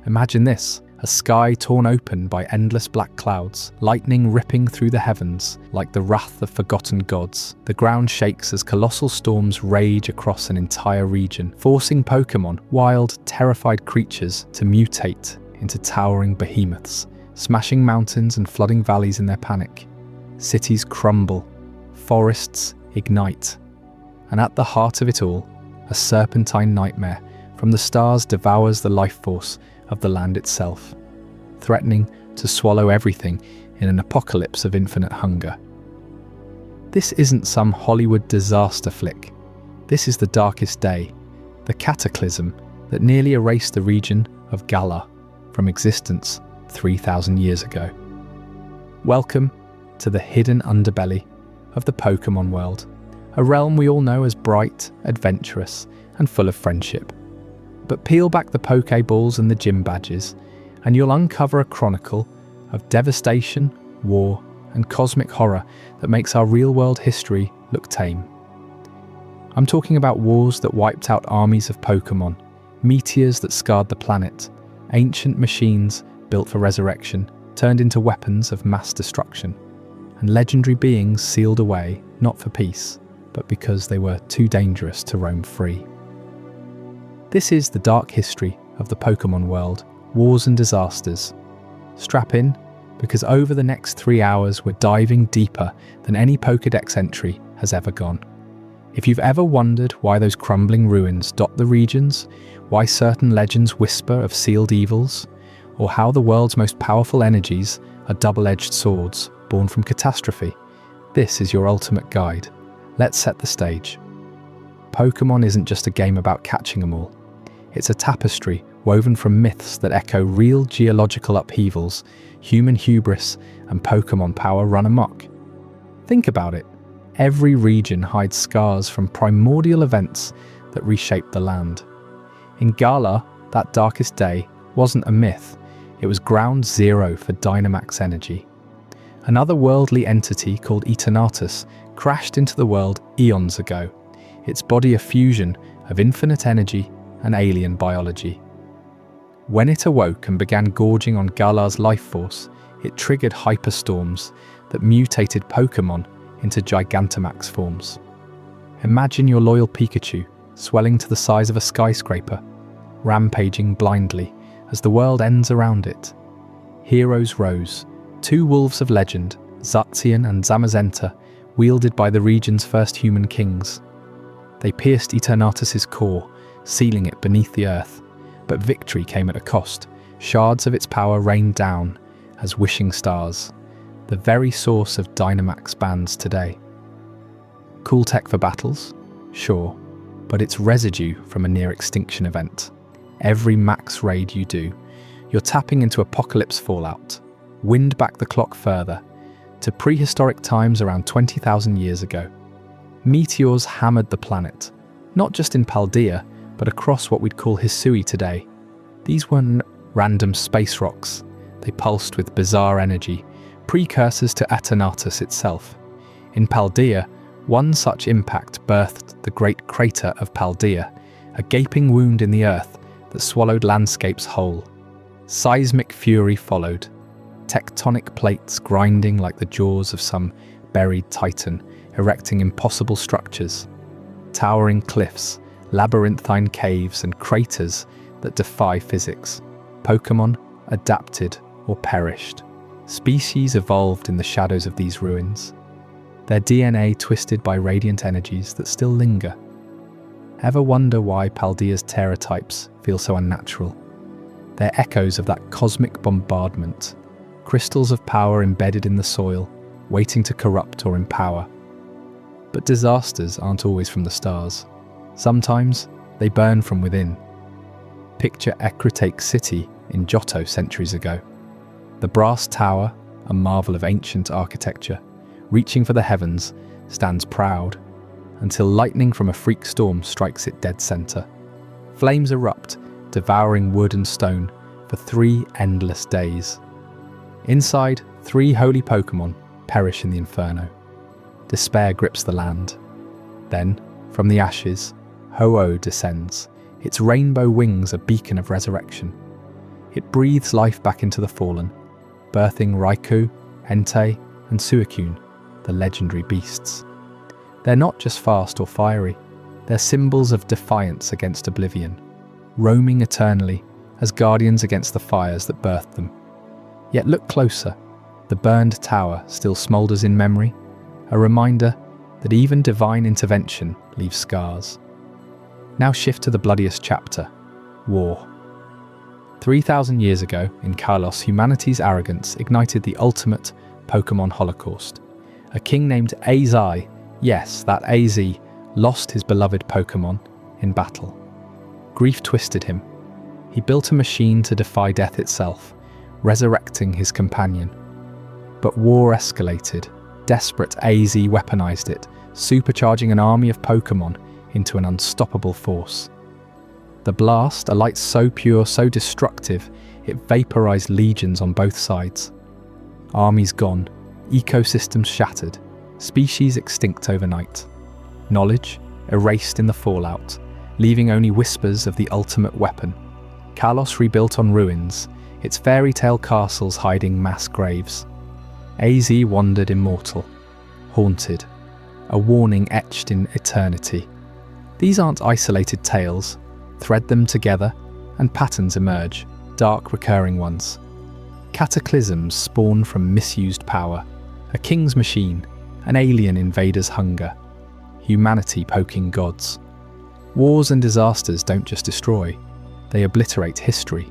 Imagine this, a sky torn open by endless black clouds, lightning ripping through the heavens like the wrath of forgotten gods. The ground shakes as colossal storms rage across an entire region, forcing Pokémon, wild, terrified creatures, to mutate into towering behemoths, smashing mountains and flooding valleys in their panic. Cities crumble, forests ignite, and at the heart of it all, a serpentine nightmare from the stars devours the life force of the land itself, threatening to swallow everything in an apocalypse of infinite hunger. This isn't some Hollywood disaster flick. This is the darkest day, the cataclysm that nearly erased the region of Galar from existence 3,000 years ago. Welcome to the hidden underbelly of the Pokémon world, a realm we all know as bright, adventurous, and full of friendship. But peel back the Pokéballs and the gym badges, and you'll uncover a chronicle of devastation, war, and cosmic horror that makes our real-world history look tame. I'm talking about wars that wiped out armies of Pokémon, meteors that scarred the planet, ancient machines built for resurrection turned into weapons of mass destruction, and legendary beings sealed away not for peace, but because they were too dangerous to roam free. This is the dark history of the Pokémon world, wars and disasters. Strap in, because over the next 3 hours we're diving deeper than any Pokédex entry has ever gone. If you've ever wondered why those crumbling ruins dot the regions, why certain legends whisper of sealed evils, or how the world's most powerful energies are double-edged swords born from catastrophe, this is your ultimate guide. Let's set the stage. Pokémon isn't just a game about catching them all. It's a tapestry woven from myths that echo real geological upheavals, human hubris, and Pokémon power run amok. Think about it. Every region hides scars from primordial events that reshaped the land. In Galar, that darkest day wasn't a myth. It was ground zero for Dynamax energy. An otherworldly entity called Eternatus crashed into the world eons ago, its body a fusion of infinite energy and alien biology. When it awoke and began gorging on Galar's life force, it triggered hyperstorms that mutated Pokémon into Gigantamax forms. Imagine your loyal Pikachu swelling to the size of a skyscraper, rampaging blindly as the world ends around it. Heroes rose, 2 wolves of legend, Zacian and Zamazenta, wielded by the region's first human kings. They pierced Eternatus' core, sealing it beneath the earth, but victory came at a cost. Shards of its power rained down as wishing stars, the very source of Dynamax bands today. Cool tech for battles? Sure, but it's residue from a near-extinction event. Every max raid you do, you're tapping into apocalypse fallout. Wind back the clock further, to prehistoric times around 20,000 years ago. Meteors hammered the planet, not just in Paldea, but across what we'd call Hisui today. These weren't random space rocks. They pulsed with bizarre energy, precursors to Eternatus itself. In Paldea, one such impact birthed the great crater of Paldea, a gaping wound in the earth that swallowed landscapes whole. Seismic fury followed, tectonic plates grinding like the jaws of some buried titan, erecting impossible structures. Towering cliffs, labyrinthine caves, and craters that defy physics. Pokémon adapted or perished. Species evolved in the shadows of these ruins, their DNA twisted by radiant energies that still linger. Ever wonder why Paldea's Terratypes feel so unnatural? They're echoes of that cosmic bombardment, crystals of power embedded in the soil, waiting to corrupt or empower. But disasters aren't always from the stars. Sometimes they burn from within. Picture Ecruteak City in Johto centuries ago. The brass tower, a marvel of ancient architecture, reaching for the heavens, stands proud, until lightning from a freak storm strikes it dead center. Flames erupt, devouring wood and stone for 3 endless days. Inside, 3 holy Pokémon perish in the inferno. Despair grips the land. Then, from the ashes, Ho-Oh descends, its rainbow wings a beacon of resurrection. It breathes life back into the fallen, birthing Raikou, Entei, and Suicune, the legendary beasts. They're not just fast or fiery, they're symbols of defiance against oblivion, roaming eternally as guardians against the fires that birthed them. Yet look closer, the burned tower still smoulders in memory, a reminder that even divine intervention leaves scars. Now shift to the bloodiest chapter, war. 3,000 years ago, in Kalos, humanity's arrogance ignited the ultimate Pokémon holocaust. A king named Az, yes, that Az, lost his beloved Pokémon in battle. Grief twisted him. He built a machine to defy death itself, resurrecting his companion. But war escalated. Desperate Az weaponized it, supercharging an army of Pokémon into an unstoppable force. The blast, a light so pure, so destructive, it vaporized legions on both sides. Armies gone, ecosystems shattered, species extinct overnight. Knowledge erased in the fallout, leaving only whispers of the ultimate weapon. Kalos rebuilt on ruins, its fairy tale castles hiding mass graves. Az wandered immortal, haunted, a warning etched in eternity. These aren't isolated tales. Thread them together, and patterns emerge, dark recurring ones. Cataclysms spawn from misused power, a king's machine, an alien invader's hunger, humanity poking gods. Wars and disasters don't just destroy, they obliterate history.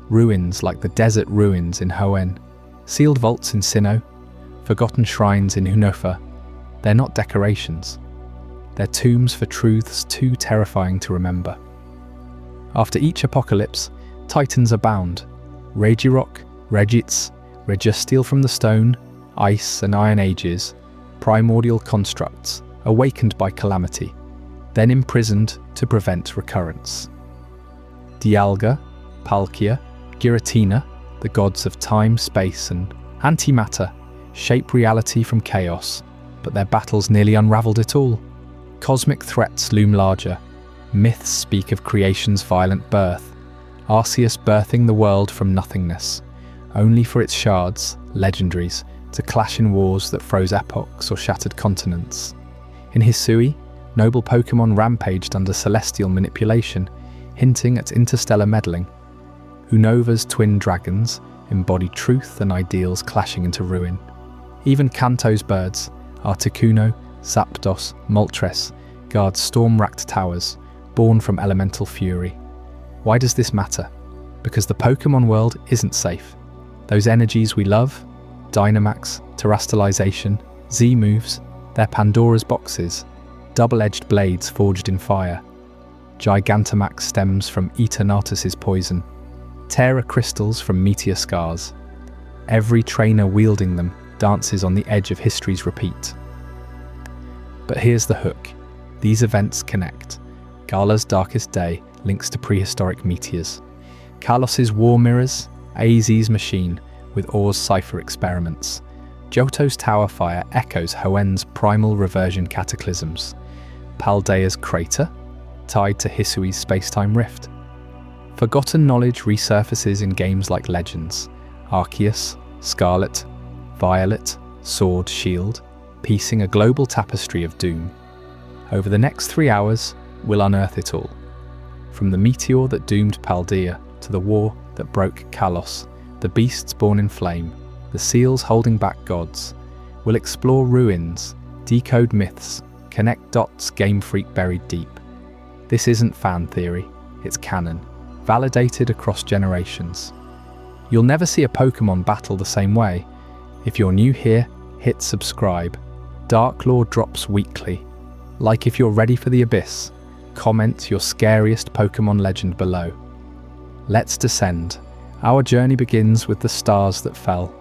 Ruins like the desert ruins in Hoenn, sealed vaults in Sinnoh, forgotten shrines in Unoffa, they're not decorations. They're tombs for truths too terrifying to remember. After each apocalypse, titans abound. Regirock, Regits, Registeel from the stone, ice and iron ages, primordial constructs, awakened by calamity, then imprisoned to prevent recurrence. Dialga, Palkia, Giratina, the gods of time, space and antimatter, shape reality from chaos, but their battles nearly unraveled it all. Cosmic threats loom larger. Myths speak of creation's violent birth, Arceus birthing the world from nothingness, only for its shards, legendaries, to clash in wars that froze epochs or shattered continents. In Hisui, noble Pokémon rampaged under celestial manipulation, hinting at interstellar meddling. Unova's twin dragons embody truth and ideals clashing into ruin. Even Kanto's birds, Articuno, Zapdos, Moltres, guard storm-racked towers, born from elemental fury. Why does this matter? Because the Pokémon world isn't safe. Those energies we love, Dynamax, Terastallization, Z-moves, they're Pandora's boxes, double-edged blades forged in fire. Gigantamax stems from Eternatus's poison, Terra crystals from meteor scars. Every trainer wielding them dances on the edge of history's repeat. But here's the hook. These events connect. Gala's darkest day links to prehistoric meteors. Kalos's war mirrors, AZ's machine with Or's cipher experiments. Johto's tower fire echoes Hoenn's primal reversion cataclysms. Paldea's crater, tied to Hisui's space-time rift. Forgotten knowledge resurfaces in games like Legends, Arceus, Scarlet, Violet, Sword, Shield, piecing a global tapestry of doom. Over the next 3 hours, we'll unearth it all. From the meteor that doomed Paldea to the war that broke Kalos, the beasts born in flame, the seals holding back gods, we'll explore ruins, decode myths, connect dots Game Freak buried deep. This isn't fan theory, it's canon, validated across generations. You'll never see a Pokémon battle the same way. If you're new here, hit subscribe. Dark Lore drops weekly. Like if you're ready for the abyss, comment your scariest Pokémon legend below. Let's descend. Our journey begins with the stars that fell.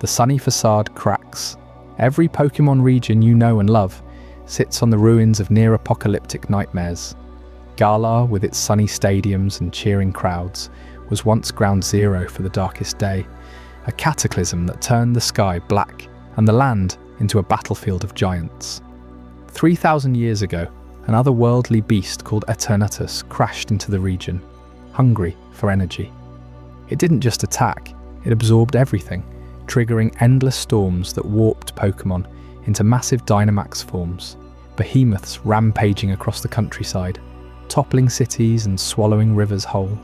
The sunny facade cracks. Every Pokémon region you know and love sits on the ruins of near-apocalyptic nightmares. Galar, with its sunny stadiums and cheering crowds, was once ground zero for the darkest day, a cataclysm that turned the sky black and the land into a battlefield of giants. 3,000 years ago, an otherworldly beast called Eternatus crashed into the region, hungry for energy. It didn't just attack, it absorbed everything, triggering endless storms that warped Pokémon into massive Dynamax forms, behemoths rampaging across the countryside, toppling cities and swallowing rivers whole.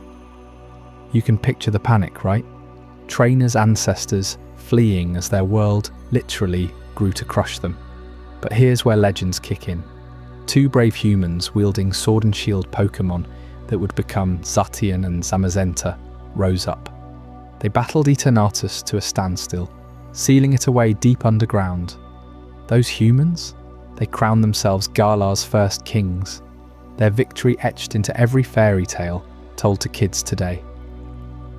You can picture the panic, right? Trainers' ancestors fleeing as their world literally grew to crush them. But here's where legends kick in. Two brave humans wielding sword and shield Pokémon that would become Zacian and Zamazenta rose up. They battled Eternatus to a standstill, sealing it away deep underground. Those humans? They crowned themselves Galar's first kings, their victory etched into every fairy tale told to kids today.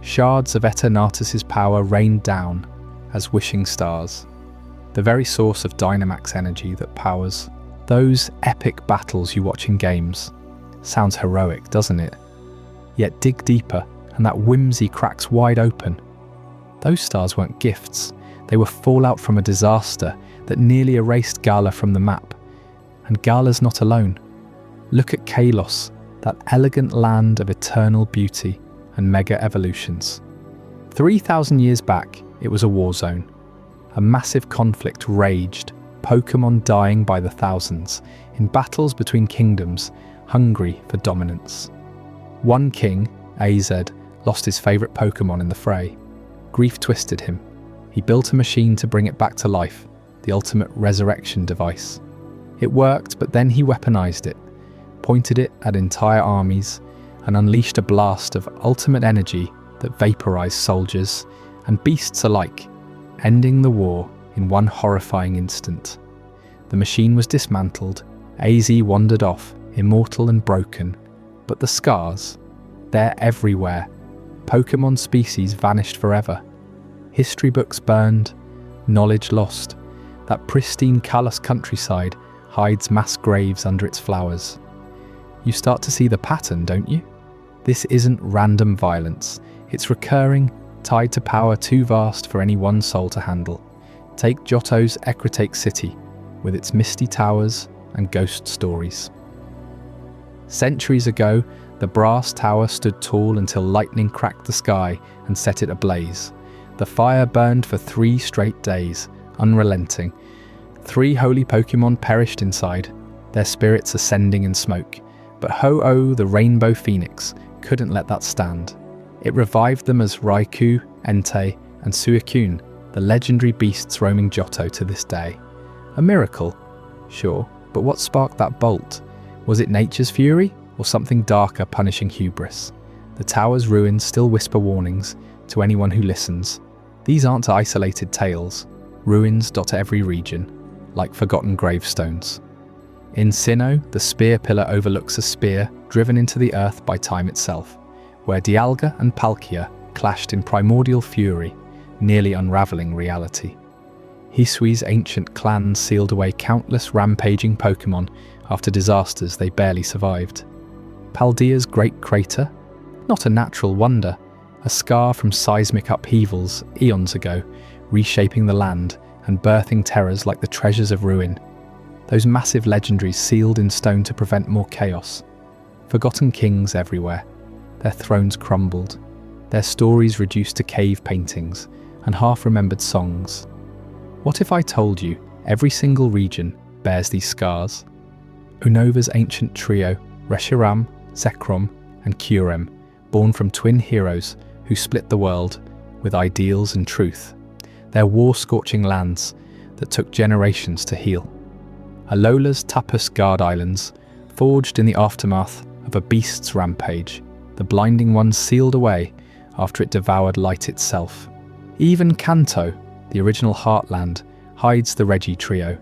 Shards of Eternatus' power rained down as wishing stars, the very source of Dynamax energy that powers those epic battles you watch in games. Sounds heroic, doesn't it? Yet dig deeper and that whimsy cracks wide open. Those stars weren't gifts, they were fallout from a disaster that nearly erased Galar from the map. And Galar's not alone. Look at Kalos, that elegant land of eternal beauty and mega evolutions. 3,000 years back, it was a war zone. A massive conflict raged, Pokémon dying by the thousands, in battles between kingdoms, hungry for dominance. One king, AZ, lost his favourite Pokémon in the fray. Grief twisted him. He built a machine to bring it back to life, the ultimate resurrection device. It worked, but then he weaponized it, pointed it at entire armies, and unleashed a blast of ultimate energy that vaporized soldiers and beasts alike, ending the war in one horrifying instant. The machine was dismantled, AZ wandered off, immortal and broken, but the scars, they're everywhere. Pokémon species vanished forever. History books burned, knowledge lost. That pristine Kalos countryside hides mass graves under its flowers. You start to see the pattern, don't you? This isn't random violence. It's recurring, tied to power too vast for any one soul to handle. Take Johto's Ecruteak City, with its misty towers and ghost stories. Centuries ago, the brass tower stood tall until lightning cracked the sky and set it ablaze. The fire burned for 3 straight days, unrelenting. 3 holy Pokémon perished inside, their spirits ascending in smoke. But Ho-Oh, the Rainbow Phoenix, couldn't let that stand. It revived them as Raikou, Entei, and Suicune, the legendary beasts roaming Johto to this day. A miracle, sure, but what sparked that bolt? Was it nature's fury, or something darker punishing hubris? The tower's ruins still whisper warnings to anyone who listens. These aren't isolated tales. Ruins dot every region, like forgotten gravestones. In Sinnoh, the spear pillar overlooks a spear driven into the earth by time itself, where Dialga and Palkia clashed in primordial fury, nearly unraveling reality. Hisui's ancient clans sealed away countless rampaging Pokémon after disasters they barely survived. Paldea's great crater? Not a natural wonder, a scar from seismic upheavals eons ago, reshaping the land and birthing terrors like the treasures of ruin. Those massive legendaries sealed in stone to prevent more chaos. Forgotten kings everywhere. Their thrones crumbled, their stories reduced to cave paintings and half-remembered songs. What if I told you every single region bears these scars? Unova's ancient trio, Reshiram, Zekrom, and Kyurem, born from twin heroes who split the world with ideals and truth. Their war-scorching lands that took generations to heal. Alola's Tapus Guard Islands, forged in the aftermath of a beast's rampage, the blinding one sealed away after it devoured light itself. Even Kanto, the original Heartland, hides the Regi trio.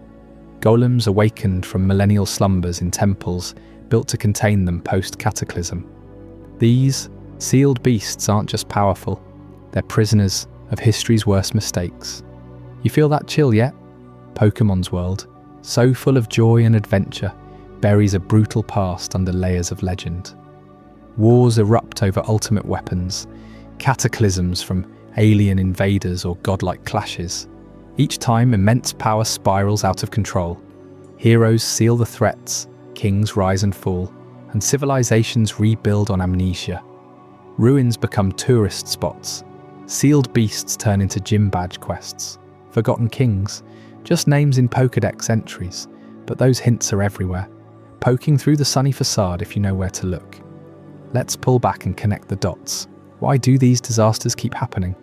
Golems awakened from millennial slumbers in temples built to contain them post-cataclysm. These sealed beasts aren't just powerful, they're prisoners of history's worst mistakes. You feel that chill yet? Pokémon's world, so full of joy and adventure, buries a brutal past under layers of legend. Wars erupt over ultimate weapons, cataclysms from alien invaders or godlike clashes. Each time, immense power spirals out of control. Heroes seal the threats, kings rise and fall, and civilizations rebuild on amnesia. Ruins become tourist spots. Sealed beasts turn into gym badge quests. Forgotten kings, just names in Pokédex entries, but those hints are everywhere, poking through the sunny facade if you know where to look. Let's pull back and connect the dots. Why do these disasters keep happening?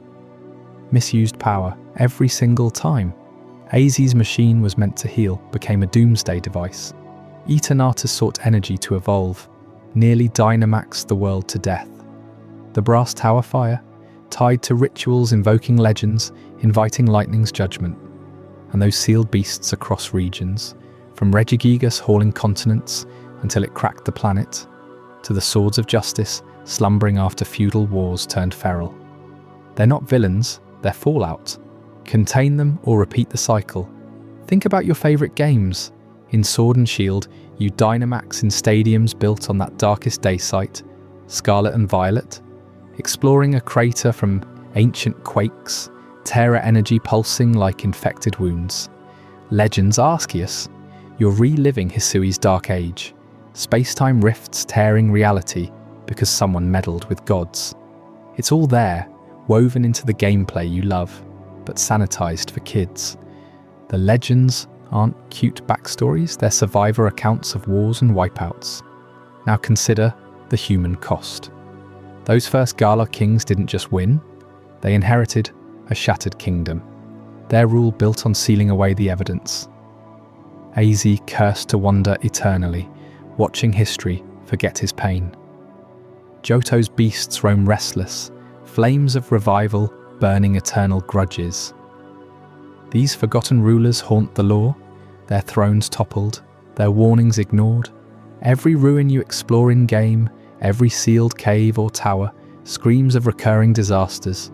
Misused power, every single time. AZ's machine was meant to heal, became a doomsday device. Eternatus sought energy to evolve, nearly Dynamaxed the world to death. The Brass Tower fire, tied to rituals invoking legends, inviting lightning's judgment. And those sealed beasts across regions, from Regigigas hauling continents until it cracked the planet, to the swords of justice slumbering after feudal wars turned feral. They're not villains, they're fallout. Contain them or repeat the cycle. Think about your favourite games. In Sword and Shield, you Dynamax in stadiums built on that darkest day site, Scarlet and Violet, exploring a crater from ancient quakes, Terra energy pulsing like infected wounds. Legends Arceus, you're reliving Hisui's dark age, space-time rifts tearing reality because someone meddled with gods. It's all there, woven into the gameplay you love, but sanitized for kids. The legends aren't cute backstories, they're survivor accounts of wars and wipeouts. Now consider the human cost. Those first Gala kings didn't just win, they inherited a shattered kingdom. Their rule built on sealing away the evidence. AZ cursed to wander eternally, watching history forget his pain. Johto's beasts roam restless, flames of revival burning eternal grudges. These forgotten rulers haunt the lore, their thrones toppled, their warnings ignored. Every ruin you explore in-game, every sealed cave or tower, screams of recurring disasters.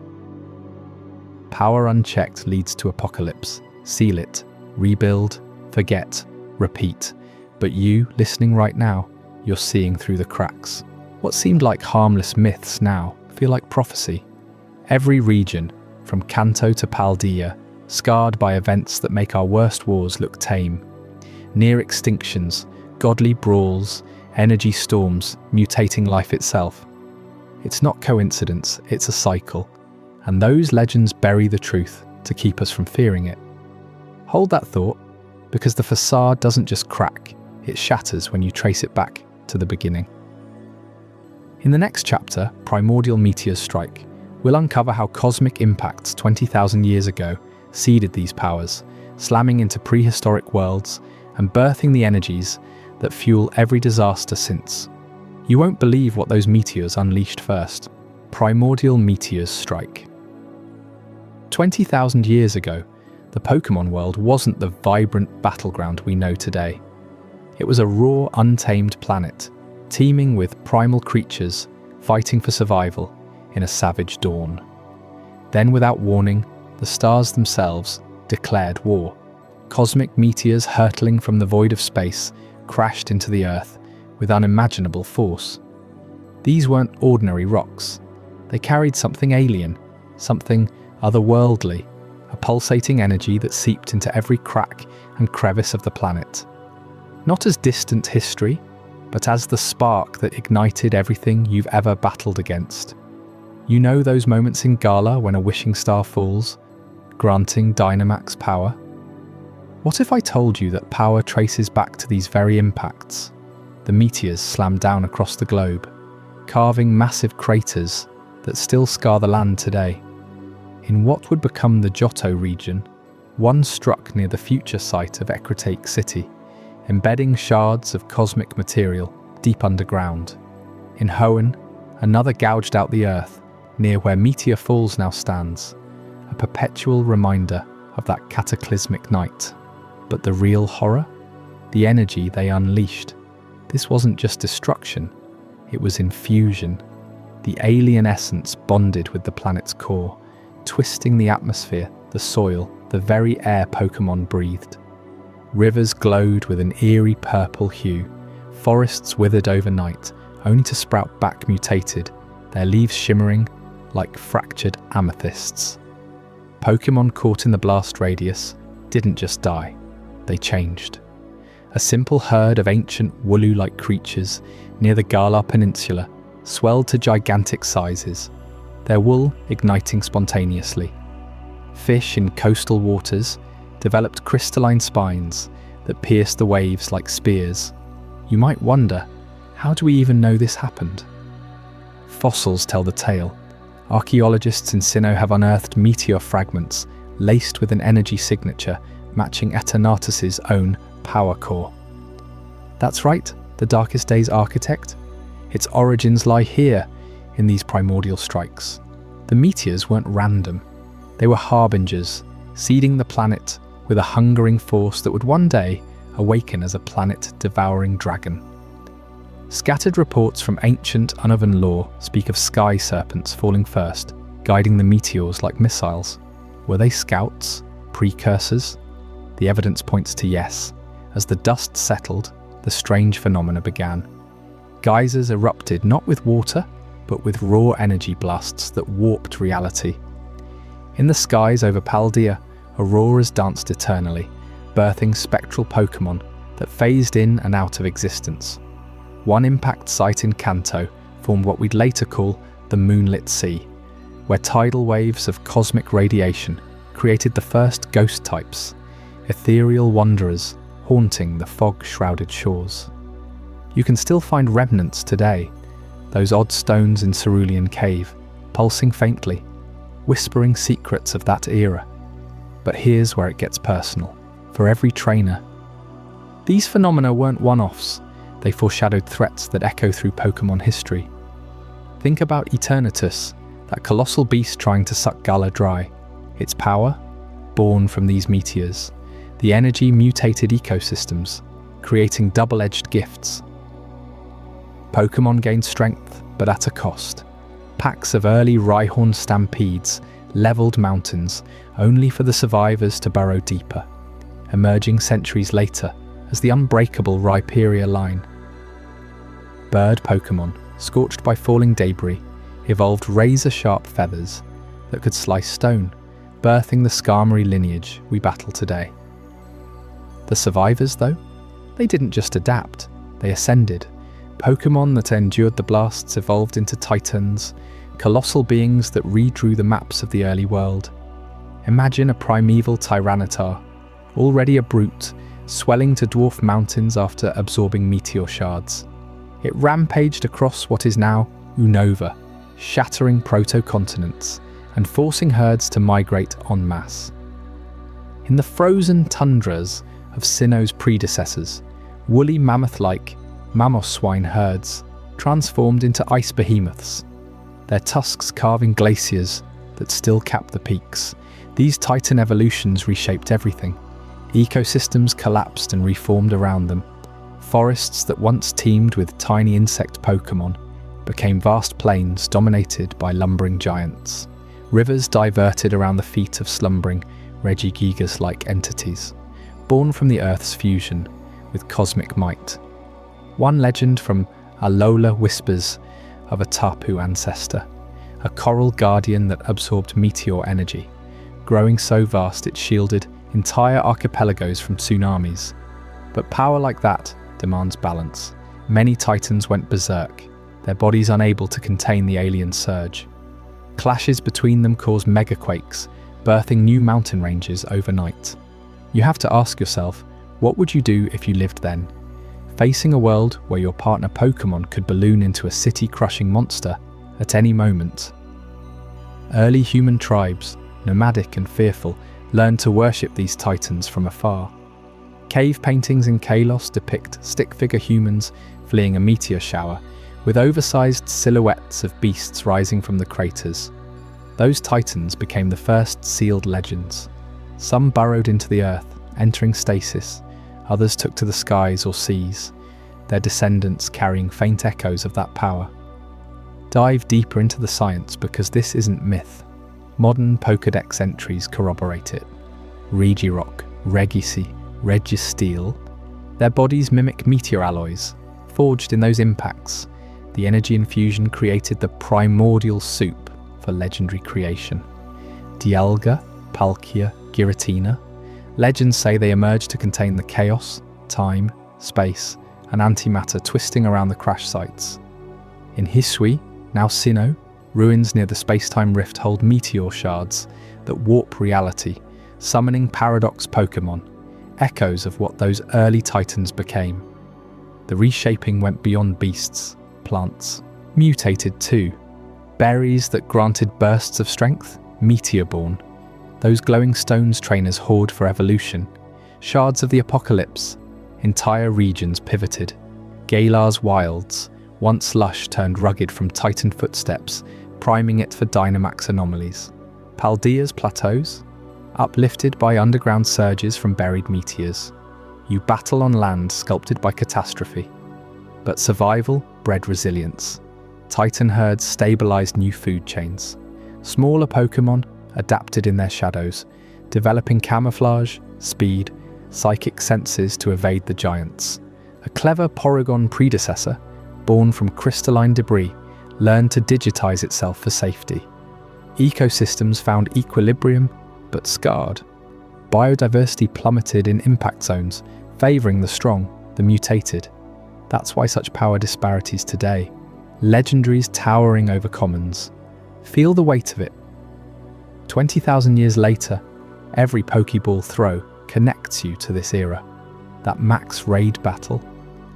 Power unchecked leads to apocalypse. Seal it, rebuild, forget, repeat. But you, listening right now, you're seeing through the cracks. What seemed like harmless myths now feel like prophecy. Every region, from Kanto to Paldea, scarred by events that make our worst wars look tame. Near extinctions, godly brawls, energy storms, mutating life itself. It's not coincidence, it's a cycle. And those legends bury the truth to keep us from fearing it. Hold that thought, because the facade doesn't just crack, it shatters when you trace it back to the beginning. In the next chapter, Primordial Meteors Strike, we'll uncover how cosmic impacts 20,000 years ago seeded these powers, slamming into prehistoric worlds and birthing the energies that fuel every disaster since. You won't believe what those meteors unleashed first. Primordial Meteors Strike. 20,000 years ago, the Pokémon world wasn't the vibrant battleground we know today. It was a raw, untamed planet, teeming with primal creatures fighting for survival in a savage dawn. Then, without warning, the stars themselves declared war. Cosmic meteors hurtling from the void of space crashed into the Earth with unimaginable force. These weren't ordinary rocks. They carried something alien, something otherworldly, a pulsating energy that seeped into every crack and crevice of the planet. Not as distant history, but as the spark that ignited everything you've ever battled against. You know those moments in Gala when a wishing star falls, granting Dynamax power? What if I told you that power traces back to these very impacts? The meteors slammed down across the globe, carving massive craters that still scar the land today. In what would become the Johto region, one struck near the future site of Ecruteak City, embedding shards of cosmic material deep underground. In Hoenn, another gouged out the earth, near where Meteor Falls now stands, a perpetual reminder of that cataclysmic night. But the real horror? The energy they unleashed. This wasn't just destruction, it was infusion. The alien essence bonded with the planet's core, twisting the atmosphere, the soil, the very air Pokémon breathed. Rivers glowed with an eerie purple hue, forests withered overnight, only to sprout back mutated, their leaves shimmering like fractured amethysts. Pokémon caught in the blast radius didn't just die, they changed. A simple herd of ancient Wooloo-like creatures near the Galar Peninsula swelled to gigantic sizes, their wool igniting spontaneously. Fish in coastal waters developed crystalline spines that pierced the waves like spears. You might wonder, how do we even know this happened? Fossils tell the tale. Archaeologists in Sinnoh have unearthed meteor fragments laced with an energy signature matching Eternatus's own power core. That's right, the Darkest Days architect. Its origins lie here, in these primordial strikes. The meteors weren't random. They were harbingers, seeding the planet with a hungering force that would one day awaken as a planet-devouring dragon. Scattered reports from ancient Unovan lore speak of sky serpents falling first, guiding the meteors like missiles. Were they scouts? Precursors? The evidence points to yes. As the dust settled, the strange phenomena began. Geysers erupted not with water, but with raw energy blasts that warped reality. In the skies over Paldea, auroras danced eternally, birthing spectral Pokémon that phased in and out of existence. One impact site in Kanto formed what we'd later call the Moonlit Sea, where tidal waves of cosmic radiation created the first ghost types, ethereal wanderers haunting the fog-shrouded shores. You can still find remnants today, those odd stones in Cerulean Cave, pulsing faintly, whispering secrets of that era. But here's where it gets personal. For every trainer, these phenomena weren't one-offs. They foreshadowed threats that echo through Pokémon history. Think about Eternatus, that colossal beast trying to suck Galar dry. Its power? Born from these meteors. The energy mutated ecosystems, creating double-edged gifts. Pokémon gained strength, but at a cost. Packs of early Rhyhorn stampedes leveled mountains, only for the survivors to burrow deeper, emerging centuries later as the unbreakable Rhyperior line. Bird Pokémon, scorched by falling debris, evolved razor-sharp feathers that could slice stone, birthing the Skarmory lineage we battle today. The survivors, though? They didn't just adapt, they ascended. Pokémon that endured the blasts evolved into Titans, colossal beings that redrew the maps of the early world. Imagine a primeval Tyranitar, already a brute, swelling to dwarf mountains after absorbing meteor shards. It rampaged across what is now Unova, shattering proto-continents and forcing herds to migrate en masse. In the frozen tundras of Sinnoh's predecessors, woolly mammoth-like mammoth-swine herds transformed into ice behemoths, their tusks carving glaciers that still cap the peaks. These titan evolutions reshaped everything. Ecosystems collapsed and reformed around them. Forests that once teemed with tiny insect Pokémon became vast plains dominated by lumbering giants. Rivers diverted around the feet of slumbering Regigigas-like entities, born from the Earth's fusion with cosmic might. One legend from Alola whispers of a Tapu ancestor, a coral guardian that absorbed meteor energy, growing so vast it shielded entire archipelagos from tsunamis. But power like that demands balance. Many titans went berserk, their bodies unable to contain the alien surge. Clashes between them caused megaquakes, birthing new mountain ranges overnight. You have to ask yourself, what would you do if you lived then? Facing a world where your partner Pokémon could balloon into a city-crushing monster at any moment. Early human tribes, nomadic and fearful, learned to worship these titans from afar. Cave paintings in Kalos depict stick-figure humans fleeing a meteor shower, with oversized silhouettes of beasts rising from the craters. Those titans became the first sealed legends. Some burrowed into the earth, entering stasis. Others took to the skies or seas, their descendants carrying faint echoes of that power. Dive deeper into the science, because this isn't myth. Modern Pokédex entries corroborate it. Regirock, Regicy, Registeel. Their bodies mimic meteor alloys, forged in those impacts. The energy infusion created the primordial soup for legendary creation. Dialga, Palkia, Giratina. Legends say they emerged to contain the chaos, time, space, and antimatter twisting around the crash sites. In Hisui, now Sinnoh, ruins near the space-time rift hold meteor shards that warp reality, summoning paradox Pokémon, echoes of what those early titans became. The reshaping went beyond beasts, plants, mutated too. Berries that granted bursts of strength, meteor-born. Those glowing stones trainers hoard for evolution. Shards of the apocalypse, entire regions pivoted. Galar's wilds, once lush, turned rugged from titan footsteps, priming it for Dynamax anomalies. Paldea's plateaus, uplifted by underground surges from buried meteors. You battle on land sculpted by catastrophe. But survival bred resilience. Titan herds stabilized new food chains. Smaller Pokémon adapted in their shadows, developing camouflage, speed, psychic senses to evade the giants. A clever Porygon predecessor, born from crystalline debris, learned to digitize itself for safety. Ecosystems found equilibrium, but scarred. Biodiversity plummeted in impact zones, favoring the strong, the mutated. That's why such power disparities today. Legendaries towering over commons. Feel the weight of it. 20,000 years later, every Pokeball throw connects you to this era. That max raid battle,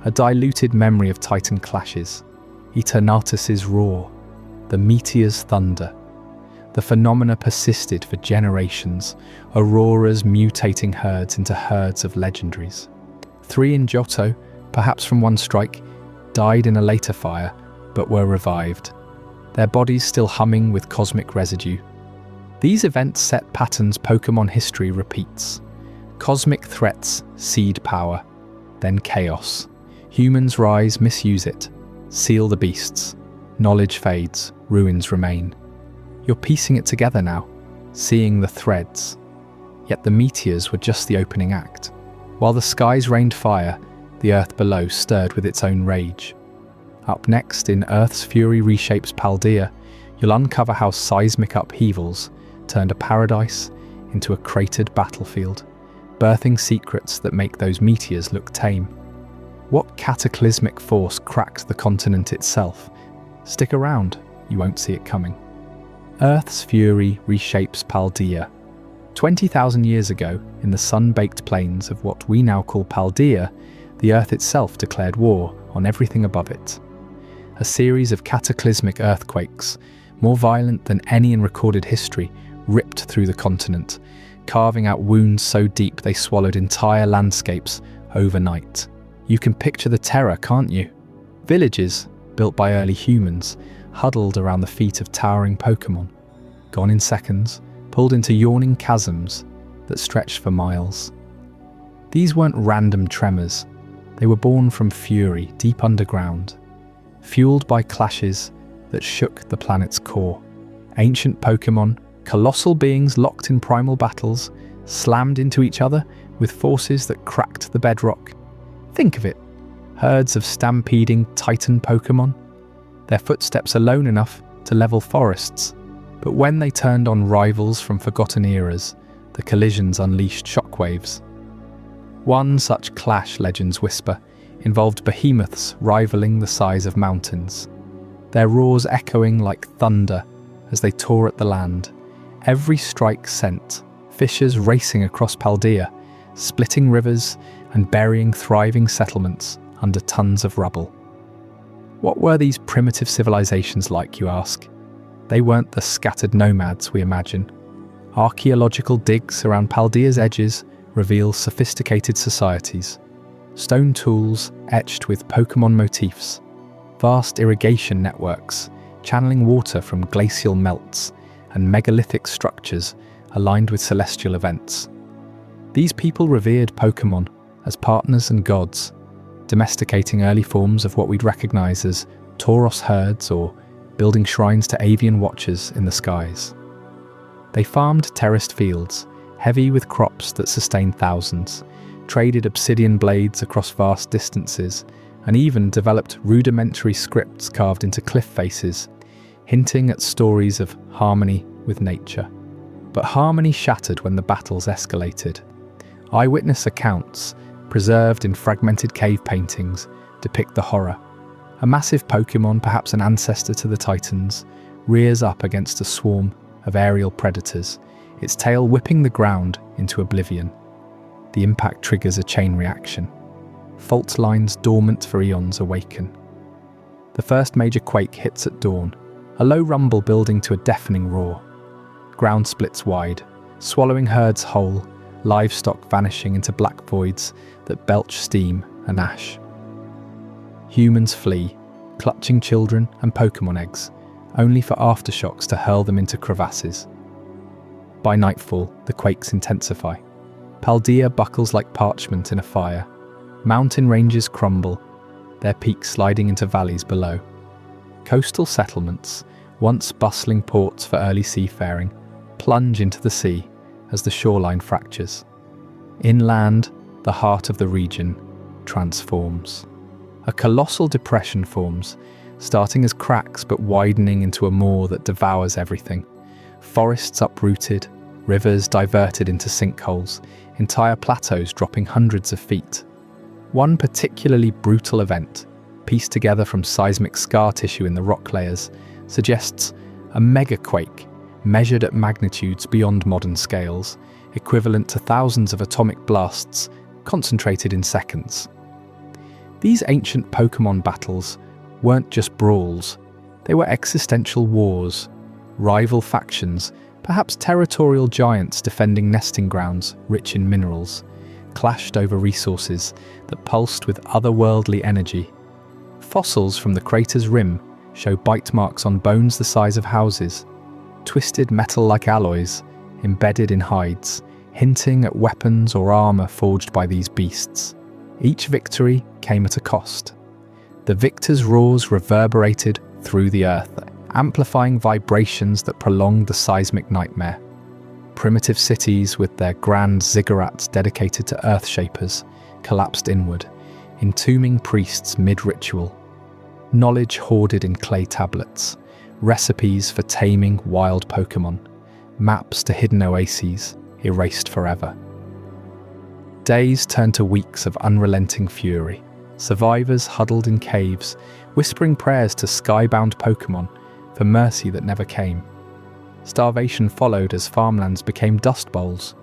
a diluted memory of Titan clashes, Eternatus's roar, the meteor's thunder. The phenomena persisted for generations, Aurora's mutating herds into herds of legendaries. 3 in Johto, perhaps from one strike, died in a later fire, but were revived, their bodies still humming with cosmic residue. These events set patterns Pokémon history repeats. Cosmic threats seed power, then chaos. Humans rise, misuse it, seal the beasts. Knowledge fades, ruins remain. You're piecing it together now, seeing the threads. Yet the meteors were just the opening act. While the skies rained fire, the earth below stirred with its own rage. Up next, in Earth's Fury Reshapes Paldea, you'll uncover how seismic upheavals turned a paradise into a cratered battlefield, birthing secrets that make those meteors look tame. What cataclysmic force cracked the continent itself? Stick around, you won't see it coming. Earth's Fury Reshapes Paldea. 20,000 years ago, in the sun-baked plains of what we now call Paldea, the Earth itself declared war on everything above it. A series of cataclysmic earthquakes, more violent than any in recorded history, ripped through the continent, carving out wounds so deep they swallowed entire landscapes overnight. You can picture the terror, can't you? Villages, built by early humans, huddled around the feet of towering Pokémon, gone in seconds, pulled into yawning chasms that stretched for miles. These weren't random tremors. They were born from fury deep underground, fueled by clashes that shook the planet's core. Ancient Pokémon, colossal beings locked in primal battles, slammed into each other with forces that cracked the bedrock. Think of it, herds of stampeding Titan Pokémon, their footsteps alone enough to level forests. But when they turned on rivals from forgotten eras, the collisions unleashed shockwaves. One such clash, legends whisper, involved behemoths rivaling the size of mountains, their roars echoing like thunder as they tore at the land. Every strike sent fissures racing across Paldea, splitting rivers and burying thriving settlements under tons of rubble. What were these primitive civilizations like, you ask? They weren't the scattered nomads we imagine. Archaeological digs around Paldea's edges reveal sophisticated societies. Stone tools etched with Pokémon motifs, vast irrigation networks channeling water from glacial melts, and megalithic structures aligned with celestial events. These people revered Pokémon as partners and gods, domesticating early forms of what we'd recognize as Tauros herds or building shrines to avian watchers in the skies. They farmed terraced fields, heavy with crops that sustained thousands, traded obsidian blades across vast distances, and even developed rudimentary scripts carved into cliff faces, hinting at stories of harmony with nature. But harmony shattered when the battles escalated. Eyewitness accounts, preserved in fragmented cave paintings, depict the horror. A massive Pokémon, perhaps an ancestor to the Titans, rears up against a swarm of aerial predators, its tail whipping the ground into oblivion. The impact triggers a chain reaction. Fault lines dormant for eons awaken. The first major quake hits at dawn, a low rumble building to a deafening roar. Ground splits wide, swallowing herds whole, livestock vanishing into black voids that belch steam and ash. Humans flee, clutching children and Pokémon eggs, only for aftershocks to hurl them into crevasses. By nightfall, the quakes intensify. Paldea buckles like parchment in a fire. Mountain ranges crumble, their peaks sliding into valleys below. Coastal settlements, once bustling ports for early seafaring, plunge into the sea as the shoreline fractures. Inland, the heart of the region transforms. A colossal depression forms, starting as cracks but widening into a maw that devours everything. Forests uprooted, rivers diverted into sinkholes, entire plateaus dropping hundreds of feet. One particularly brutal event, pieced together from seismic scar tissue in the rock layers, suggests a megaquake measured at magnitudes beyond modern scales, equivalent to thousands of atomic blasts concentrated in seconds. These ancient Pokémon battles weren't just brawls, they were existential wars. Rival factions, perhaps territorial giants defending nesting grounds rich in minerals, clashed over resources that pulsed with otherworldly energy. Fossils from the crater's rim show bite marks on bones the size of houses, twisted metal-like alloys embedded in hides, hinting at weapons or armor forged by these beasts. Each victory came at a cost. The victor's roars reverberated through the earth, amplifying vibrations that prolonged the seismic nightmare. Primitive cities with their grand ziggurats dedicated to Earthshapers collapsed inward, entombing priests mid-ritual. Knowledge hoarded in clay tablets, recipes for taming wild Pokémon, maps to hidden oases erased forever. Days turned to weeks of unrelenting fury. Survivors huddled in caves, whispering prayers to skybound Pokémon for mercy that never came. Starvation followed as farmlands became dust bowls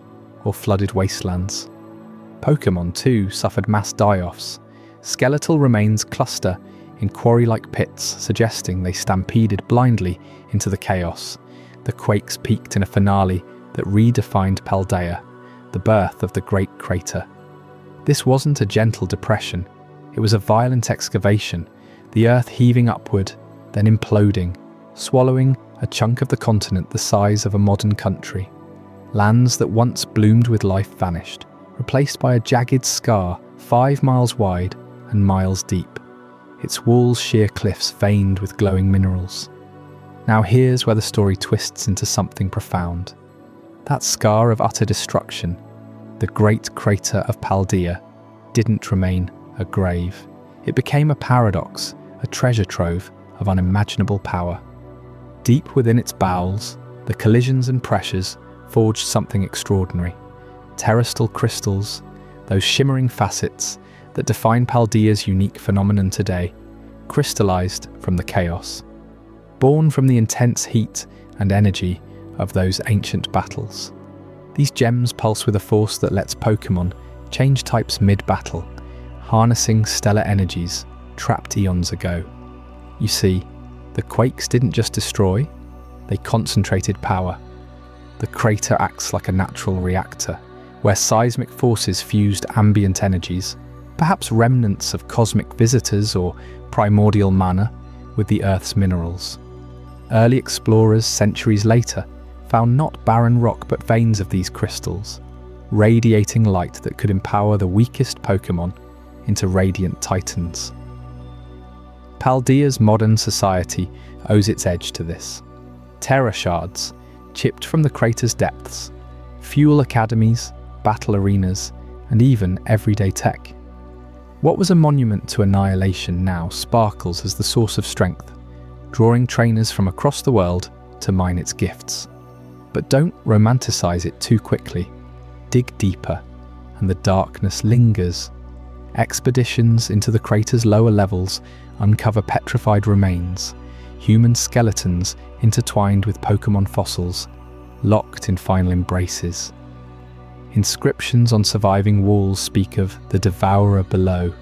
or flooded wastelands. Pokémon, too, suffered mass die-offs. Skeletal remains cluster in quarry-like pits, suggesting they stampeded blindly into the chaos. The quakes peaked in a finale that redefined Paldea, the birth of the Great Crater. This wasn't a gentle depression, it was a violent excavation, the earth heaving upward, then imploding, swallowing a chunk of the continent the size of a modern country. Lands that once bloomed with life vanished, replaced by a jagged scar 5 miles wide and miles deep, its walls sheer cliffs veined with glowing minerals. Now here's where the story twists into something profound. That scar of utter destruction, the Great Crater of Paldea, didn't remain a grave. It became a paradox, a treasure trove of unimaginable power. Deep within its bowels, the collisions and pressures forged something extraordinary. Terrestrial crystals, those shimmering facets that define Paldea's unique phenomenon today, crystallized from the chaos. Born from the intense heat and energy of those ancient battles. These gems pulse with a force that lets Pokémon change types mid-battle, harnessing stellar energies trapped eons ago. You see, the quakes didn't just destroy, they concentrated power. The crater acts like a natural reactor, where seismic forces fused ambient energies, perhaps remnants of cosmic visitors or primordial mana, with the Earth's minerals. Early explorers centuries later found not barren rock but veins of these crystals, radiating light that could empower the weakest Pokémon into radiant titans. Paldea's modern society owes its edge to this. Terra shards, chipped from the crater's depths, fuel academies, battle arenas, and even everyday tech. What was a monument to annihilation now sparkles as the source of strength, drawing trainers from across the world to mine its gifts. But don't romanticize it too quickly. Dig deeper, and the darkness lingers. Expeditions into the crater's lower levels uncover petrified remains, human skeletons intertwined with Pokémon fossils, locked in final embraces. Inscriptions on surviving walls speak of the Devourer below,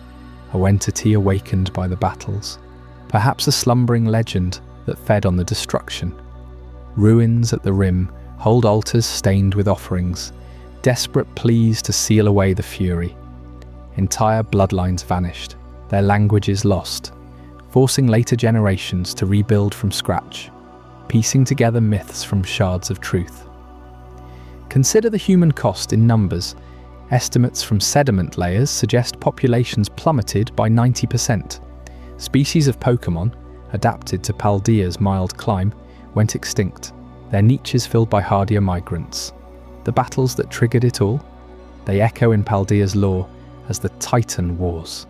a entity awakened by the battles, perhaps a slumbering legend that fed on the destruction. Ruins at the rim hold altars stained with offerings, desperate pleas to seal away the fury. Entire bloodlines vanished, their languages lost, forcing later generations to rebuild from scratch, piecing together myths from shards of truth. Consider the human cost in numbers. Estimates from sediment layers suggest populations plummeted by 90%. Species of Pokémon, adapted to Paldea's mild climate, went extinct, their niches filled by hardier migrants. The battles that triggered it all? They echo in Paldea's lore as the Titan Wars,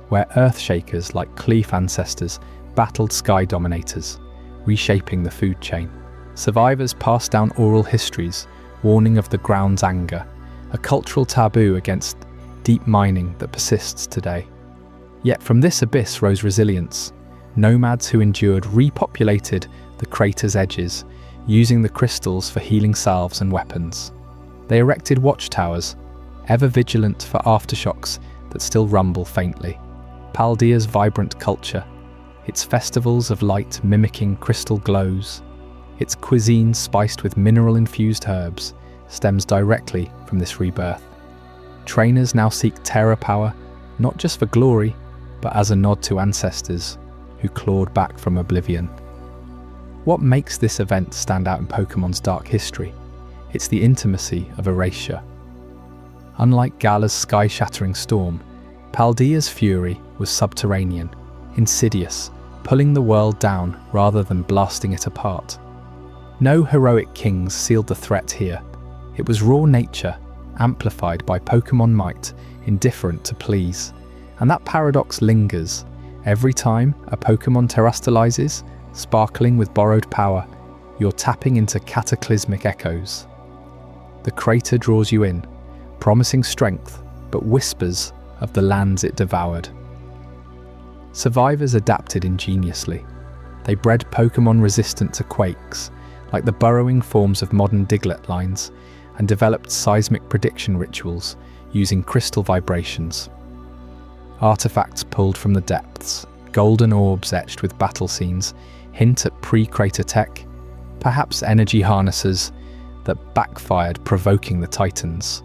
where Earthshakers like Cleef ancestors battled Sky Dominators, reshaping the food chain. Survivors passed down oral histories, warning of the ground's anger, a cultural taboo against deep mining that persists today. Yet from this abyss rose resilience. Nomads who endured repopulated the crater's edges, using the crystals for healing salves and weapons. They erected watchtowers, ever vigilant for aftershocks that still rumble faintly. Paldea's vibrant culture, its festivals of light mimicking crystal glows, its cuisine spiced with mineral-infused herbs, stems directly from this rebirth. Trainers now seek terror power, not just for glory, but as a nod to ancestors who clawed back from oblivion. What makes this event stand out in Pokémon's dark history? It's the intimacy of erasure. Unlike Gala's sky-shattering storm, Paldea's fury was subterranean, insidious, pulling the world down rather than blasting it apart. No heroic kings sealed the threat here. It was raw nature, amplified by Pokémon might, indifferent to please. And that paradox lingers. Every time a Pokémon terrestrializes, sparkling with borrowed power, you're tapping into cataclysmic echoes. The crater draws you in, promising strength, but whispers of the lands it devoured. Survivors adapted ingeniously. They bred Pokémon resistant to quakes, like the burrowing forms of modern Diglett lines, and developed seismic prediction rituals using crystal vibrations. Artifacts pulled from the depths, golden orbs etched with battle scenes, hint at pre-crater tech, perhaps energy harnesses that backfired, provoking the Titans.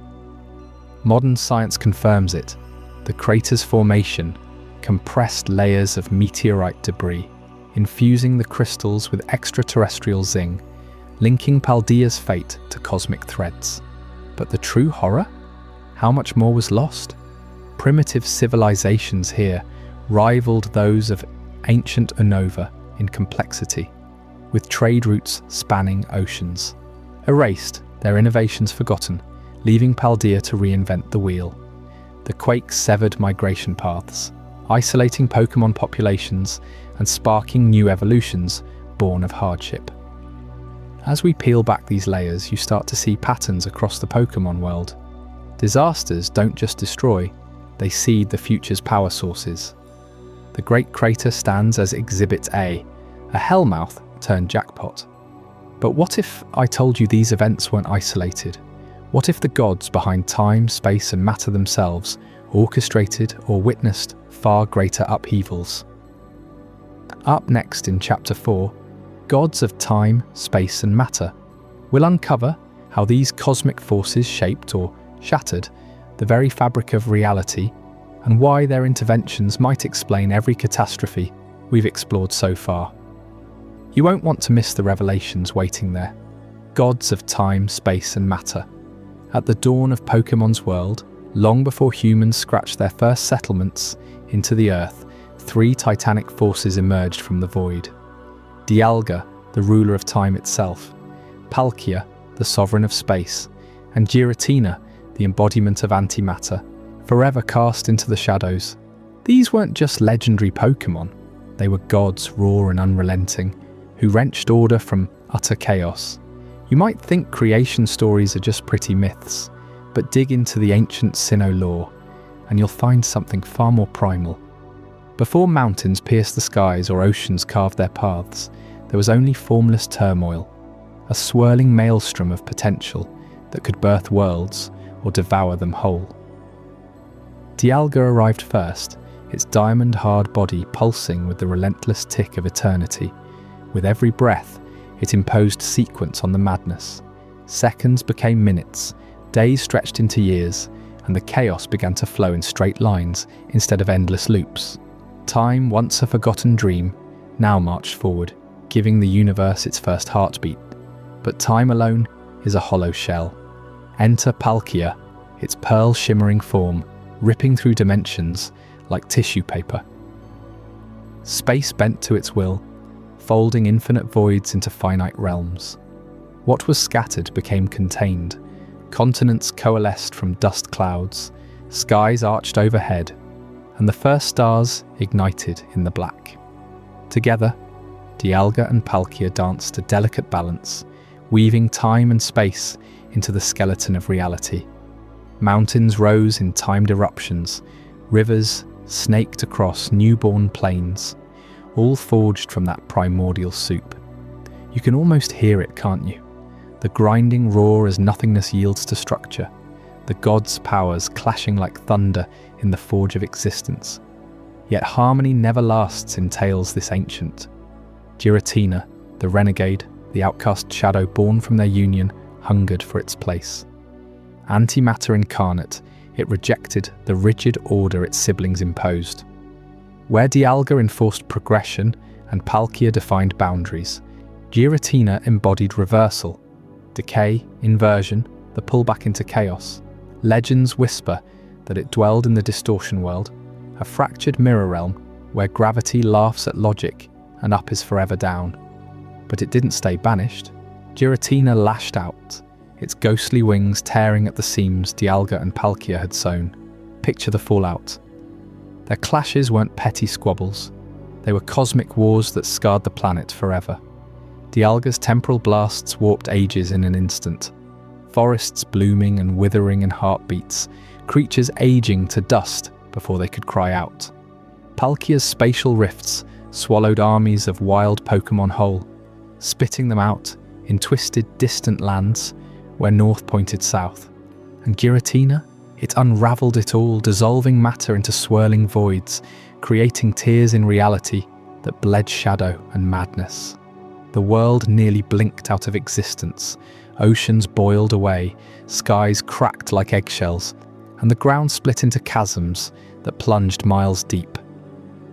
Modern science confirms it. The crater's formation, compressed layers of meteorite debris, infusing the crystals with extraterrestrial zing, linking Paldea's fate to cosmic threads. But the true horror? How much more was lost? Primitive civilizations here rivaled those of ancient Unova in complexity, with trade routes spanning oceans. Erased, their innovations forgotten, leaving Paldea to reinvent the wheel. The quakes severed migration paths, isolating Pokémon populations and sparking new evolutions born of hardship. As we peel back these layers, you start to see patterns across the Pokémon world. Disasters don't just destroy, they seed the future's power sources. The Great Crater stands as Exhibit A, a hellmouth turned jackpot. But what if I told you these events weren't isolated? What if the gods behind time, space and matter themselves orchestrated or witnessed far greater upheavals? Up next in Chapter 4, Gods of Time, Space and Matter, we'll uncover how these cosmic forces shaped or shattered the very fabric of reality, and why their interventions might explain every catastrophe we've explored so far. You won't want to miss the revelations waiting there. Gods of time, space and matter. At the dawn of Pokémon's world, long before humans scratched their first settlements into the Earth, three titanic forces emerged from the void. Dialga, the ruler of time itself, Palkia, the sovereign of space, and Giratina, the embodiment of antimatter, forever cast into the shadows. These weren't just legendary Pokémon, they were gods raw and unrelenting, who wrenched order from utter chaos. You might think creation stories are just pretty myths, but dig into the ancient Sinnoh lore, and you'll find something far more primal. Before mountains pierced the skies or oceans carved their paths, there was only formless turmoil, a swirling maelstrom of potential that could birth worlds or devour them whole. Dialga arrived first, its diamond-hard body pulsing with the relentless tick of eternity. With every breath, it imposed sequence on the madness. Seconds became minutes, days stretched into years, and the chaos began to flow in straight lines instead of endless loops. Time, once a forgotten dream, now marched forward, giving the universe its first heartbeat. But time alone is a hollow shell. Enter Palkia, its pearl-shimmering form, ripping through dimensions like tissue paper. Space bent to its will, folding infinite voids into finite realms. What was scattered became contained. Continents coalesced from dust clouds, skies arched overhead, and the first stars ignited in the black. Together, Dialga and Palkia danced a delicate balance, weaving time and space into the skeleton of reality. Mountains rose in timed eruptions, rivers snaked across newborn plains, all forged from that primordial soup. You can almost hear it, can't you? The grinding roar as nothingness yields to structure, the gods' powers clashing like thunder in the forge of existence. Yet harmony never lasts in tales this ancient. Giratina, the renegade, the outcast shadow born from their union, hungered for its place. Antimatter incarnate, it rejected the rigid order its siblings imposed. Where Dialga enforced progression and Palkia defined boundaries, Giratina embodied reversal, decay, inversion, the pullback into chaos. Legends whisper that it dwelled in the distortion world, a fractured mirror realm where gravity laughs at logic and up is forever down. But it didn't stay banished. Giratina lashed out, its ghostly wings tearing at the seams Dialga and Palkia had sown. Picture the fallout. Their clashes weren't petty squabbles. They were cosmic wars that scarred the planet forever. Dialga's temporal blasts warped ages in an instant. Forests blooming and withering in heartbeats, creatures aging to dust before they could cry out. Palkia's spatial rifts swallowed armies of wild Pokémon whole, spitting them out in twisted, distant lands where north pointed south. And Giratina? It unravelled it all, dissolving matter into swirling voids, creating tears in reality that bled shadow and madness. The world nearly blinked out of existence. Oceans boiled away, skies cracked like eggshells, and the ground split into chasms that plunged miles deep.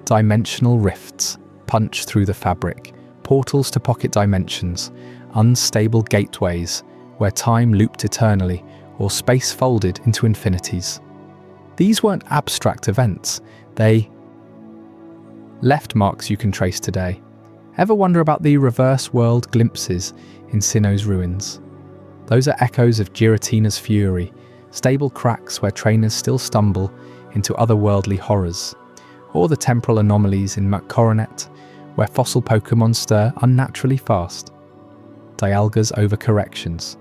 Dimensional rifts punched through the fabric, portals to pocket dimensions, unstable gateways where time looped eternally or space folded into infinities. These weren't abstract events, they left marks you can trace today. Ever wonder about the reverse world glimpses in Sinnoh's ruins? Those are echoes of Giratina's fury, stable cracks where trainers still stumble into otherworldly horrors, or the temporal anomalies in Coronet, where fossil Pokémon stir unnaturally fast. Dialga's overcorrections,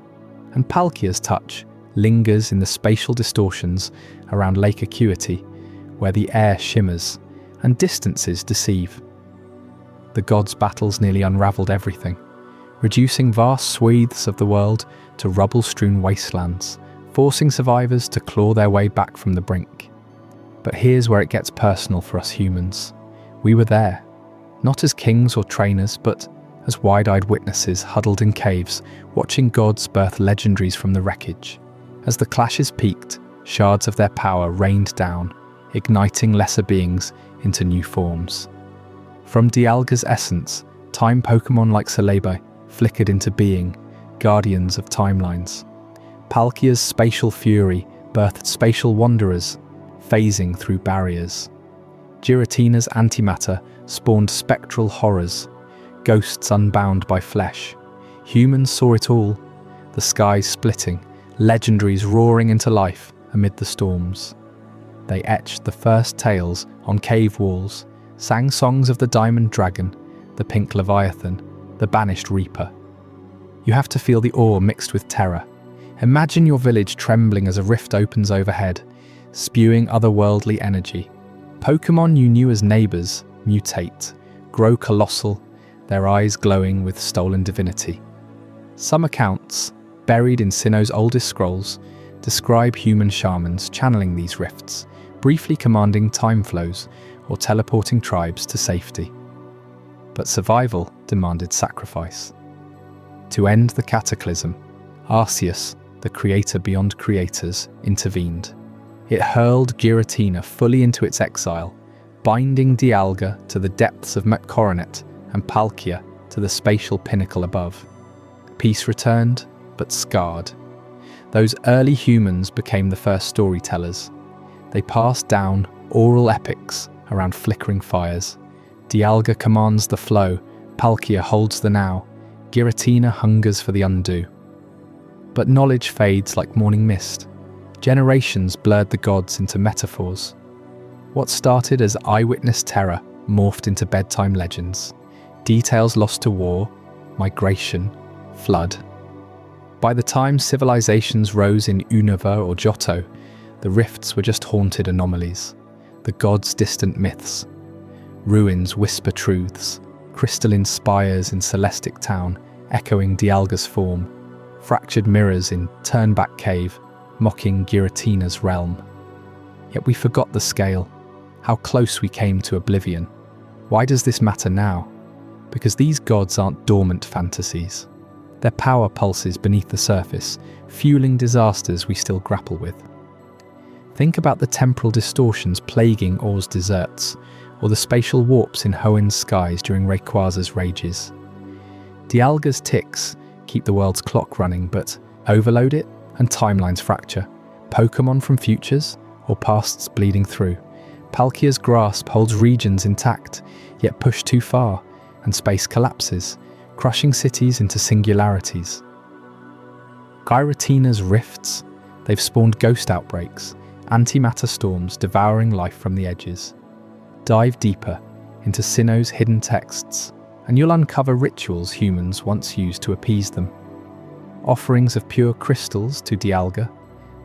and Palkia's touch lingers in the spatial distortions around Lake Acuity, where the air shimmers and distances deceive. The gods' battles nearly unravelled everything, reducing vast swathes of the world to rubble-strewn wastelands, forcing survivors to claw their way back from the brink. But here's where it gets personal for us humans. We were there, not as kings or trainers, but as wide-eyed witnesses huddled in caves, watching gods birth legendaries from the wreckage. As the clashes peaked, shards of their power rained down, igniting lesser beings into new forms. From Dialga's essence, time Pokémon like Celebi flickered into being, guardians of timelines. Palkia's spatial fury birthed spatial wanderers, phasing through barriers. Giratina's antimatter spawned spectral horrors, ghosts unbound by flesh. Humans saw it all, the skies splitting, legendaries roaring into life amid the storms. They etched the first tales on cave walls, sang songs of the diamond dragon, the pink leviathan, the banished reaper. You have to feel the awe mixed with terror. Imagine your village trembling as a rift opens overhead, spewing otherworldly energy. Pokémon you knew as neighbours mutate, grow colossal, their eyes glowing with stolen divinity. Some accounts, buried in Sinnoh's oldest scrolls, describe human shamans channeling these rifts, briefly commanding time flows or teleporting tribes to safety. But survival demanded sacrifice. To end the cataclysm, Arceus, the creator beyond creators, intervened. It hurled Giratina fully into its exile, binding Dialga to the depths of Metcoronet and Palkia to the spatial pinnacle above. Peace returned, but scarred. Those early humans became the first storytellers. They passed down oral epics around flickering fires. Dialga commands the flow, Palkia holds the now, Giratina hungers for the undo. But knowledge fades like morning mist. Generations blurred the gods into metaphors. What started as eyewitness terror morphed into bedtime legends. Details lost to war, migration, flood. By the time civilizations rose in Unova or Johto, the rifts were just haunted anomalies, the gods' distant myths. Ruins whisper truths, crystalline spires in Celestic Town echoing Dialga's form, fractured mirrors in Turnback Cave mocking Giratina's realm. Yet we forgot the scale, how close we came to oblivion. Why does this matter now? Because these gods aren't dormant fantasies. Their power pulses beneath the surface, fueling disasters we still grapple with. Think about the temporal distortions plaguing Or's deserts, or the spatial warps in Hoenn's skies during Rayquaza's rages. Dialga's ticks keep the world's clock running, but overload it and timelines fracture. Pokémon from futures or pasts bleeding through. Palkia's grasp holds regions intact, yet pushed too far, and space collapses, crushing cities into singularities. Giratina's rifts, they've spawned ghost outbreaks, antimatter storms devouring life from the edges. Dive deeper into Sinnoh's hidden texts, and you'll uncover rituals humans once used to appease them. Offerings of pure crystals to Dialga,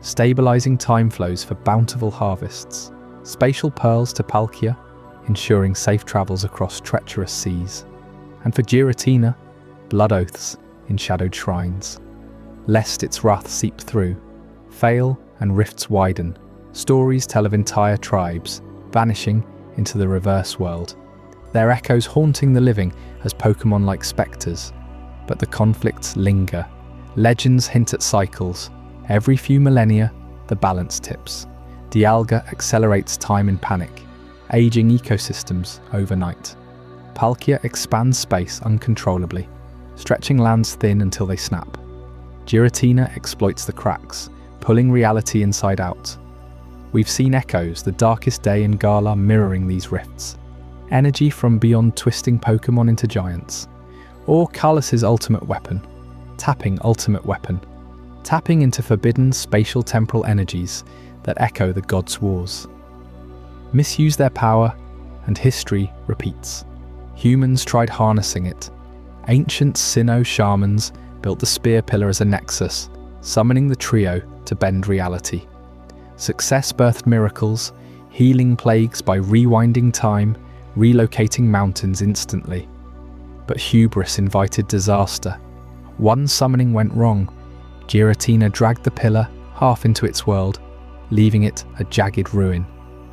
stabilizing time flows for bountiful harvests, spatial pearls to Palkia, ensuring safe travels across treacherous seas, and for Giratina, blood oaths in shadowed shrines. Lest its wrath seep through, fail and rifts widen, stories tell of entire tribes vanishing into the reverse world, their echoes haunting the living as Pokémon like spectres. But the conflicts linger. Legends hint at cycles. Every few millennia, the balance tips. Dialga accelerates time in panic, aging ecosystems overnight. Palkia expands space uncontrollably, stretching lands thin until they snap. Giratina exploits the cracks, pulling reality inside out. We've seen echoes, the darkest day in Galar mirroring these rifts. Energy from beyond twisting Pokémon into giants. Or Kalus's ultimate weapon, tapping into forbidden spatial temporal energies that echo the gods' wars. Misuse their power, and history repeats. Humans tried harnessing it. Ancient Sinnoh shamans built the spear pillar as a nexus, summoning the trio to bend reality. Success birthed miracles, healing plagues by rewinding time, relocating mountains instantly. But hubris invited disaster. One summoning went wrong. Giratina dragged the pillar half into its world, leaving it a jagged ruin.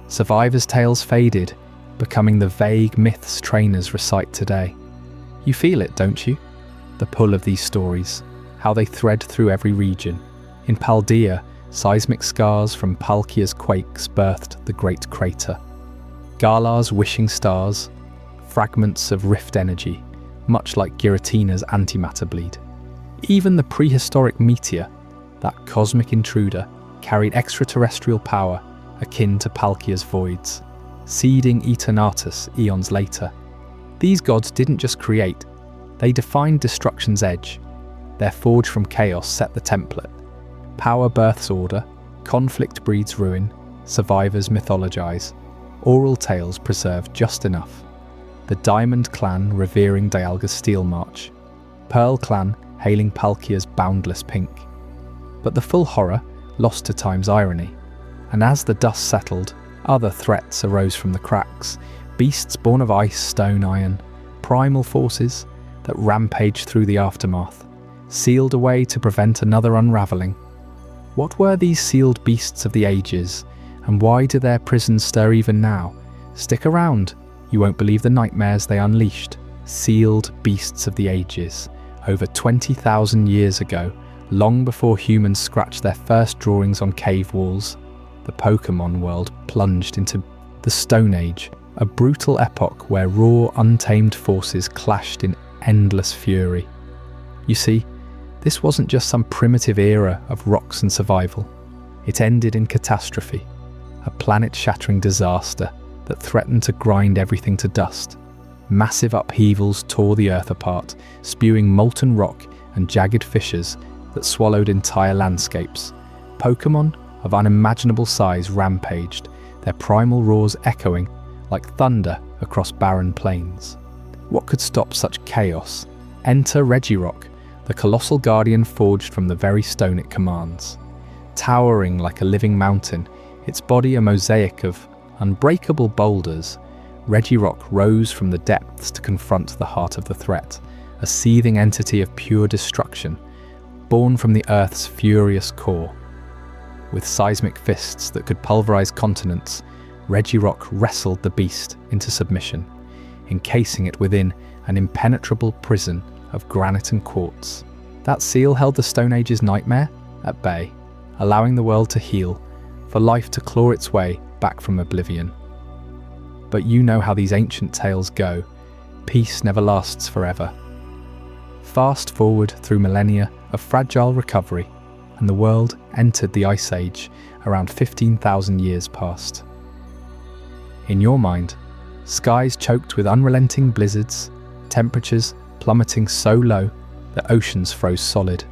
Survivors' tales faded, becoming the vague myths trainers recite today. You feel it, don't you? The pull of these stories, how they thread through every region. In Paldea, seismic scars from Palkia's quakes birthed the Great Crater. Galar's wishing stars, fragments of rift energy, much like Giratina's antimatter bleed. Even the prehistoric meteor, that cosmic intruder, carried extraterrestrial power akin to Palkia's voids, seeding Eternatus eons later. These gods didn't just create, they defined destruction's edge. Their forge from chaos set the template. Power births order, conflict breeds ruin, survivors mythologize. Oral tales preserved just enough. The Diamond Clan revering Dialga's Steel March. Pearl Clan hailing Palkia's boundless pink. But the full horror, lost to time's irony. And as the dust settled, other threats arose from the cracks, beasts born of ice, stone, iron, primal forces that rampaged through the aftermath, sealed away to prevent another unravelling. What were these sealed beasts of the ages, and why do their prisons stir even now? Stick around, you won't believe the nightmares they unleashed. Sealed beasts of the ages, over 20,000 years ago, long before humans scratched their first drawings on cave walls, the Pokémon world plunged into the Stone Age, a brutal epoch where raw, untamed forces clashed in endless fury. You see, this wasn't just some primitive era of rocks and survival. It ended in catastrophe, a planet-shattering disaster that threatened to grind everything to dust. Massive upheavals tore the Earth apart, spewing molten rock and jagged fissures that swallowed entire landscapes. Pokémon of unimaginable size rampaged, their primal roars echoing like thunder across barren plains. What could stop such chaos? Enter Regirock, the colossal guardian forged from the very stone it commands. Towering like a living mountain, its body a mosaic of unbreakable boulders, Regirock rose from the depths to confront the heart of the threat, a seething entity of pure destruction, born from the Earth's furious core. With seismic fists that could pulverize continents, Regirock wrestled the beast into submission, encasing it within an impenetrable prison of granite and quartz. That seal held the Stone Age's nightmare at bay, allowing the world to heal, for life to claw its way back from oblivion. But you know how these ancient tales go. Peace never lasts forever. Fast forward through millennia of fragile recovery, and the world entered the Ice Age around 15,000 years past. In your mind, skies choked with unrelenting blizzards, temperatures plummeting so low that oceans froze solid,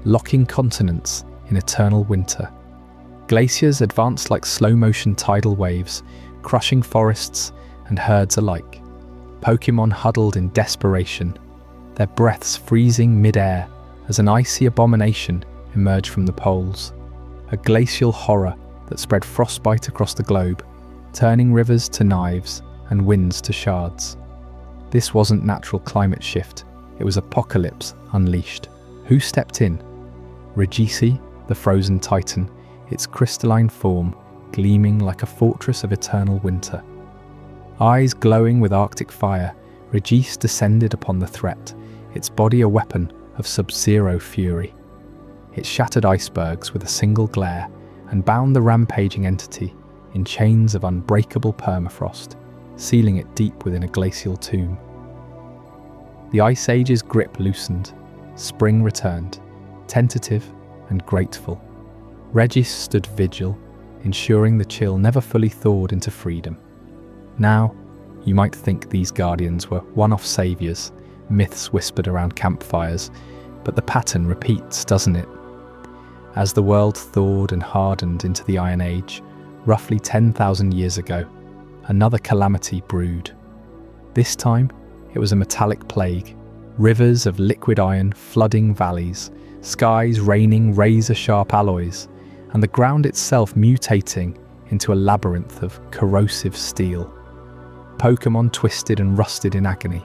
locking continents in eternal winter. Glaciers advanced like slow-motion tidal waves, crushing forests and herds alike. Pokémon huddled in desperation, their breaths freezing mid-air as an icy abomination emerged from the poles, a glacial horror that spread frostbite across the globe, turning rivers to knives and winds to shards. This wasn't natural climate shift, it was apocalypse unleashed. Who stepped in? Regisi, the frozen titan, its crystalline form gleaming like a fortress of eternal winter. Eyes glowing with arctic fire, Regis descended upon the threat, its body a weapon of sub-zero fury. It shattered icebergs with a single glare and bound the rampaging entity in chains of unbreakable permafrost, sealing it deep within a glacial tomb. The Ice Age's grip loosened, spring returned, tentative and grateful. Regis stood vigil, ensuring the chill never fully thawed into freedom. Now, you might think these guardians were one-off saviors, myths whispered around campfires, but the pattern repeats, doesn't it? As the world thawed and hardened into the Iron Age, roughly 10,000 years ago, another calamity brewed. This time, it was a metallic plague, rivers of liquid iron flooding valleys, skies raining razor-sharp alloys, and the ground itself mutating into a labyrinth of corrosive steel. Pokémon twisted and rusted in agony,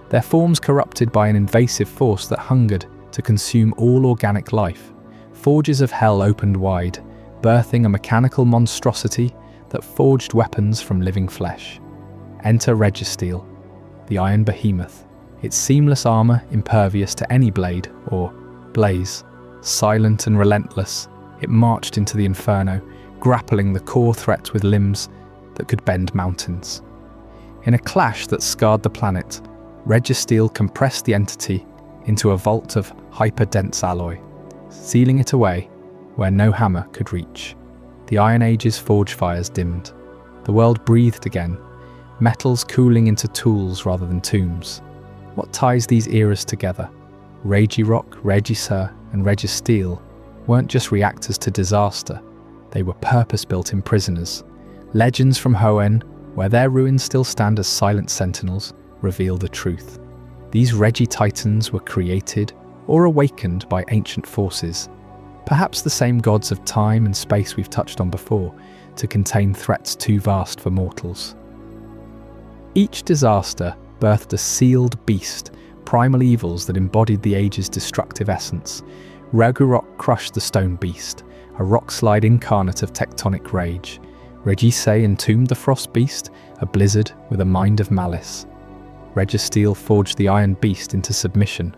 their forms corrupted by an invasive force that hungered to consume all organic life. Forges of hell opened wide, birthing a mechanical monstrosity that forged weapons from living flesh. Enter Registeel, the iron behemoth, its seamless armor impervious to any blade or blaze. Silent and relentless, it marched into the inferno, grappling the core threat with limbs that could bend mountains. In a clash that scarred the planet, Registeel compressed the entity into a vault of hyper-dense alloy, sealing it away where no hammer could reach. The Iron Age's forge fires dimmed. The world breathed again, metals cooling into tools rather than tombs. What ties these eras together? Regirock, Regisaur, and Registeel weren't just reactors to disaster, they were purpose-built imprisoners. Legends from Hoenn, where their ruins still stand as silent sentinels, reveal the truth. These Regi-Titans were created or awakened by ancient forces, Perhaps the same gods of time and space we've touched on before, to contain threats too vast for mortals. Each disaster birthed a sealed beast, primal evils that embodied the age's destructive essence. Ragnarok crushed the stone beast, a rock-slide incarnate of tectonic rage. Regicide entombed the frost beast, a blizzard with a mind of malice. Registeel forged the iron beast into submission,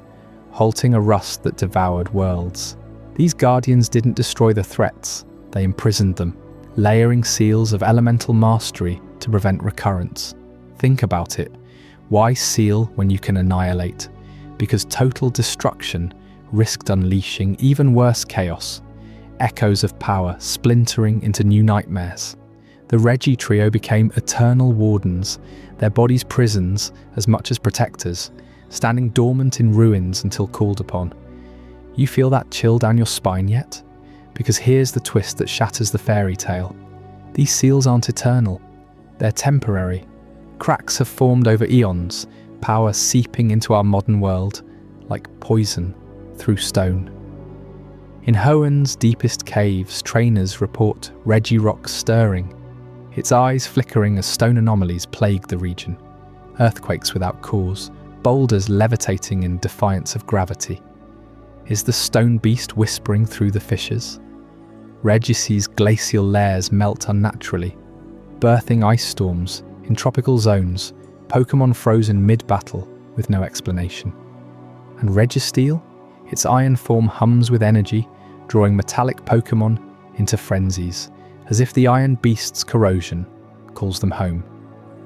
halting a rust that devoured worlds. These guardians didn't destroy the threats, they imprisoned them, layering seals of elemental mastery to prevent recurrence. Think about it. Why seal when you can annihilate? Because total destruction risked unleashing even worse chaos, echoes of power splintering into new nightmares. The Regi trio became eternal wardens, their bodies prisons as much as protectors, standing dormant in ruins until called upon. You feel that chill down your spine yet? Because here's the twist that shatters the fairy tale. These seals aren't eternal, they're temporary. Cracks have formed over eons, power seeping into our modern world, like poison through stone. In Hoenn's deepest caves, trainers report Regirock stirring, its eyes flickering as stone anomalies plague the region. Earthquakes without cause, boulders levitating in defiance of gravity. Is the stone beast whispering through the fissures? Regicide's glacial layers melt unnaturally, birthing ice storms in tropical zones, Pokémon frozen mid-battle with no explanation. And Registeel? Its iron form hums with energy, drawing metallic Pokémon into frenzies, as if the iron beast's corrosion calls them home.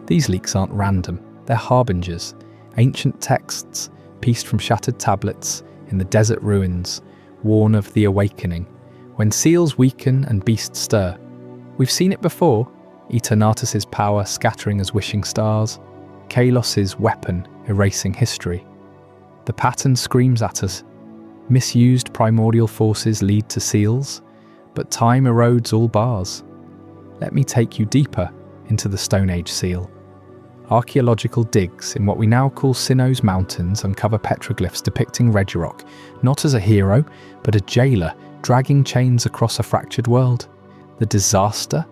These leaks aren't random, they're harbingers, ancient texts pieced from shattered tablets in the desert ruins, warn of the awakening, when seals weaken and beasts stir. We've seen it before, Eternatus's power scattering as wishing stars, Kalos's weapon erasing history. The pattern screams at us. Misused primordial forces lead to seals, but time erodes all bars. Let me take you deeper into the Stone Age seal. Archaeological digs in what we now call Sinnoh's Mountains uncover petroglyphs depicting Regirock, not as a hero, but a jailer dragging chains across a fractured world. The disaster?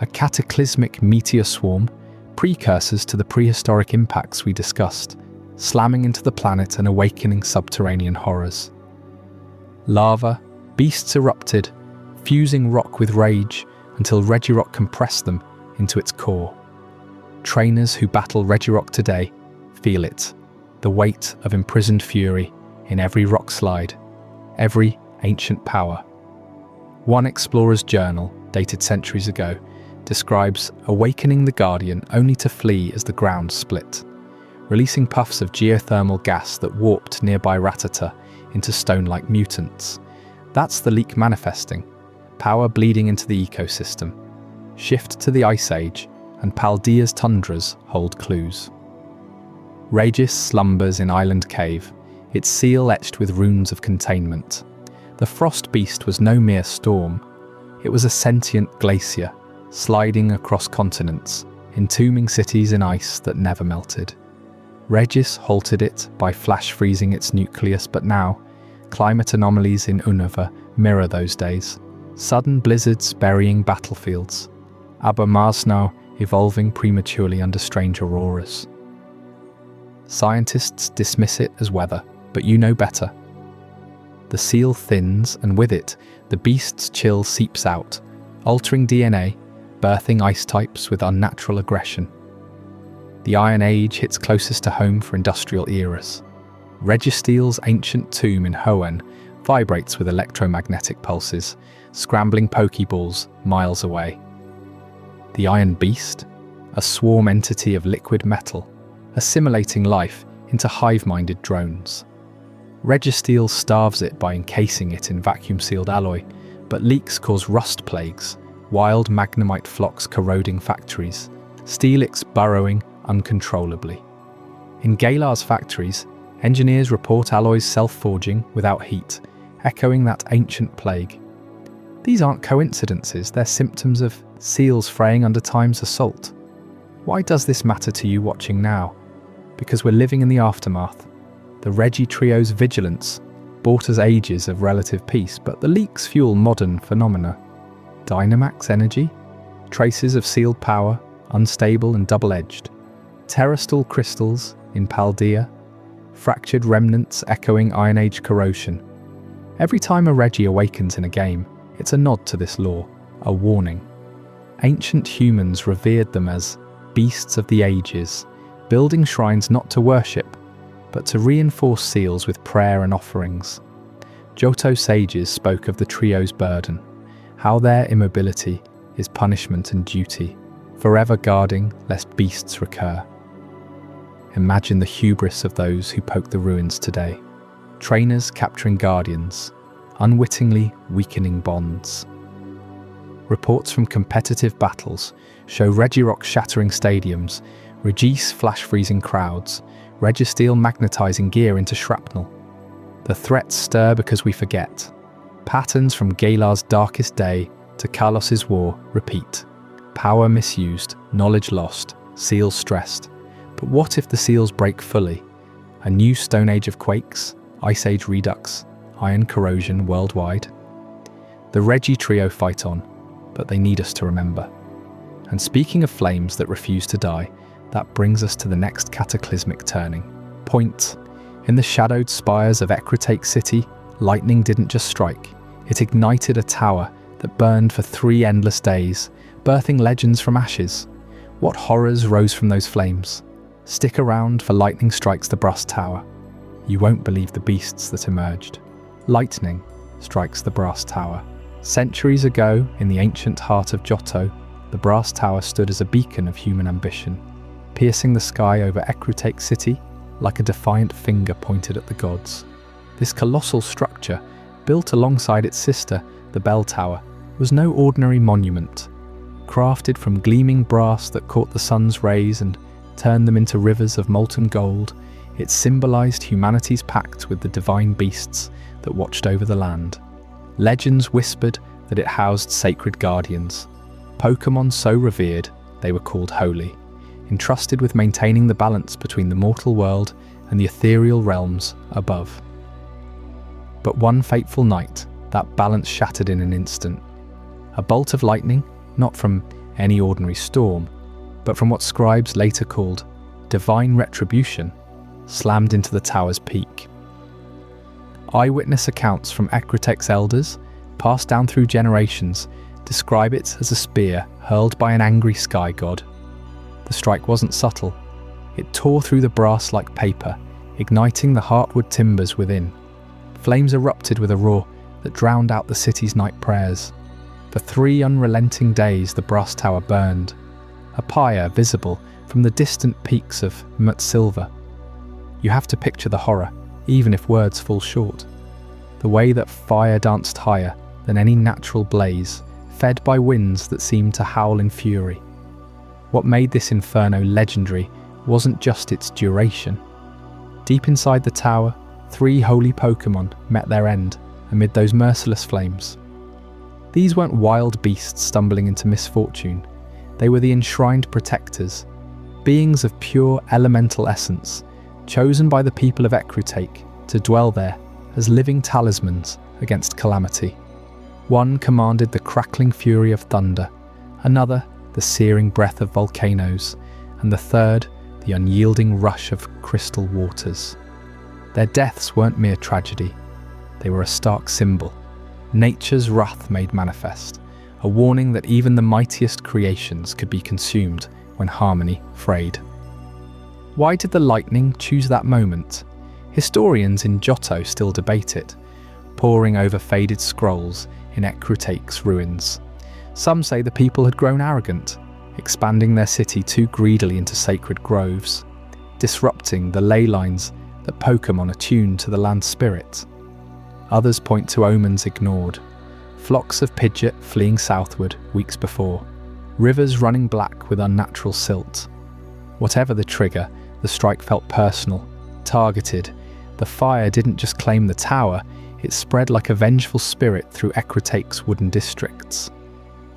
A cataclysmic meteor swarm, precursors to the prehistoric impacts we discussed, slamming into the planet and awakening subterranean horrors. Lava, beasts erupted, fusing rock with rage until Regirock compressed them into its core. Trainers who battle Regirock today feel it, the weight of imprisoned fury in every rock slide, every ancient power. One explorer's journal, dated centuries ago, describes awakening the Guardian only to flee as the ground split, releasing puffs of geothermal gas that warped nearby Rattata into stone-like mutants. That's the leak manifesting, power bleeding into the ecosystem. Shift to the Ice Age, and Paldea's tundras hold clues. Regis slumbers in Island Cave, its seal etched with runes of containment. The frost beast was no mere storm, it was a sentient glacier, sliding across continents, entombing cities in ice that never melted. Regis halted it by flash freezing its nucleus, but now, climate anomalies in Unova mirror those days. Sudden blizzards burying battlefields, Abermarsnow evolving prematurely under strange auroras. Scientists dismiss it as weather, but you know better. The seal thins, and with it, the beast's chill seeps out, altering DNA, birthing ice types with unnatural aggression. The Iron Age hits closest to home for industrial eras. Registeel's ancient tomb in Hoenn vibrates with electromagnetic pulses, scrambling Pokeballs miles away. The Iron Beast, a swarm entity of liquid metal, assimilating life into hive-minded drones. Registeel starves it by encasing it in vacuum-sealed alloy, but leaks cause rust plagues, wild magnemite flocks corroding factories, Steelix burrowing uncontrollably. In Galar's factories, engineers report alloys self-forging without heat, echoing that ancient plague. These aren't coincidences, they're symptoms of seals fraying under time's assault. Why does this matter to you watching now? Because we're living in the aftermath. The Regi Trio's vigilance, bought us ages of relative peace, but the leaks fuel modern phenomena. Dynamax energy? Traces of sealed power, unstable and double-edged. Terrastall crystals in Paldea? Fractured remnants echoing Iron Age corrosion. Every time a Regi awakens in a game, it's a nod to this law, a warning. Ancient humans revered them as beasts of the ages, building shrines not to worship, but to reinforce seals with prayer and offerings. Johto sages spoke of the trio's burden, how their immobility is punishment and duty, forever guarding lest beasts recur. Imagine the hubris of those who poke the ruins today. Trainers capturing guardians, unwittingly weakening bonds. Reports from competitive battles show Regirock shattering stadiums, Regis flash-freezing crowds, Registeel magnetizing gear into shrapnel. The threats stir because we forget. Patterns from Galar's darkest day to Kalos's war repeat. Power misused, knowledge lost, seals stressed. But what if the seals break fully? A new Stone Age of quakes, Ice Age redux, iron corrosion worldwide? The Regi trio fight on, but they need us to remember. And speaking of flames that refuse to die, that brings us to the next cataclysmic turning point. In the shadowed spires of Ecrotake City, lightning didn't just strike. It ignited a tower that burned for 3 endless days, birthing legends from ashes. What horrors rose from those flames? Stick around for Lightning Strikes the Brass Tower. You won't believe the beasts that emerged. Lightning strikes the Brass Tower. Centuries ago, in the ancient heart of Johto, the Brass Tower stood as a beacon of human ambition, piercing the sky over Ecrotake City like a defiant finger pointed at the gods. This colossal structure, built alongside its sister, the Bell Tower, was no ordinary monument. Crafted from gleaming brass that caught the sun's rays and turned them into rivers of molten gold, it symbolized humanity's pact with the divine beasts that watched over the land. Legends whispered that it housed sacred guardians, Pokémon so revered they were called holy, entrusted with maintaining the balance between the mortal world and the ethereal realms above. But one fateful night, that balance shattered in an instant. A bolt of lightning, not from any ordinary storm, but from what scribes later called divine retribution, slammed into the tower's peak. Eyewitness accounts from Ecrotake's elders, passed down through generations, describe it as a spear hurled by an angry sky god. The strike wasn't subtle. It tore through the brass like paper, igniting the heartwood timbers within. Flames erupted with a roar that drowned out the city's night prayers. For 3 unrelenting days the brass tower burned, a pyre visible from the distant peaks of Mutsilva. You have to picture the horror, even if words fall short. The way that fire danced higher than any natural blaze, fed by winds that seemed to howl in fury. What made this inferno legendary wasn't just its duration. Deep inside the tower, 3 holy Pokémon met their end amid those merciless flames. These weren't wild beasts stumbling into misfortune. They were the enshrined protectors, beings of pure elemental essence, chosen by the people of Ecrotake to dwell there as living talismans against calamity. One commanded the crackling fury of thunder, another the searing breath of volcanoes, and the third the unyielding rush of crystal waters. Their deaths weren't mere tragedy. They were a stark symbol, nature's wrath made manifest, a warning that even the mightiest creations could be consumed when harmony frayed. Why did the lightning choose that moment? Historians in Johto still debate it, poring over faded scrolls in Ecrotake's ruins. Some say the people had grown arrogant, expanding their city too greedily into sacred groves, disrupting the ley lines that Pokémon attuned to the land spirit. Others point to omens ignored, flocks of Pidgeot fleeing southward weeks before, rivers running black with unnatural silt. Whatever the trigger, the strike felt personal, targeted. The fire didn't just claim the tower, it spread like a vengeful spirit through Ecrotake's wooden districts.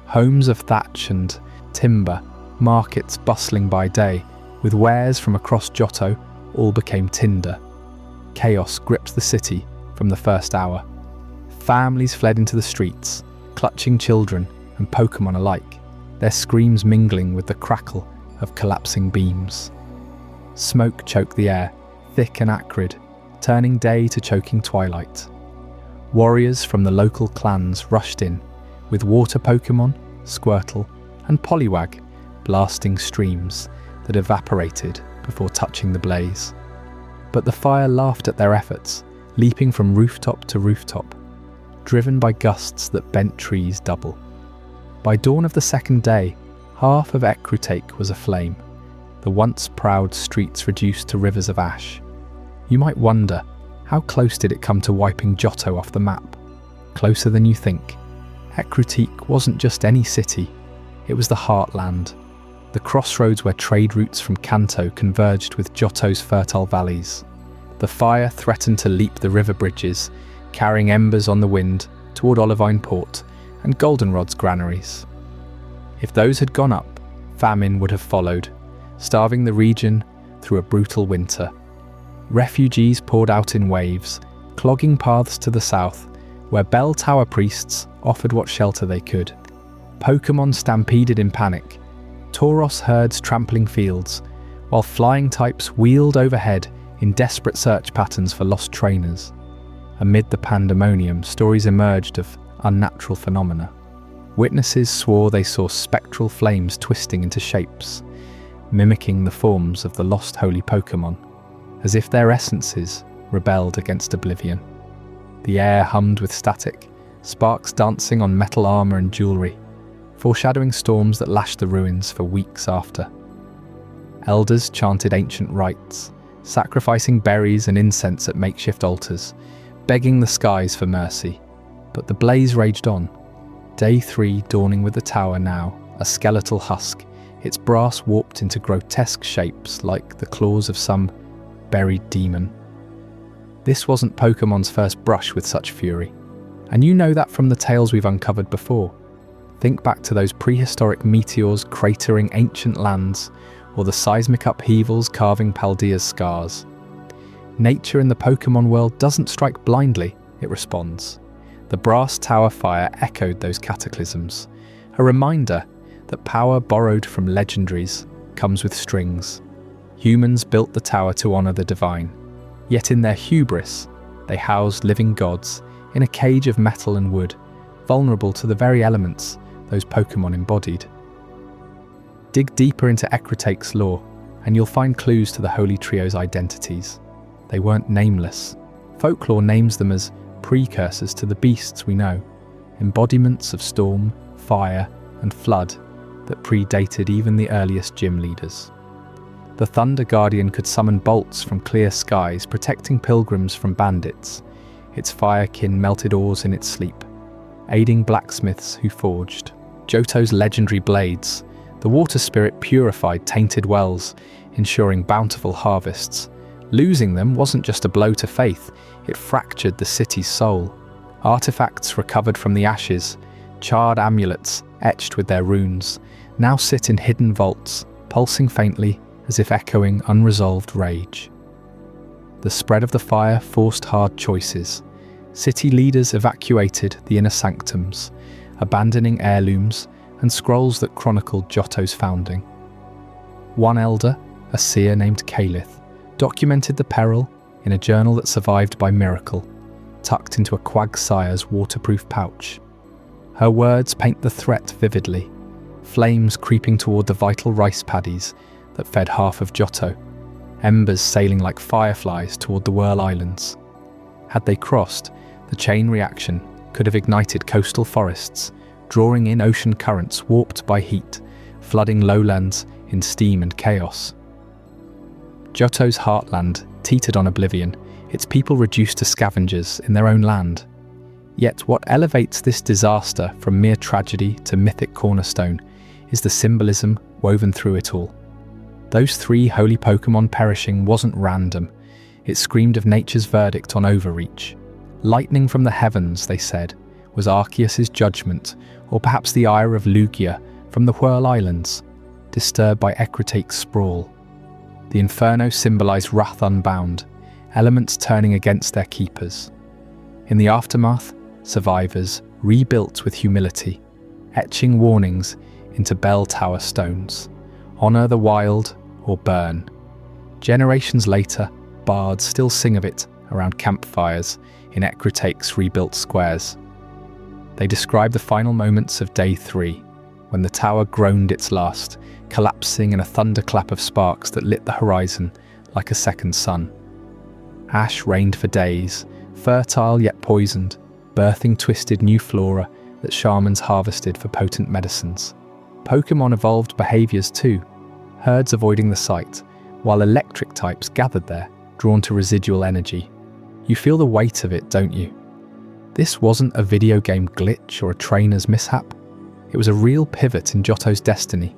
Homes of thatch and timber, markets bustling by day, with wares from across Johto, all became tinder. Chaos gripped the city from the first hour. Families fled into the streets, clutching children and Pokémon alike, their screams mingling with the crackle of collapsing beams. Smoke choked the air, thick and acrid, turning day to choking twilight. Warriors from the local clans rushed in, with water Pokémon, Squirtle, and Poliwag blasting streams that evaporated before touching the blaze. But the fire laughed at their efforts, leaping from rooftop to rooftop, driven by gusts that bent trees double. By dawn of the second day, half of Ecruteak was aflame, the once proud streets reduced to rivers of ash. You might wonder, how close did it come to wiping Johto off the map? Closer than you think. Ecruteak wasn't just any city, it was the heartland, the crossroads where trade routes from Kanto converged with Johto's fertile valleys. The fire threatened to leap the river bridges, carrying embers on the wind toward Olivine Port and Goldenrod's granaries. If those had gone up, famine would have followed, starving the region through a brutal winter. Refugees poured out in waves, clogging paths to the south, where bell tower priests offered what shelter they could. Pokémon stampeded in panic, Tauros herds trampling fields, while flying types wheeled overhead in desperate search patterns for lost trainers. Amid the pandemonium, stories emerged of unnatural phenomena. Witnesses swore they saw spectral flames twisting into shapes, mimicking the forms of the lost holy Pokémon, as if their essences rebelled against oblivion. The air hummed with static, sparks dancing on metal armor and jewelry, foreshadowing storms that lashed the ruins for weeks after. Elders chanted ancient rites, sacrificing berries and incense at makeshift altars, begging the skies for mercy. But the blaze raged on. Day 3 dawning with the tower now, a skeletal husk, its brass warped into grotesque shapes like the claws of some buried demon. This wasn't Pokemon's first brush with such fury, and you know that from the tales we've uncovered before. Think back to those prehistoric meteors cratering ancient lands, or the seismic upheavals carving Paldea's scars. Nature in the Pokémon world doesn't strike blindly, it responds. The brass tower fire echoed those cataclysms, a reminder that power borrowed from legendaries comes with strings. Humans built the tower to honour the divine, yet in their hubris, they housed living gods in a cage of metal and wood, vulnerable to the very elements those Pokémon embodied. Dig deeper into Ecruteak's lore, and you'll find clues to the Holy Trio's identities. They weren't nameless. Folklore names them as precursors to the beasts we know, embodiments of storm, fire, and flood that predated even the earliest gym leaders. The Thunder Guardian could summon bolts from clear skies, protecting pilgrims from bandits. Its firekin melted ores in its sleep, aiding blacksmiths who forged. Johto's legendary blades, the water spirit purified tainted wells, ensuring bountiful harvests. Losing them wasn't just a blow to faith, it fractured the city's soul. Artifacts recovered from the ashes, charred amulets etched with their runes, now sit in hidden vaults, pulsing faintly as if echoing unresolved rage. The spread of the fire forced hard choices. City leaders evacuated the inner sanctums, abandoning heirlooms and scrolls that chronicled Johto's founding. One elder, a seer named Calith, documented the peril in a journal that survived by miracle, tucked into a Quagsire's waterproof pouch. Her words paint the threat vividly, flames creeping toward the vital rice paddies that fed half of Johto, embers sailing like fireflies toward the Whirl Islands. Had they crossed, the chain reaction could have ignited coastal forests, drawing in ocean currents warped by heat, flooding lowlands in steam and chaos. Johto's heartland teetered on oblivion, its people reduced to scavengers in their own land. Yet what elevates this disaster from mere tragedy to mythic cornerstone is the symbolism woven through it all. Those 3 holy Pokémon perishing wasn't random. It screamed of nature's verdict on overreach. Lightning from the heavens, they said, was Arceus's judgment, or perhaps the ire of Lugia from the Whirl Islands, disturbed by Ecruteak's sprawl. The Inferno symbolized wrath unbound, elements turning against their keepers. In the aftermath, survivors rebuilt with humility, etching warnings into bell tower stones. Honor the wild or burn. Generations later, bards still sing of it around campfires in Ecrutake's rebuilt squares. They describe the final moments of Day 3, when the tower groaned its last, collapsing in a thunderclap of sparks that lit the horizon like a second sun. Ash reigned for days, fertile yet poisoned, birthing twisted new flora that shamans harvested for potent medicines. Pokémon evolved behaviors too, herds avoiding the site, while electric types gathered there, drawn to residual energy. You feel the weight of it, don't you? This wasn't a video game glitch or a trainer's mishap. It was a real pivot in Johto's destiny,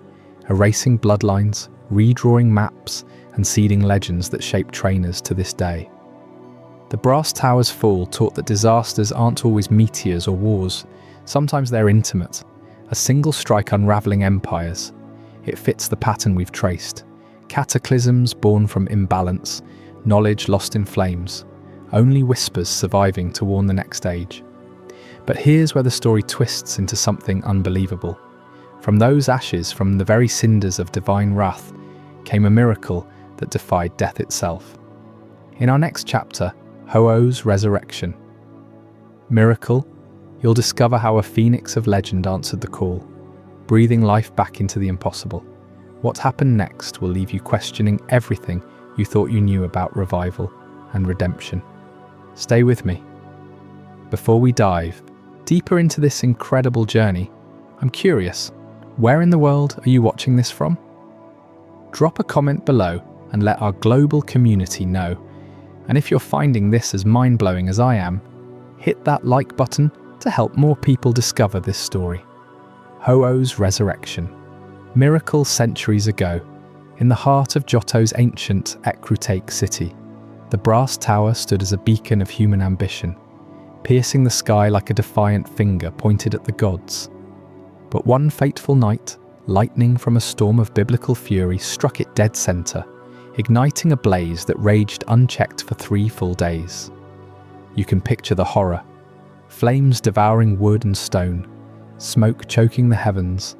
erasing bloodlines, redrawing maps, and seeding legends that shape trainers to this day. The Brass Tower's fall taught that disasters aren't always meteors or wars. Sometimes they're intimate, a single strike unraveling empires. It fits the pattern we've traced. Cataclysms born from imbalance, knowledge lost in flames, only whispers surviving to warn the next age. But here's where the story twists into something unbelievable. From those ashes, from the very cinders of divine wrath, came a miracle that defied death itself. In our next chapter, Ho-Oh's Resurrection. Miracle, you'll discover how a phoenix of legend answered the call, breathing life back into the impossible. What happened next will leave you questioning everything you thought you knew about revival and redemption. Stay with me. Before we dive deeper into this incredible journey, I'm curious, where in the world are you watching this from? Drop a comment below and let our global community know. And if you're finding this as mind-blowing as I am, hit that like button to help more people discover this story. Ho-Oh's Resurrection. Miracle centuries ago, in the heart of Johto's ancient Ecrutake city, the Brass Tower stood as a beacon of human ambition, piercing the sky like a defiant finger pointed at the gods. But one fateful night, lightning from a storm of biblical fury struck it dead center, igniting a blaze that raged unchecked for 3 full days. You can picture the horror. Flames devouring wood and stone, smoke choking the heavens,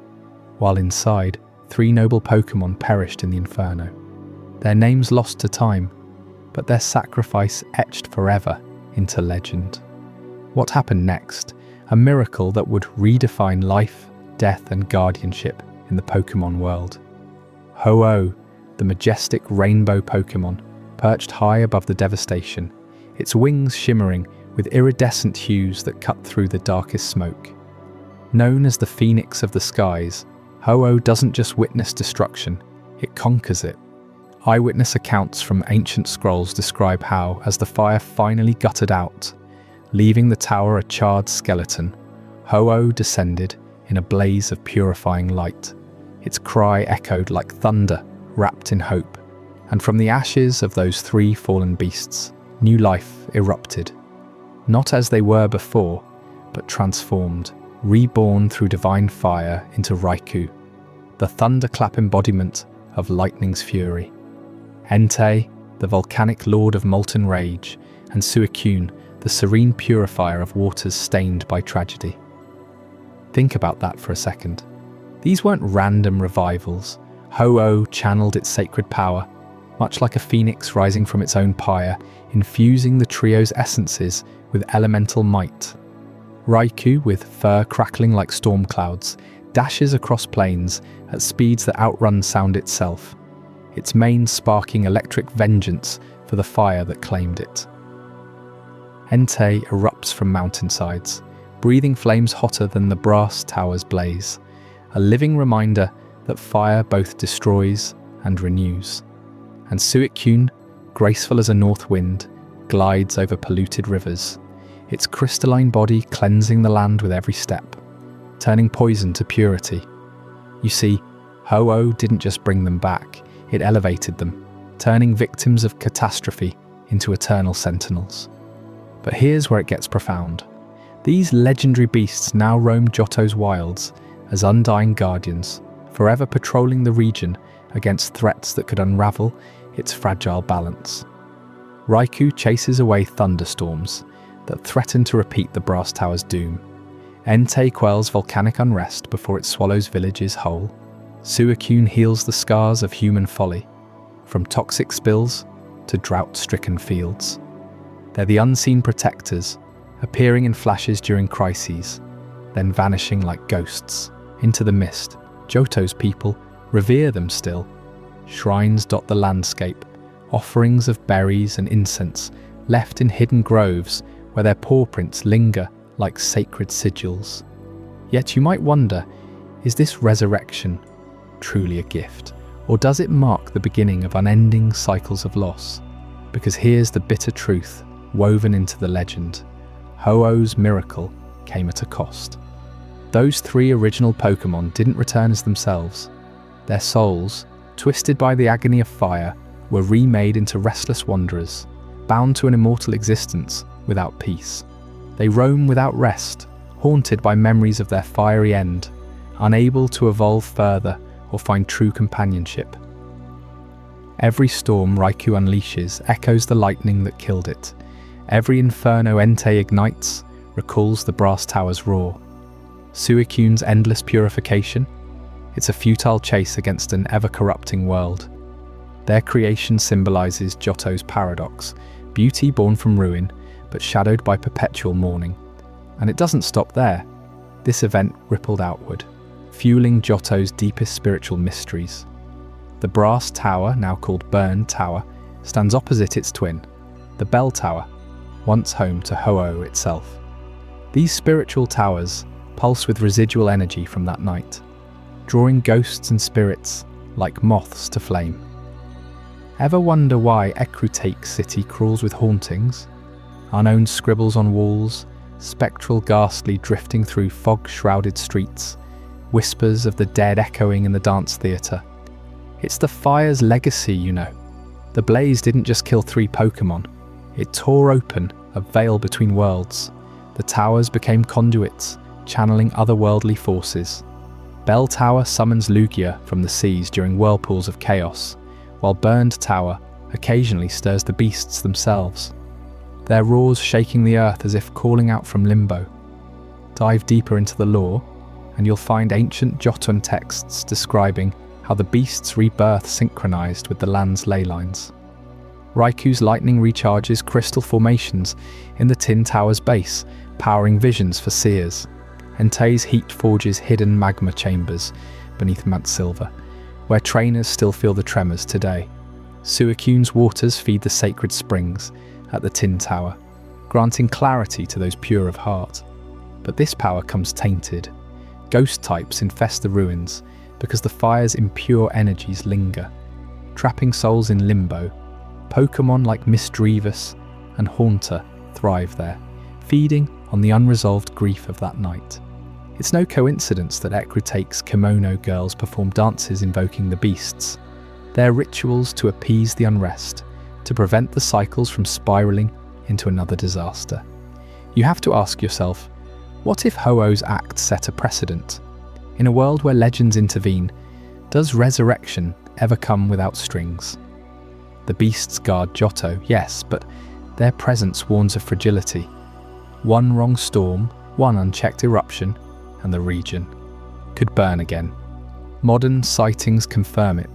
while inside, 3 noble Pokémon perished in the inferno. Their names lost to time, but their sacrifice etched forever into legend. What happened next? A miracle that would redefine life, death, and guardianship in the Pokémon world. Ho-Oh, the majestic rainbow Pokémon, perched high above the devastation, its wings shimmering with iridescent hues that cut through the darkest smoke. Known as the Phoenix of the Skies, Ho-Oh doesn't just witness destruction, it conquers it. Eyewitness accounts from ancient scrolls describe how, as the fire finally guttered out, leaving the tower a charred skeleton, Ho-Oh descended in a blaze of purifying light. Its cry echoed like thunder, wrapped in hope. And from the ashes of those 3 fallen beasts, new life erupted. Not as they were before, but transformed, reborn through divine fire into Raikou, the thunderclap embodiment of lightning's fury. Entei, the volcanic lord of molten rage, and Suicune, the serene purifier of waters stained by tragedy. Think about that for a second. These weren't random revivals. Ho-Oh channeled its sacred power, much like a phoenix rising from its own pyre, infusing the trio's essences with elemental might. Raikou, with fur crackling like storm clouds, dashes across plains at speeds that outrun sound itself, its mane sparking electric vengeance for the fire that claimed it. Entei erupts from mountainsides, breathing flames hotter than the Brass Tower's blaze, a living reminder that fire both destroys and renews. And Suicune, graceful as a north wind, glides over polluted rivers, its crystalline body cleansing the land with every step, turning poison to purity. You see, Ho-Oh didn't just bring them back, it elevated them, turning victims of catastrophe into eternal sentinels. But here's where it gets profound. These legendary beasts now roam Johto's wilds as undying guardians, forever patrolling the region against threats that could unravel its fragile balance. Raikou chases away thunderstorms, that threaten to repeat the Brass Tower's doom. Entei quells volcanic unrest before it swallows villages whole. Suicune heals the scars of human folly, from toxic spills to drought-stricken fields. They're the unseen protectors, appearing in flashes during crises, then vanishing like ghosts into the mist. Johto's people revere them still. Shrines dot the landscape, offerings of berries and incense left in hidden groves where their paw prints linger like sacred sigils. Yet you might wonder, is this resurrection truly a gift? Or does it mark the beginning of unending cycles of loss? Because here's the bitter truth woven into the legend. Ho-Oh's miracle came at a cost. Those 3 original Pokémon didn't return as themselves. Their souls, twisted by the agony of fire, were remade into restless wanderers, bound to an immortal existence without peace. They roam without rest, haunted by memories of their fiery end, unable to evolve further or find true companionship. Every storm Raikou unleashes echoes the lightning that killed it. Every inferno Entei ignites recalls the Brass Tower's roar. Suicune's endless purification? It's a futile chase against an ever-corrupting world. Their creation symbolizes Johto's paradox, beauty born from ruin, but shadowed by perpetual mourning. And it doesn't stop there. This event rippled outward, fueling Johto's deepest spiritual mysteries. The Brass Tower, now called Burn Tower, stands opposite its twin, the Bell Tower, once home to Ho-Oh itself. These spiritual towers pulse with residual energy from that night, drawing ghosts and spirits like moths to flame. Ever wonder why Ecruteak City crawls with hauntings? Unowned scribbles on walls, spectral ghastly drifting through fog-shrouded streets, whispers of the dead echoing in the dance theatre. It's the fire's legacy, you know. The blaze didn't just kill 3 Pokémon. It tore open a veil between worlds. The towers became conduits, channeling otherworldly forces. Bell Tower summons Lugia from the seas during whirlpools of chaos, while Burned Tower occasionally stirs the beasts themselves, their roars shaking the earth as if calling out from limbo. Dive deeper into the lore, and you'll find ancient Jotun texts describing how the beast's rebirth synchronized with the land's ley lines. Raikou's lightning recharges crystal formations in the Tin Tower's base, powering visions for seers. Entei's heat forges hidden magma chambers beneath Mount Silver, where trainers still feel the tremors today. Suicune's waters feed the sacred springs at the Tin Tower, granting clarity to those pure of heart. But this power comes tainted. Ghost types infest the ruins because the fire's impure energies linger, trapping souls in limbo. Pokémon like Misdreavus and Haunter thrive there, feeding on the unresolved grief of that night. It's no coincidence that Ecruteak's kimono girls perform dances invoking the beasts. They're rituals to appease the unrest, to prevent the cycles from spiraling into another disaster. You have to ask yourself, what if Ho-Oh's act set a precedent? In a world where legends intervene, does resurrection ever come without strings? The beasts guard Johto, yes, but their presence warns of fragility. One wrong storm, one unchecked eruption, and the region could burn again. Modern sightings confirm it.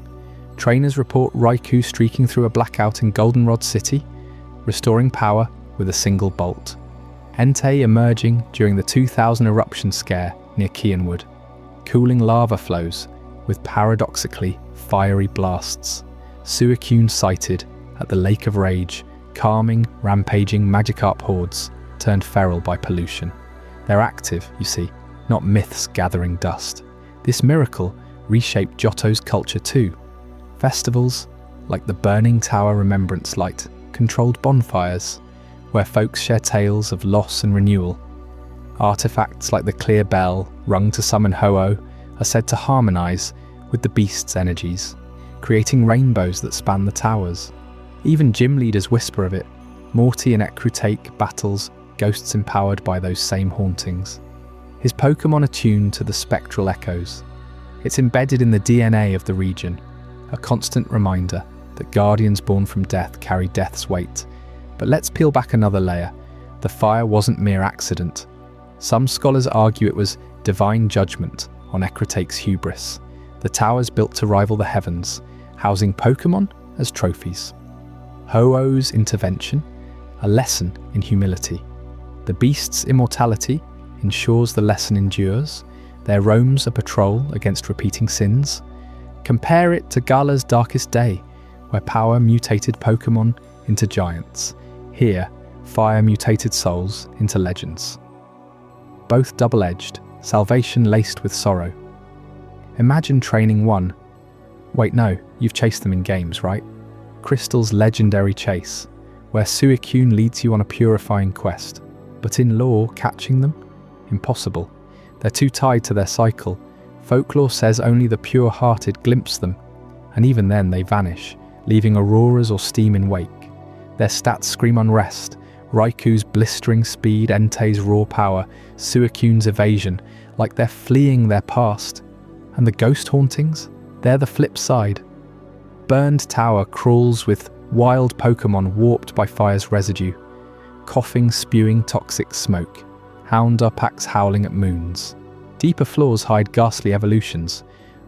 Trainers report Raikou streaking through a blackout in Goldenrod City, restoring power with a single bolt. Entei emerging during the 2000 eruption scare near Kianwood, cooling lava flows with paradoxically fiery blasts. Suicune sighted at the Lake of Rage, calming, rampaging Magikarp hordes turned feral by pollution. They're active, you see, not myths gathering dust. This miracle reshaped Johto's culture too. Festivals, like the Burning Tower Remembrance Light, controlled bonfires, where folks share tales of loss and renewal. Artifacts like the Clear Bell, rung to summon Ho-Oh, are said to harmonize with the beast's energies, creating rainbows that span the towers. Even gym leaders whisper of it. Morty and Ecruteak battles ghosts empowered by those same hauntings. His Pokémon attuned to the spectral echoes. It's embedded in the DNA of the region, a constant reminder that guardians born from death carry death's weight. But let's peel back another layer. The fire wasn't mere accident. Some scholars argue it was divine judgment on Ecratake's hubris. The towers built to rival the heavens, housing Pokémon as trophies. Ho-Oh's intervention, a lesson in humility. The beast's immortality ensures the lesson endures. Their roams a patrol against repeating sins. Compare it to Gala's darkest day, where power mutated Pokémon into giants. Here, fire mutated souls into legends. Both double-edged, salvation laced with sorrow. Imagine training one. Wait, no, you've chased them in games, right? Crystal's legendary chase, where Suicune leads you on a purifying quest. But in lore, catching them? Impossible. They're too tied to their cycle. Folklore says only the pure-hearted glimpse them, and even then they vanish, leaving auroras or steam in wake. Their stats scream unrest. Raiku's blistering speed, Entei's raw power, Suicune's evasion, like they're fleeing their past. And the ghost hauntings? They're the flip side. Burned Tower crawls with wild Pokémon warped by fire's residue. Coughing, spewing toxic smoke. Houndour packs howling at moons. Deeper floors hide ghastly evolutions,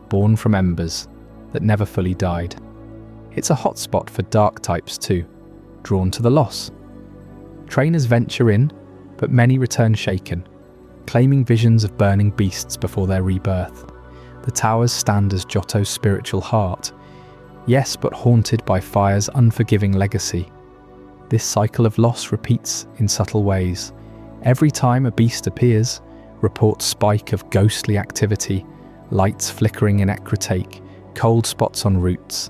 born from embers that never fully died. It's a hotspot for dark types too, drawn to the loss. Trainers venture in, but many return shaken, claiming visions of burning beasts before their rebirth. The towers stand as Johto's spiritual heart, yes, but haunted by fire's unforgiving legacy. This cycle of loss repeats in subtle ways. Every time a beast appears, reports spike of ghostly activity, lights flickering in Ecratake, cold spots on roots.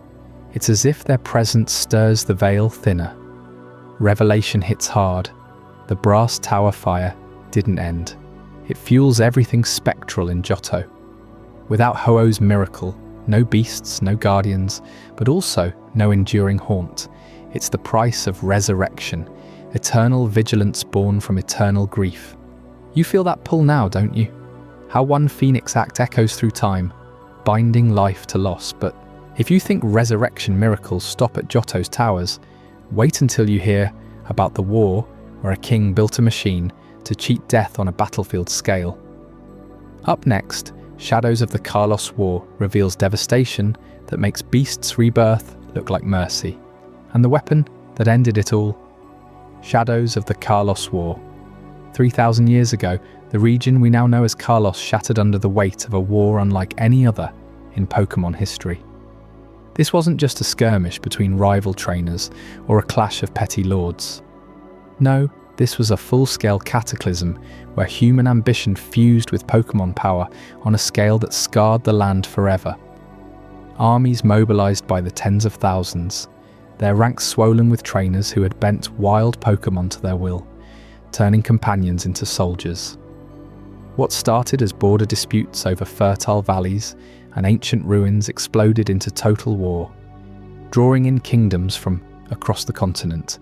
It's as if their presence stirs the veil thinner. Revelation hits hard. The brass tower fire didn't end. It fuels everything spectral in Johto. Without Ho-Oh's miracle, no beasts, no guardians, but also no enduring haunt. It's the price of resurrection, eternal vigilance born from eternal grief. You feel that pull now, don't you? How one Phoenix act echoes through time, binding life to loss. But if you think resurrection miracles stop at Johto's towers, wait until you hear about the war where a king built a machine to cheat death on a battlefield scale. Up next, Shadows of the Kalos War reveals devastation that makes Beast's rebirth look like mercy. And the weapon that ended it all? Shadows of the Kalos War. 3,000 years ago, the region we now know as Kalos shattered under the weight of a war unlike any other in Pokémon history. This wasn't just a skirmish between rival trainers or a clash of petty lords. No, this was a full-scale cataclysm where human ambition fused with Pokémon power on a scale that scarred the land forever. Armies mobilized by the tens of thousands, their ranks swollen with trainers who had bent wild Pokémon to their will, turning companions into soldiers. What started as border disputes over fertile valleys and ancient ruins exploded into total war, drawing in kingdoms from across the continent.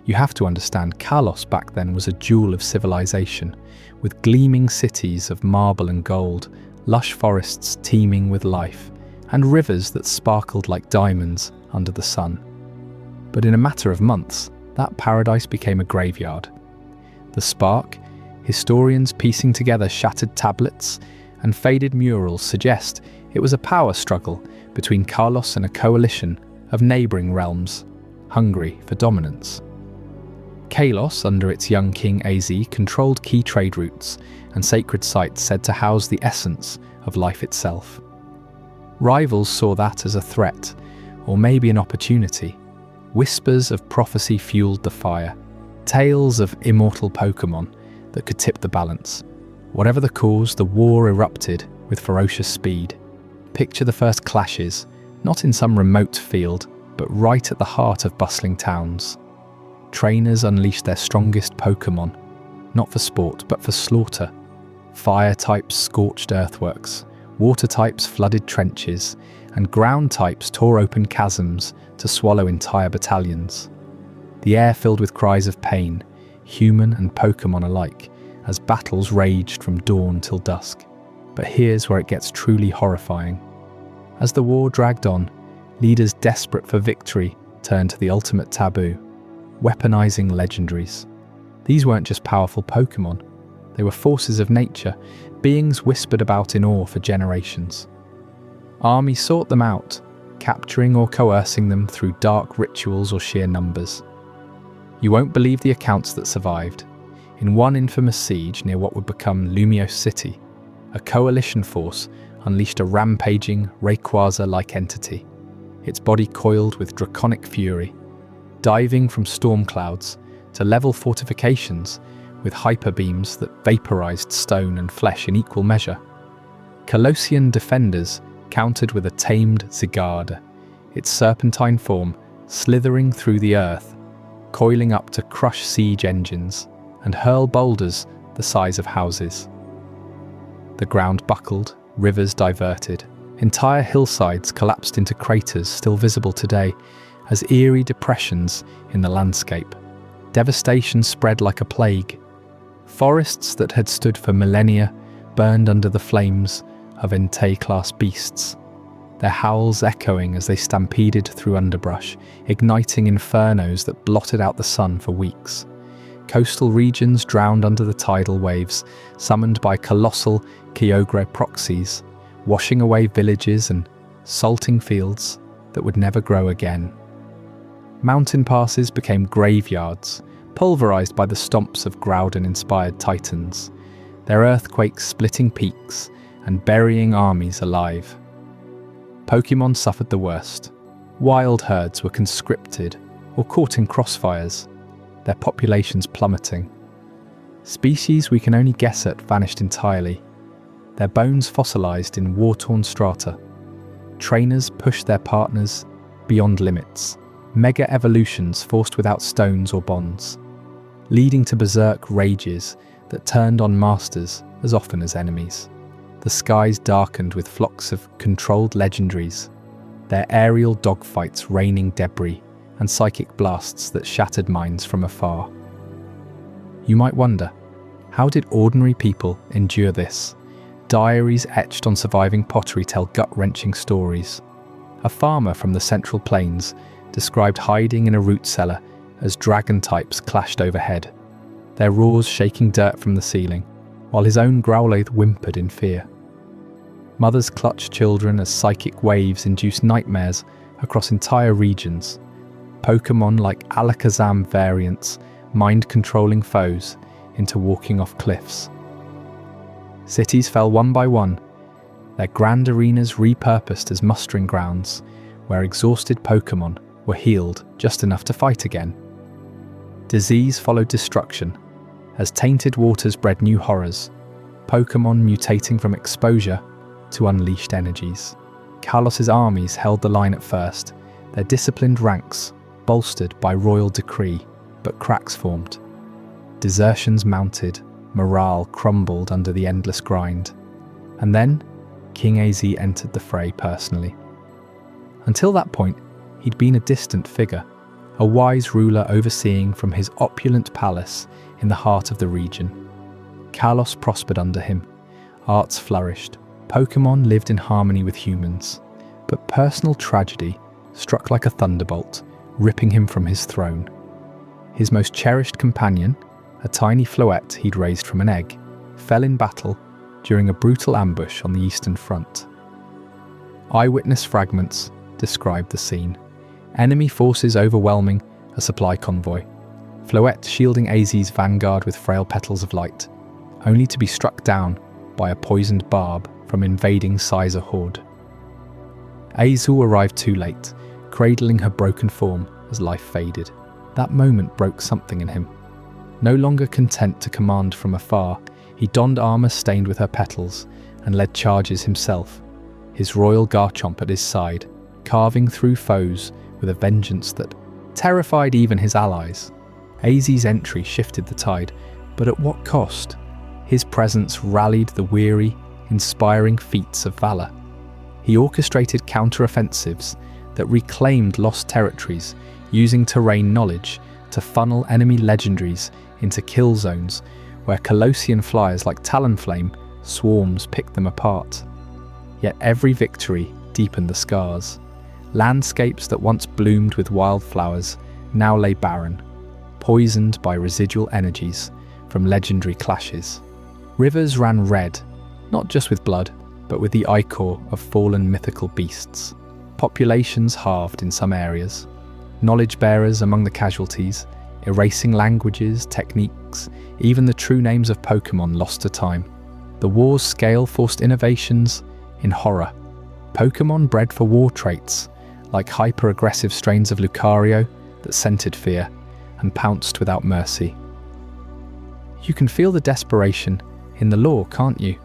You have to understand, Kalos back then was a jewel of civilization, with gleaming cities of marble and gold, lush forests teeming with life, and rivers that sparkled like diamonds under the sun. But in a matter of months, that paradise became a graveyard. The spark, historians piecing together shattered tablets and faded murals suggest it was a power struggle between Kalos and a coalition of neighbouring realms, hungry for dominance. Kalos, under its young king Az, controlled key trade routes and sacred sites said to house the essence of life itself. Rivals saw that as a threat, or maybe an opportunity. Whispers of prophecy fueled the fire, tales of immortal Pokémon that could tip the balance. Whatever the cause, the war erupted with ferocious speed. Picture the first clashes, not in some remote field, but right at the heart of bustling towns. Trainers unleashed their strongest Pokémon, not for sport, but for slaughter. Fire types scorched earthworks, water types flooded trenches, and ground types tore open chasms to swallow entire battalions. The air filled with cries of pain, human and Pokémon alike, as battles raged from dawn till dusk. But here's where it gets truly horrifying. As the war dragged on, leaders desperate for victory turned to the ultimate taboo, weaponizing legendaries. These weren't just powerful Pokémon. They were forces of nature, beings whispered about in awe for generations. Armies sought them out, capturing or coercing them through dark rituals or sheer numbers. You won't believe the accounts that survived. In one infamous siege near what would become Lumiose City, a coalition force unleashed a rampaging, Rayquaza-like entity, its body coiled with draconic fury, diving from storm clouds to level fortifications with hyper beams that vaporized stone and flesh in equal measure. Colossian defenders countered with a tamed Zygarde, its serpentine form slithering through the earth, coiling up to crush siege engines and hurl boulders the size of houses. The ground buckled, rivers diverted, entire hillsides collapsed into craters still visible today as eerie depressions in the landscape. Devastation spread like a plague. Forests that had stood for millennia burned under the flames of Entei-class beasts, their howls echoing as they stampeded through underbrush, igniting infernos that blotted out the sun for weeks. Coastal regions drowned under the tidal waves, summoned by colossal Kyogre proxies, washing away villages and salting fields that would never grow again. Mountain passes became graveyards, pulverized by the stomps of Groudon-inspired titans, their earthquakes splitting peaks and burying armies alive. Pokémon suffered the worst. Wild herds were conscripted or caught in crossfires, their populations plummeting. Species we can only guess at vanished entirely, their bones fossilized in war-torn strata. Trainers pushed their partners beyond limits, mega evolutions forced without stones or bonds, leading to berserk rages that turned on masters as often as enemies. The skies darkened with flocks of controlled legendaries, their aerial dogfights raining debris and psychic blasts that shattered minds from afar. You might wonder, how did ordinary people endure this? Diaries etched on surviving pottery tell gut-wrenching stories. A farmer from the Central Plains described hiding in a root cellar as dragon types clashed overhead, their roars shaking dirt from the ceiling, while his own Growlithe whimpered in fear. Mothers clutched children as psychic waves induced nightmares across entire regions. Pokémon like Alakazam variants mind-controlling foes into walking off cliffs. Cities fell one by one, their grand arenas repurposed as mustering grounds, where exhausted Pokémon were healed just enough to fight again. Disease followed destruction, as tainted waters bred new horrors, Pokémon mutating from exposure to unleashed energies. Kalos's armies held the line at first, their disciplined ranks bolstered by royal decree, but cracks formed. Desertions mounted, morale crumbled under the endless grind. And then, King AZ entered the fray personally. Until that point, he'd been a distant figure, a wise ruler overseeing from his opulent palace in the heart of the region. Kalos prospered under him, arts flourished, Pokémon lived in harmony with humans, but personal tragedy struck like a thunderbolt, ripping him from his throne. His most cherished companion, a tiny Floette he'd raised from an egg, fell in battle during a brutal ambush on the Eastern Front. Eyewitness fragments described the scene. Enemy forces overwhelming a supply convoy, Floette shielding AZ's vanguard with frail petals of light, only to be struck down by a poisoned barb from invading Sizer horde. Azul arrived too late, cradling her broken form as life faded. That moment broke something in him. No longer content to command from afar, he donned armour stained with her petals and led charges himself, his royal Garchomp at his side, carving through foes with a vengeance that terrified even his allies. AZ's entry shifted the tide, but at what cost? His presence rallied the weary, inspiring feats of valour. He orchestrated counter-offensives that reclaimed lost territories, using terrain knowledge to funnel enemy legendaries into kill zones where Colossian flyers like Talonflame swarms picked them apart. Yet every victory deepened the scars. Landscapes that once bloomed with wildflowers now lay barren. poisoned by residual energies from legendary clashes. Rivers ran red, not just with blood, but with the ichor of fallen mythical beasts. Populations halved in some areas, knowledge bearers among the casualties, erasing languages, techniques, even the true names of Pokémon lost to time. The war's scale forced innovations in horror. Pokémon bred for war traits, like hyper-aggressive strains of Lucario that scented fear and pounced without mercy. You can feel the desperation in the lore, can't you?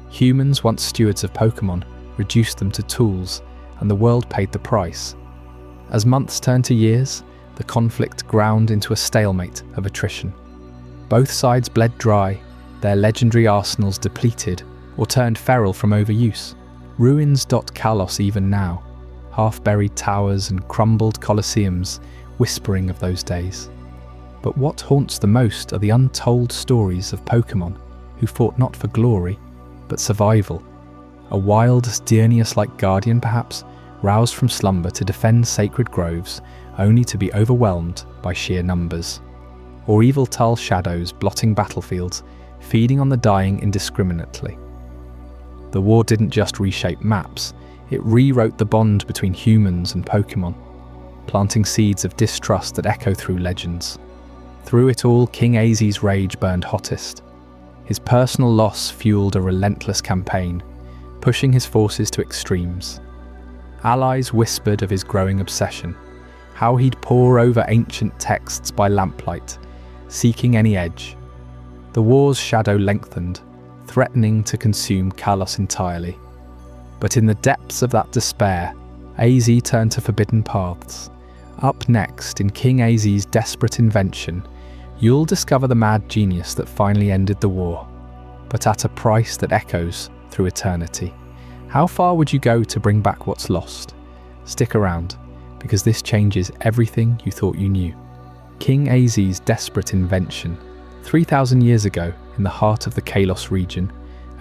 Humans, once stewards of Pokémon, reduced them to tools, and the world paid the price. As months turned to years, the conflict ground into a stalemate of attrition. Both sides bled dry, their legendary arsenals depleted or turned feral from overuse. Ruins dot Kalos even now, half-buried towers and crumbled colosseums whispering of those days. But what haunts the most are the untold stories of Pokémon who fought not for glory, but survival. A wild, Dionysus-like guardian perhaps, roused from slumber to defend sacred groves, only to be overwhelmed by sheer numbers. Or evil Tal shadows blotting battlefields, feeding on the dying indiscriminately. The war didn't just reshape maps, it rewrote the bond between humans and Pokémon, planting seeds of distrust that echo through legends. Through it all, King Azi's rage burned hottest. His personal loss fueled a relentless campaign, pushing his forces to extremes. Allies whispered of his growing obsession, how he'd pore over ancient texts by lamplight, seeking any edge. The war's shadow lengthened, threatening to consume Kalos entirely. But in the depths of that despair, Az turned to forbidden paths. Up next, in King Az's desperate invention, you'll discover the mad genius that finally ended the war, but at a price that echoes through eternity. How far would you go to bring back what's lost? Stick around, because this changes everything you thought you knew. King Az's desperate invention. 3,000 years ago, in the heart of the Kalos region,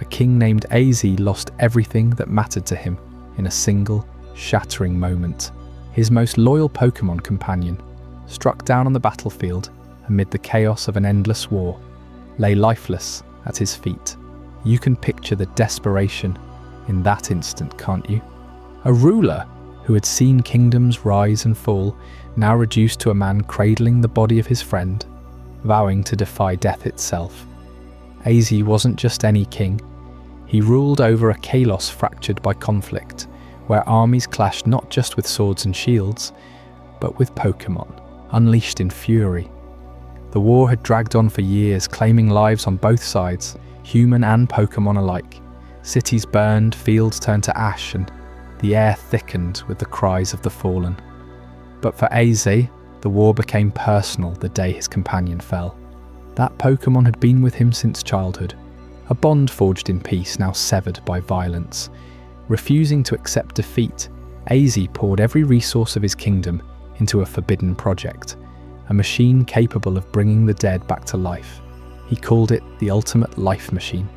a king named Az lost everything that mattered to him in a single, shattering moment. His most loyal Pokémon companion, struck down on the battlefield amid the chaos of an endless war, lay lifeless at his feet. You can picture the desperation in that instant, can't you? A ruler who had seen kingdoms rise and fall, now reduced to a man cradling the body of his friend, vowing to defy death itself. Az wasn't just any king. He ruled over a Kalos fractured by conflict, where armies clashed not just with swords and shields, but with Pokémon, unleashed in fury. The war had dragged on for years, claiming lives on both sides, human and Pokémon alike. Cities burned, fields turned to ash, and the air thickened with the cries of the fallen. But for Az, the war became personal the day his companion fell. That Pokémon had been with him since childhood, a bond forged in peace, now severed by violence. Refusing to accept defeat, Az poured every resource of his kingdom into a forbidden project, a machine capable of bringing the dead back to life. He called it the ultimate life machine,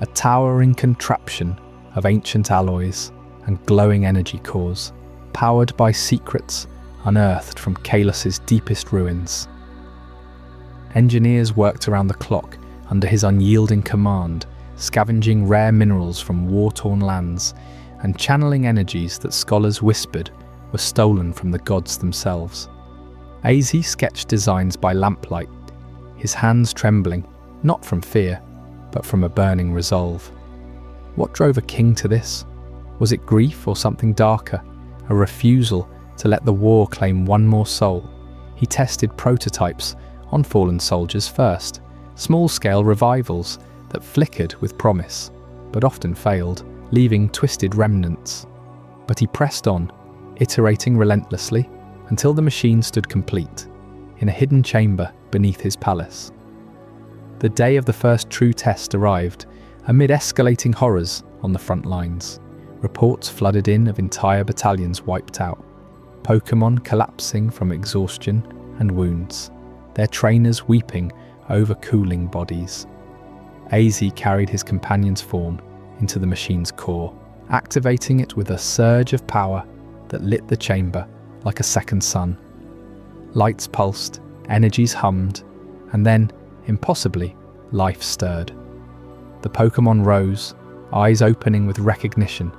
a towering contraption of ancient alloys and glowing energy cores, powered by secrets unearthed from Kalos's deepest ruins. Engineers worked around the clock under his unyielding command, scavenging rare minerals from war-torn lands and channeling energies that scholars whispered were stolen from the gods themselves. Az sketched designs by lamplight, his hands trembling, not from fear, but from a burning resolve. What drove a king to this? Was it grief or something darker, a refusal to let the war claim one more soul? He tested prototypes on fallen soldiers first, small-scale revivals that flickered with promise, but often failed, leaving twisted remnants. But he pressed on, iterating relentlessly, until the machine stood complete, in a hidden chamber beneath his palace. The day of the first true test arrived, amid escalating horrors on the front lines. Reports flooded in of entire battalions wiped out, Pokémon collapsing from exhaustion and wounds, their trainers weeping over cooling bodies. Az carried his companion's form into the machine's core, activating it with a surge of power that lit the chamber like a second sun. Lights pulsed, Energies hummed, and then, impossibly, life stirred. The Pokémon rose, eyes opening with recognition,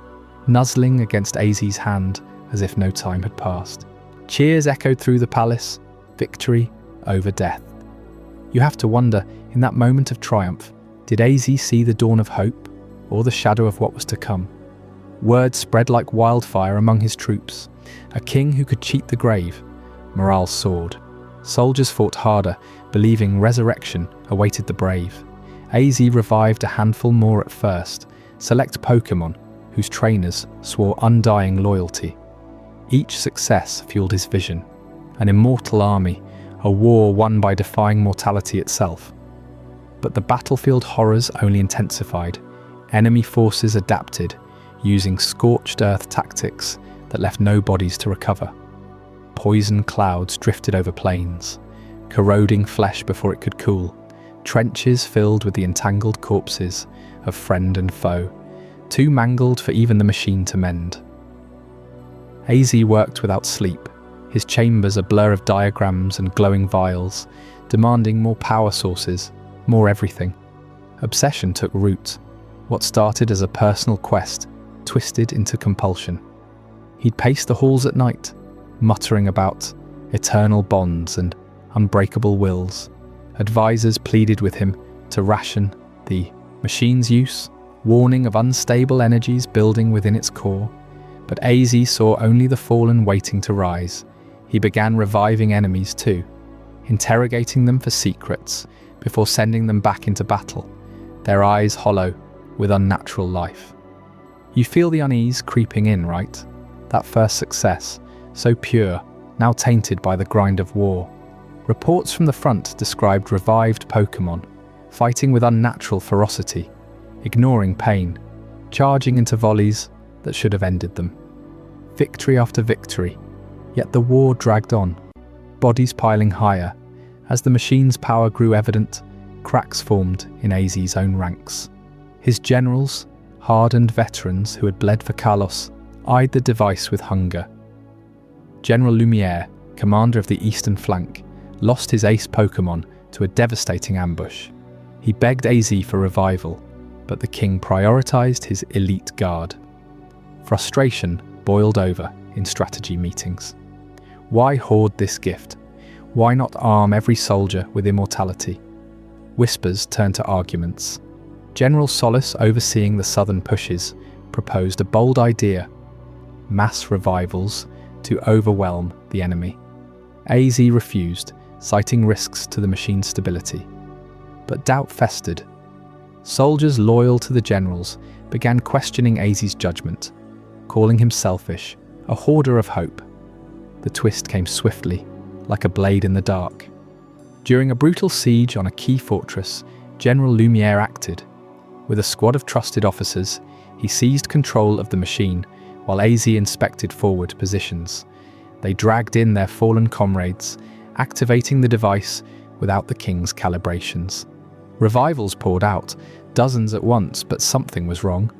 nuzzling against AZ's hand as if no time had passed. Cheers echoed through the palace, victory over death. You have to wonder, in that moment of triumph, did AZ see the dawn of hope, or the shadow of what was to come? Word spread like wildfire among his troops. A king who could cheat the grave. Morale soared. Soldiers fought harder, believing resurrection awaited the brave. AZ revived a handful more at first, select Pokémon, whose trainers swore undying loyalty. Each success fueled his vision. An immortal army, a war won by defying mortality itself. But the battlefield horrors only intensified. Enemy forces adapted, using scorched earth tactics that left no bodies to recover. Poison clouds drifted over plains, corroding flesh before it could cool. Trenches filled with the entangled corpses of friend and foe, too mangled for even the machine to mend. AZ worked without sleep, his chambers a blur of diagrams and glowing vials, demanding more power sources, more everything. Obsession took root. What started as a personal quest twisted into compulsion. He'd pace the halls at night, muttering about eternal bonds and unbreakable wills. Advisors pleaded with him to ration the machine's use, warning of unstable energies building within its core. But AZ saw only the fallen waiting to rise. He began reviving enemies too, interrogating them for secrets before sending them back into battle, their eyes hollow with unnatural life. You feel the unease creeping in, right? That first success, so pure, now tainted by the grind of war. Reports from the front described revived Pokémon, fighting with unnatural ferocity, ignoring pain, charging into volleys that should have ended them. Victory after victory, yet the war dragged on, bodies piling higher. As the machine's power grew evident, cracks formed in AZ's own ranks. His generals, hardened veterans who had bled for Kalos, eyed the device with hunger. General Lumiere, commander of the eastern flank, lost his ace Pokémon to a devastating ambush. He begged AZ for revival, but the king prioritized his elite guard. Frustration boiled over in strategy meetings. Why hoard this gift? Why not arm every soldier with immortality? Whispers turned to arguments. General Solace, overseeing the southern pushes, proposed a bold idea: mass revivals to overwhelm the enemy. AZ refused, citing risks to the machine's stability. But doubt festered. Soldiers loyal to the generals began questioning AZ's judgment, calling him selfish, a hoarder of hope. The twist came swiftly, like a blade in the dark. During a brutal siege on a key fortress, General Lumiere acted. With a squad of trusted officers, he seized control of the machine while AZ inspected forward positions. They dragged in their fallen comrades, activating the device without the king's calibrations. Revivals poured out, dozens at once, but something was wrong.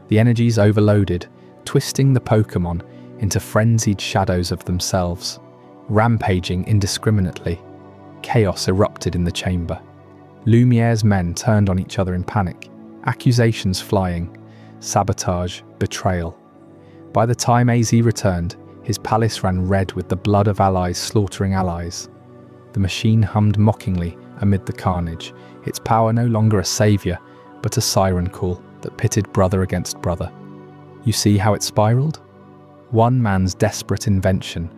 The energies overloaded, twisting the Pokémon into frenzied shadows of themselves, rampaging indiscriminately. Chaos erupted in the chamber. Lumiere's men turned on each other in panic, accusations flying, sabotage, betrayal. By the time AZ returned, his palace ran red with the blood of allies slaughtering allies. The machine hummed mockingly amid the carnage, its power no longer a savior, but a siren call that pitted brother against brother. You see how it spiraled? One man's desperate invention,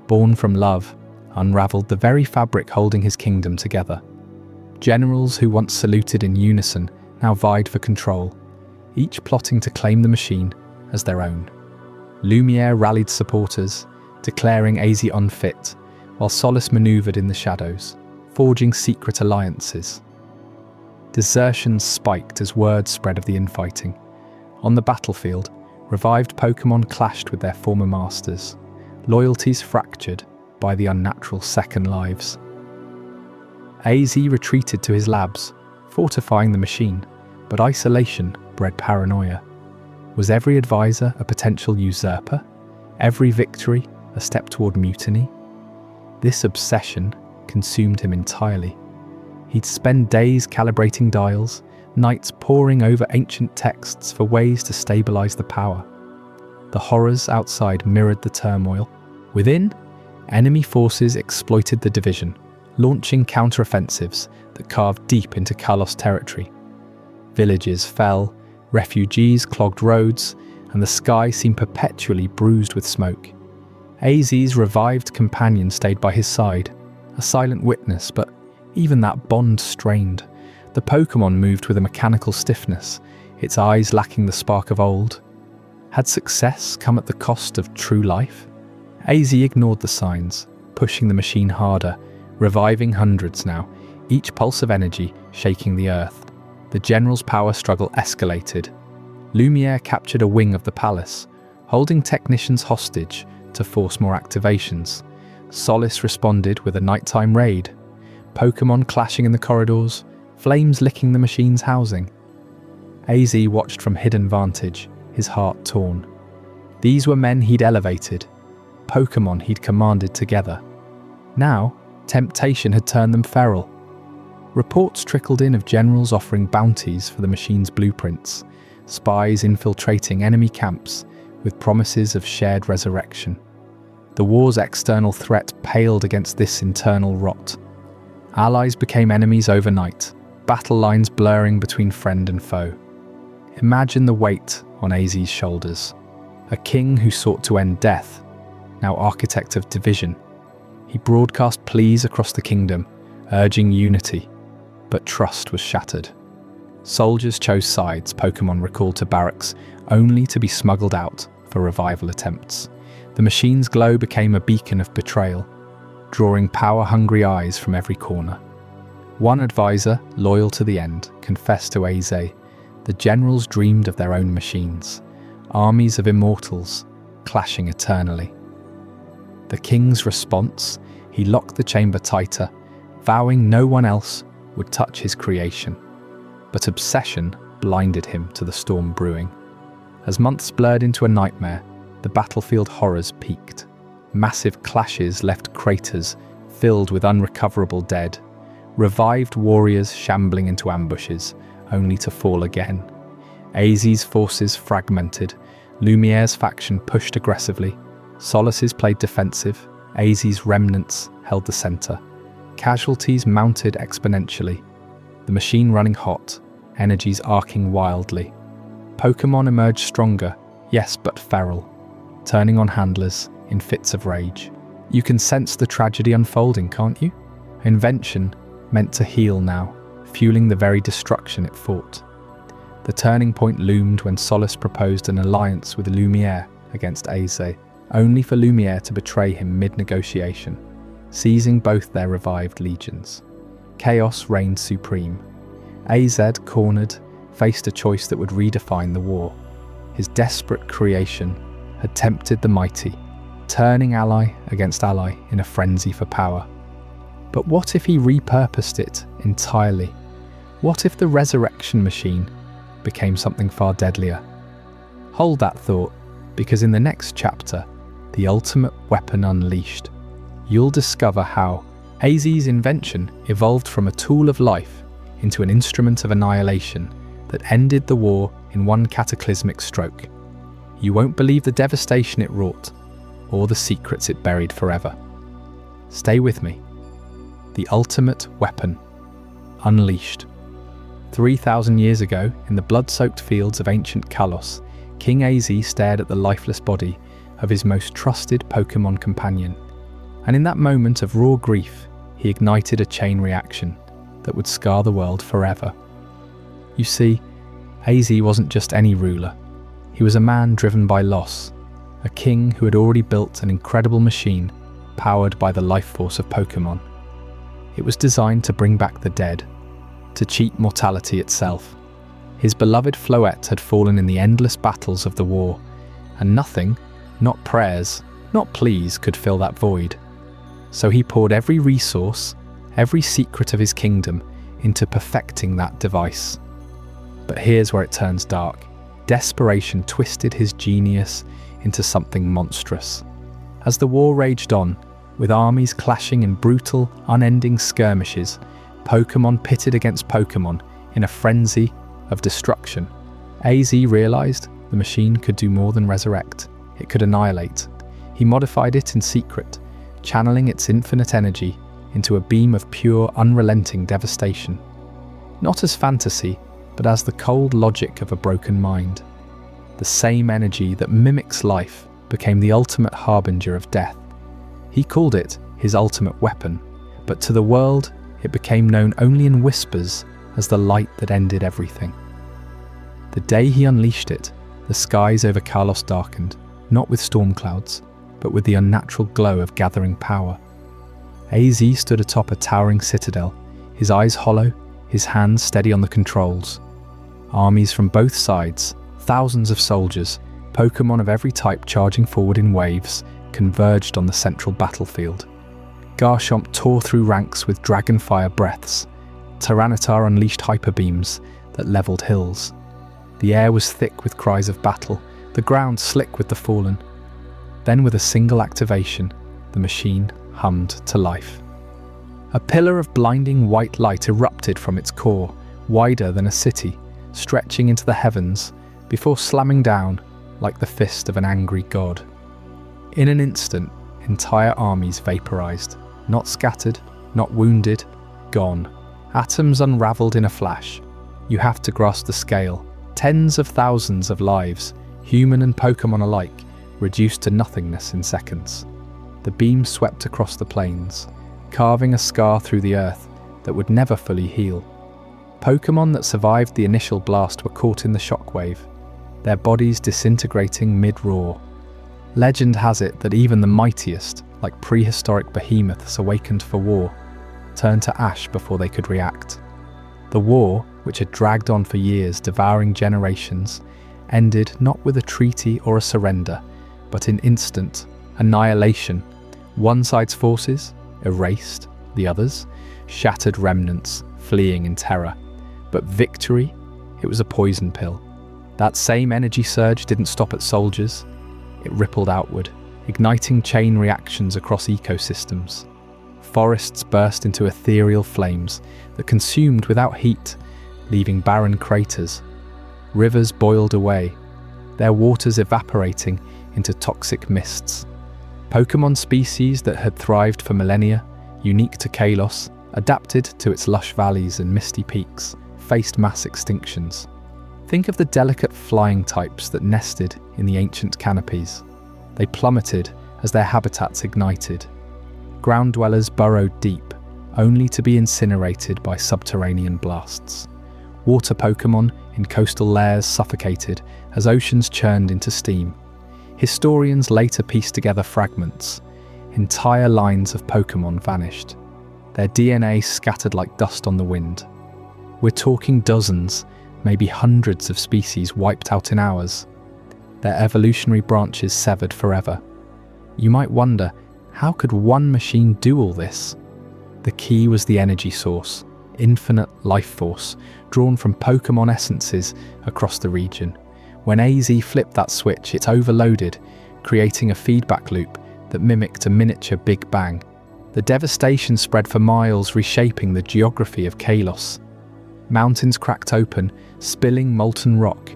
born from love, unraveled the very fabric holding his kingdom together. Generals who once saluted in unison now vied for control, each plotting to claim the machine as their own. Lumiere rallied supporters, declaring AZ unfit, while Solace maneuvered in the shadows, forging secret alliances. Desertions spiked as word spread of the infighting. On the battlefield, revived Pokémon clashed with their former masters, loyalties fractured by the unnatural second lives. AZ retreated to his labs, fortifying the machine, but isolation bred paranoia. Was every advisor a potential usurper? Every victory a step toward mutiny? This obsession, consumed him entirely. He'd spend days calibrating dials, nights poring over ancient texts for ways to stabilize the power. The horrors outside mirrored the turmoil. Within, enemy forces exploited the division, launching counteroffensives that carved deep into Kalos territory. Villages fell, refugees clogged roads, and the sky seemed perpetually bruised with smoke. AZ's revived companion stayed by his side, a silent witness, but even that bond strained. The Pokémon moved with a mechanical stiffness, its eyes lacking the spark of old. Had success come at the cost of true life? AZ ignored the signs, pushing the machine harder, reviving hundreds now, each pulse of energy shaking the earth. The general's power struggle escalated. Lumiere captured a wing of the palace, holding technicians hostage to force more activations. Solace responded with a nighttime raid. Pokémon clashing in the corridors, flames licking the machine's housing. AZ watched from hidden vantage, his heart torn. These were men he'd elevated, Pokémon he'd commanded together. Now, temptation had turned them feral. Reports trickled in of generals offering bounties for the machine's blueprints, spies infiltrating enemy camps with promises of shared resurrection. The war's external threat paled against this internal rot. Allies became enemies overnight, battle lines blurring between friend and foe. Imagine the weight on AZ's shoulders. A king who sought to end death, now architect of division. He broadcast pleas across the kingdom, urging unity, but trust was shattered. Soldiers chose sides, Pokémon recalled to barracks, only to be smuggled out for revival attempts. The machine's glow became a beacon of betrayal, drawing power-hungry eyes from every corner. One advisor, loyal to the end, confessed to AZ, the generals dreamed of their own machines, armies of immortals, clashing eternally. The king's response, he locked the chamber tighter, vowing no one else would touch his creation. But obsession blinded him to the storm brewing. As months blurred into a nightmare, the battlefield horrors peaked. Massive clashes left craters filled with unrecoverable dead, revived warriors shambling into ambushes, only to fall again. AZ's forces fragmented, Lumiere's faction pushed aggressively, Solace's played defensive, AZ's remnants held the center. Casualties mounted exponentially, the machine running hot, energies arcing wildly. Pokémon emerged stronger, yes, but feral, turning on handlers in fits of rage. You can sense the tragedy unfolding, can't you? Invention meant to heal now, fueling the very destruction it fought. The turning point loomed when Solace proposed an alliance with Lumiere against AZ, only for Lumiere to betray him mid-negotiation, seizing both their revived legions. Chaos reigned supreme. AZ, cornered, faced a choice that would redefine the war. His desperate creation had tempted the mighty, turning ally against ally in a frenzy for power. But what if he repurposed it entirely? What if the resurrection machine became something far deadlier? Hold that thought, because in the next chapter, The Ultimate Weapon Unleashed, you'll discover how AZ's invention evolved from a tool of life into an instrument of annihilation that ended the war in one cataclysmic stroke. You won't believe the devastation it wrought, or the secrets it buried forever. Stay with me. The Ultimate Weapon Unleashed. 3,000 years ago, in the blood-soaked fields of ancient Kalos, King AZ stared at the lifeless body of his most trusted Pokémon companion. And in that moment of raw grief, he ignited a chain reaction that would scar the world forever. You see, AZ wasn't just any ruler. He was a man driven by loss, a king who had already built an incredible machine powered by the life force of Pokémon. It was designed to bring back the dead, to cheat mortality itself. His beloved Floette had fallen in the endless battles of the war, and nothing, not prayers, not pleas, could fill that void. So he poured every resource, every secret of his kingdom into perfecting that device. But here's where it turns dark. Desperation twisted his genius into something monstrous. As the war raged on, With armies clashing in brutal, unending skirmishes, Pokémon pitted against Pokémon in a frenzy of destruction. AZ realized the machine could do more than resurrect. It could annihilate. He modified it in secret, channeling its infinite energy into a beam of pure, unrelenting devastation. Not as fantasy, but as the cold logic of a broken mind. The same energy that mimics life became the ultimate harbinger of death. He called it his ultimate weapon, but to the world it became known only in whispers as the light that ended everything. The day he unleashed it, the skies over Kalos darkened, not with storm clouds, but with the unnatural glow of gathering power. AZ stood atop a towering citadel, his eyes hollow, his hands steady on the controls. Armies from both sides, thousands of soldiers, Pokémon of every type charging forward in waves, converged on the central battlefield. Garchomp tore through ranks with dragonfire breaths. Tyranitar unleashed hyper beams that leveled hills. The air was thick with cries of battle, the ground slick with the fallen. Then with a single activation, the machine hummed to life. A pillar of blinding white light erupted from its core, wider than a city, stretching into the heavens, before slamming down like the fist of an angry god. In an instant, entire armies vaporized, not scattered, not wounded, gone. Atoms unraveled in a flash. You have to grasp the scale. Tens of thousands of lives, human and Pokémon alike, reduced to nothingness in seconds. The beam swept across the plains, carving a scar through the earth that would never fully heal. Pokémon that survived the initial blast were caught in the shockwave, their bodies disintegrating mid-roar. Legend has it that even the mightiest, like prehistoric behemoths awakened for war, turned to ash before they could react. The war, which had dragged on for years, devouring generations, ended not with a treaty or a surrender, but in instant annihilation. One side's forces erased, the others shattered remnants, fleeing in terror. But victory, it was a poison pill. That same energy surge didn't stop at soldiers. It rippled outward, igniting chain reactions across ecosystems. Forests burst into ethereal flames that consumed without heat, leaving barren craters. Rivers boiled away, their waters evaporating into toxic mists. Pokémon species that had thrived for millennia, unique to Kalos, adapted to its lush valleys and misty peaks, faced mass extinctions. Think of the delicate flying types that nested in the ancient canopies. They plummeted as their habitats ignited. Ground dwellers burrowed deep, only to be incinerated by subterranean blasts. Water Pokémon in coastal lairs suffocated as oceans churned into steam. Historians later pieced together fragments. Entire lines of Pokémon vanished, their DNA scattered like dust on the wind. We're talking dozens, maybe hundreds of species wiped out in hours, their evolutionary branches severed forever. You might wonder, how could one machine do all this? The key was the energy source, infinite life force, drawn from Pokémon essences across the region. When AZ flipped that switch, it overloaded, creating a feedback loop that mimicked a miniature Big Bang. The devastation spread for miles, reshaping the geography of Kalos. Mountains cracked open, spilling molten rock.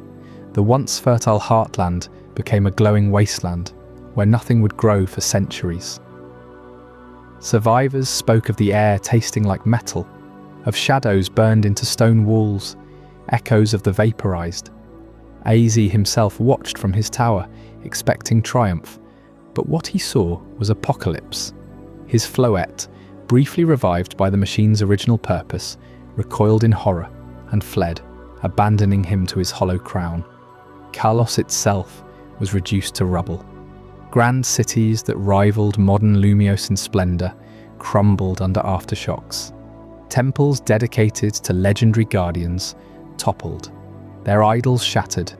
The once fertile heartland became a glowing wasteland, where nothing would grow for centuries. Survivors spoke of the air tasting like metal, of shadows burned into stone walls, echoes of the vaporized. AZ himself watched from his tower, expecting triumph, but what he saw was apocalypse. His Floette, briefly revived by the machine's original purpose, recoiled in horror and fled, abandoning him to his hollow crown. Kalos itself was reduced to rubble. Grand cities that rivaled modern Lumios in splendor crumbled under aftershocks. Temples dedicated to legendary guardians toppled, their idols shattered.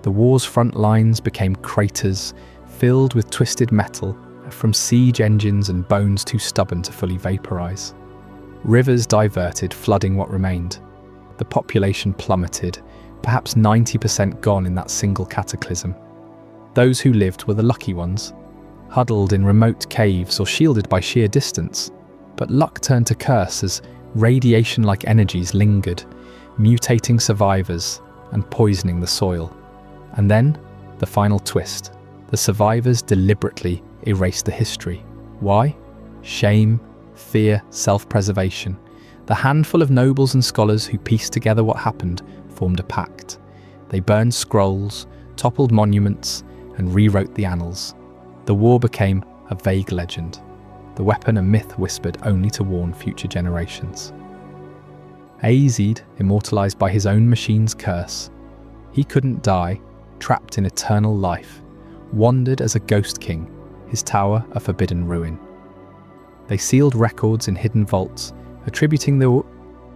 The war's front lines became craters filled with twisted metal from siege engines and bones too stubborn to fully vaporize. Rivers diverted, flooding what remained. The population plummeted, perhaps 90% gone in that single cataclysm. Those who lived were the lucky ones. huddled in remote caves or shielded by sheer distance. But luck turned to curse as radiation-like energies lingered, mutating survivors and poisoning the soil. And then, the final twist. The survivors deliberately erased the history. Why? Shame, fear, self-preservation. The handful of nobles and scholars who pieced together what happened formed a pact. They burned scrolls, toppled monuments, and rewrote the annals. The war became a vague legend, the weapon a myth whispered only to warn future generations. Azid, immortalized by his own machine's curse, he couldn't die, trapped in eternal life, wandered as a ghost king, his tower a forbidden ruin. They sealed records in hidden vaults, attributing the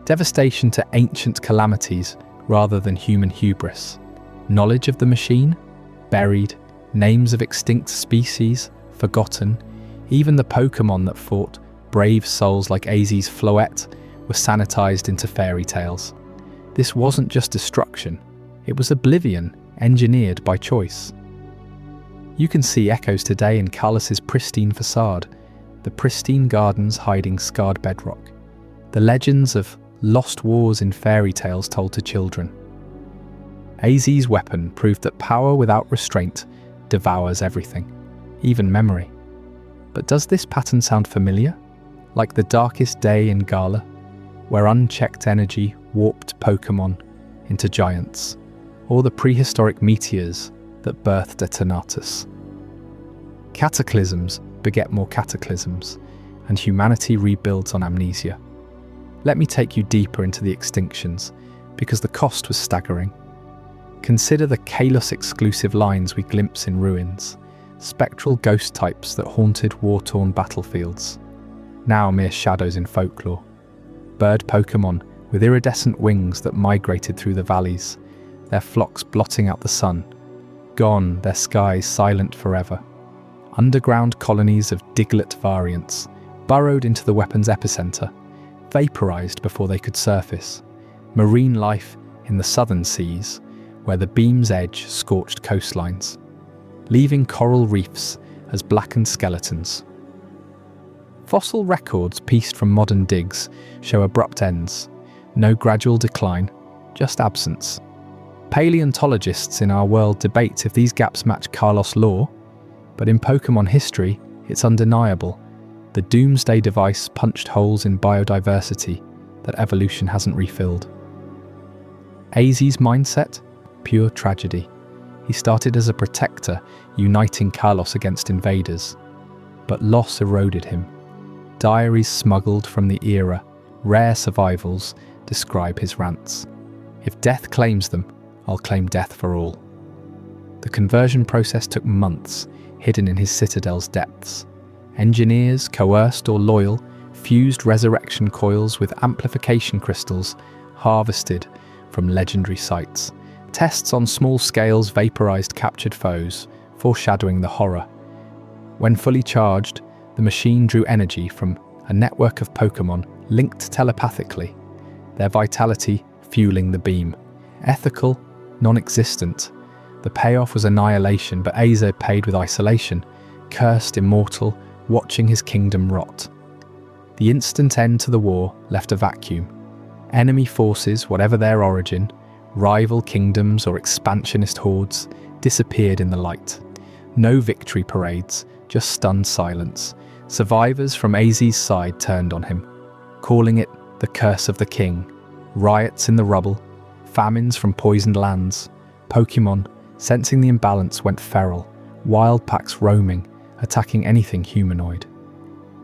devastation to ancient calamities rather than human hubris. Knowledge of the machine? Buried. Names of extinct species? Forgotten. Even the Pokémon that fought brave souls like Aziz's Floette were sanitized into fairy tales. This wasn't just destruction, it was oblivion, engineered by choice. You can see echoes today in Carlos's pristine facade, the pristine gardens hiding scarred bedrock, the legends of lost wars in fairy tales told to children. Aziz's weapon proved that power without restraint devours everything, even memory. But does this pattern sound familiar? Like the darkest day in Gala, where unchecked energy warped Pokémon into giants, or the prehistoric meteors that birthed Eternatus. Cataclysms beget more cataclysms, and humanity rebuilds on amnesia. Let me take you deeper into the extinctions, because the cost was staggering. Consider the Kalos-exclusive lines we glimpse in ruins, spectral ghost types that haunted war-torn battlefields, now mere shadows in folklore. Bird Pokémon with iridescent wings that migrated through the valleys, their flocks blotting out the sun, gone, their skies silent forever. Underground colonies of Diglett variants burrowed into the weapon's epicenter, vaporized before they could surface. Marine life in the southern seas, where the beam's edge scorched coastlines, leaving coral reefs as blackened skeletons. Fossil records pieced from modern digs show abrupt ends, no gradual decline, just absence. Paleontologists in our world debate if these gaps match Carlos' lore, but in Pokémon history, it's undeniable. The Doomsday device punched holes in biodiversity that evolution hasn't refilled. Aziz's mindset? Pure tragedy. He started as a protector, uniting Carlos against invaders. But loss eroded him. Diaries smuggled from the era, rare survivals, describe his rants. If death claims them, I'll claim death for all. The conversion process took months, hidden in his citadel's depths. Engineers, coerced or loyal, fused resurrection coils with amplification crystals harvested from legendary sites. Tests on small scales vaporized captured foes, foreshadowing the horror. When fully charged, the machine drew energy from a network of Pokémon linked telepathically, their vitality fueling the beam. Ethical, non-existent. The payoff was annihilation, but Azir paid with isolation, cursed, immortal, watching his kingdom rot. The instant end to the war left a vacuum. Enemy forces, whatever their origin, rival kingdoms or expansionist hordes, disappeared in the light. No victory parades, just stunned silence. Survivors from Aziz's side turned on him, calling it the curse of the king. Riots in the rubble, famines from poisoned lands. Pokémon, sensing the imbalance, went feral, wild packs roaming, attacking anything humanoid.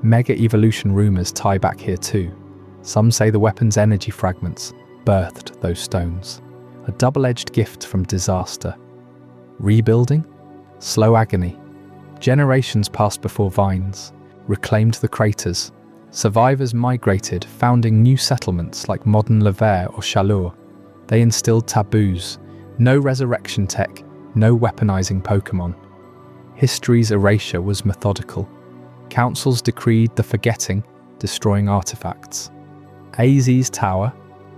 Mega evolution rumors tie back here too. Some say the weapon's energy fragments birthed those stones. A double-edged gift from disaster. Rebuilding? Slow agony. Generations passed before vines, reclaimed the craters. Survivors migrated, founding new settlements like modern Levere or Chaleur. They instilled taboos. No resurrection tech, no weaponizing Pokémon. History's erasure was methodical. Councils decreed the forgetting, destroying artifacts. Aziz's tower,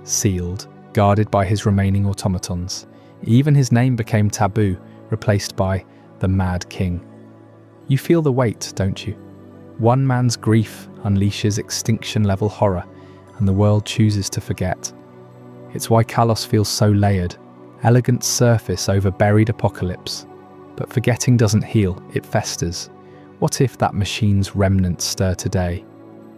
sealed, guarded by his remaining automatons. Even his name became taboo, replaced by the Mad King. You feel the weight, don't you? One man's grief unleashes extinction-level horror, and the world chooses to forget. It's why Kalos feels so layered, elegant surface over buried apocalypse. But forgetting doesn't heal, it festers. What if that machine's remnants stir today?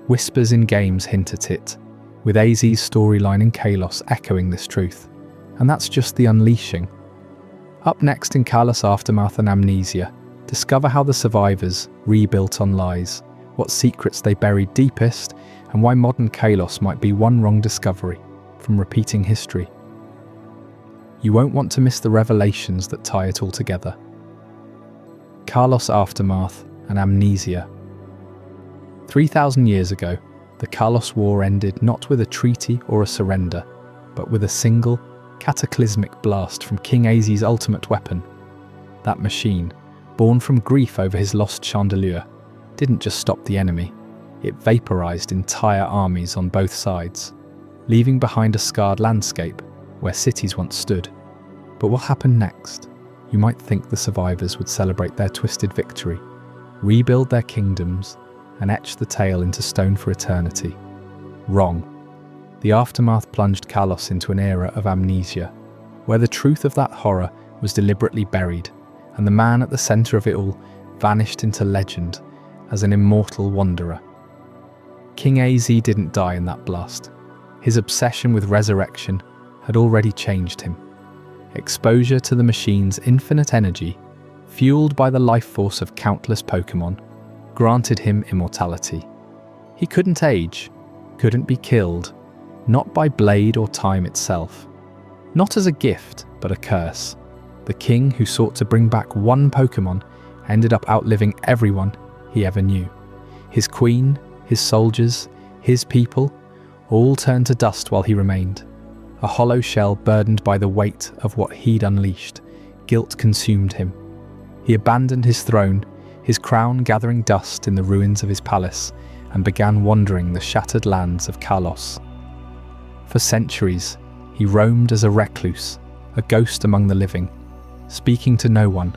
Whispers in games hint at it, with AZ's storyline in Kalos echoing this truth. And that's just the unleashing. Up next in Kalos Aftermath and Amnesia, discover how the survivors rebuilt on lies, what secrets they buried deepest, and why modern Kalos might be one wrong discovery from repeating history. You won't want to miss the revelations that tie it all together. Kalos Aftermath and Amnesia. 3,000 years ago, the Kalos War ended not with a treaty or a surrender, but with a single, cataclysmic blast from King AZ's ultimate weapon. That machine, born from grief over his lost chandelier, didn't just stop the enemy, it vaporized entire armies on both sides, leaving behind a scarred landscape where cities once stood. But what happened next? You might think the survivors would celebrate their twisted victory, rebuild their kingdoms, and etch the tale into stone for eternity. Wrong. The aftermath plunged Kalos into an era of amnesia, where the truth of that horror was deliberately buried, and the man at the centre of it all vanished into legend as an immortal wanderer. King AZ didn't die in that blast. His obsession with resurrection had already changed him. Exposure to the machine's infinite energy, fueled by the life force of countless Pokémon, granted him immortality. He couldn't age, couldn't be killed, not by blade or time itself. Not as a gift, but a curse. The king who sought to bring back one Pokémon ended up outliving everyone he ever knew. His queen, his soldiers, his people, all turned to dust while he remained. A hollow shell burdened by the weight of what he'd unleashed. Guilt consumed him. He abandoned his throne, his crown gathering dust in the ruins of his palace, and began wandering the shattered lands of Kalos. For centuries, he roamed as a recluse, a ghost among the living, speaking to no one,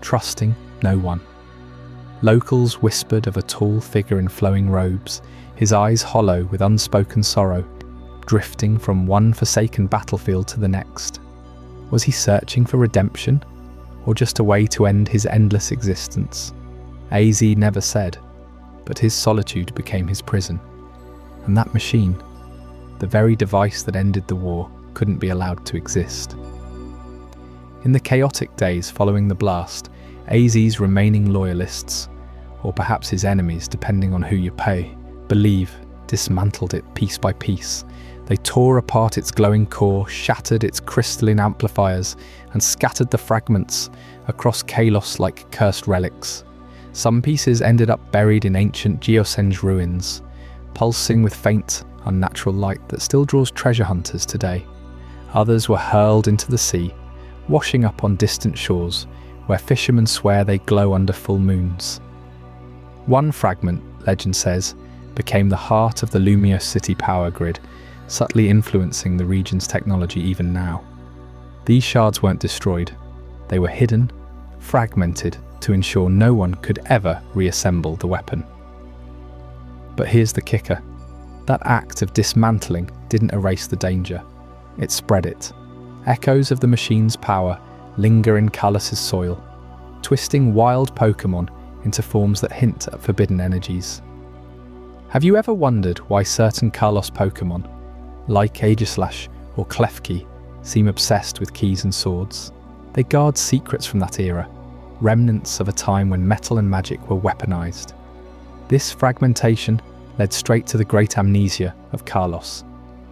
trusting no one. Locals whispered of a tall figure in flowing robes, his eyes hollow with unspoken sorrow, drifting from one forsaken battlefield to the next. Was he searching for redemption, or just a way to end his endless existence? AZ never said, but his solitude became his prison. And that machine, the very device that ended the war, couldn't be allowed to exist. In the chaotic days following the blast, AZ's remaining loyalists, or perhaps his enemies depending on who you pay, dismantled it piece by piece. They tore apart its glowing core, shattered its crystalline amplifiers, and scattered the fragments across Kalos like cursed relics. Some pieces ended up buried in ancient Geosenge ruins, pulsing with faint, unnatural light that still draws treasure hunters today. Others were hurled into the sea, washing up on distant shores, where fishermen swear they glow under full moons. One fragment, legend says, became the heart of the Lumiose city power grid, subtly influencing the region's technology even now. These shards weren't destroyed. They were hidden, fragmented, to ensure no one could ever reassemble the weapon. But here's the kicker. That act of dismantling didn't erase the danger. It spread it. Echoes of the machine's power linger in Kalos' soil, twisting wild Pokémon into forms that hint at forbidden energies. Have you ever wondered why certain Kalos Pokémon, like Aegislash or Klefki, seem obsessed with keys and swords? They guard secrets from that era, remnants of a time when metal and magic were weaponized. This fragmentation led straight to the great amnesia of Kalos.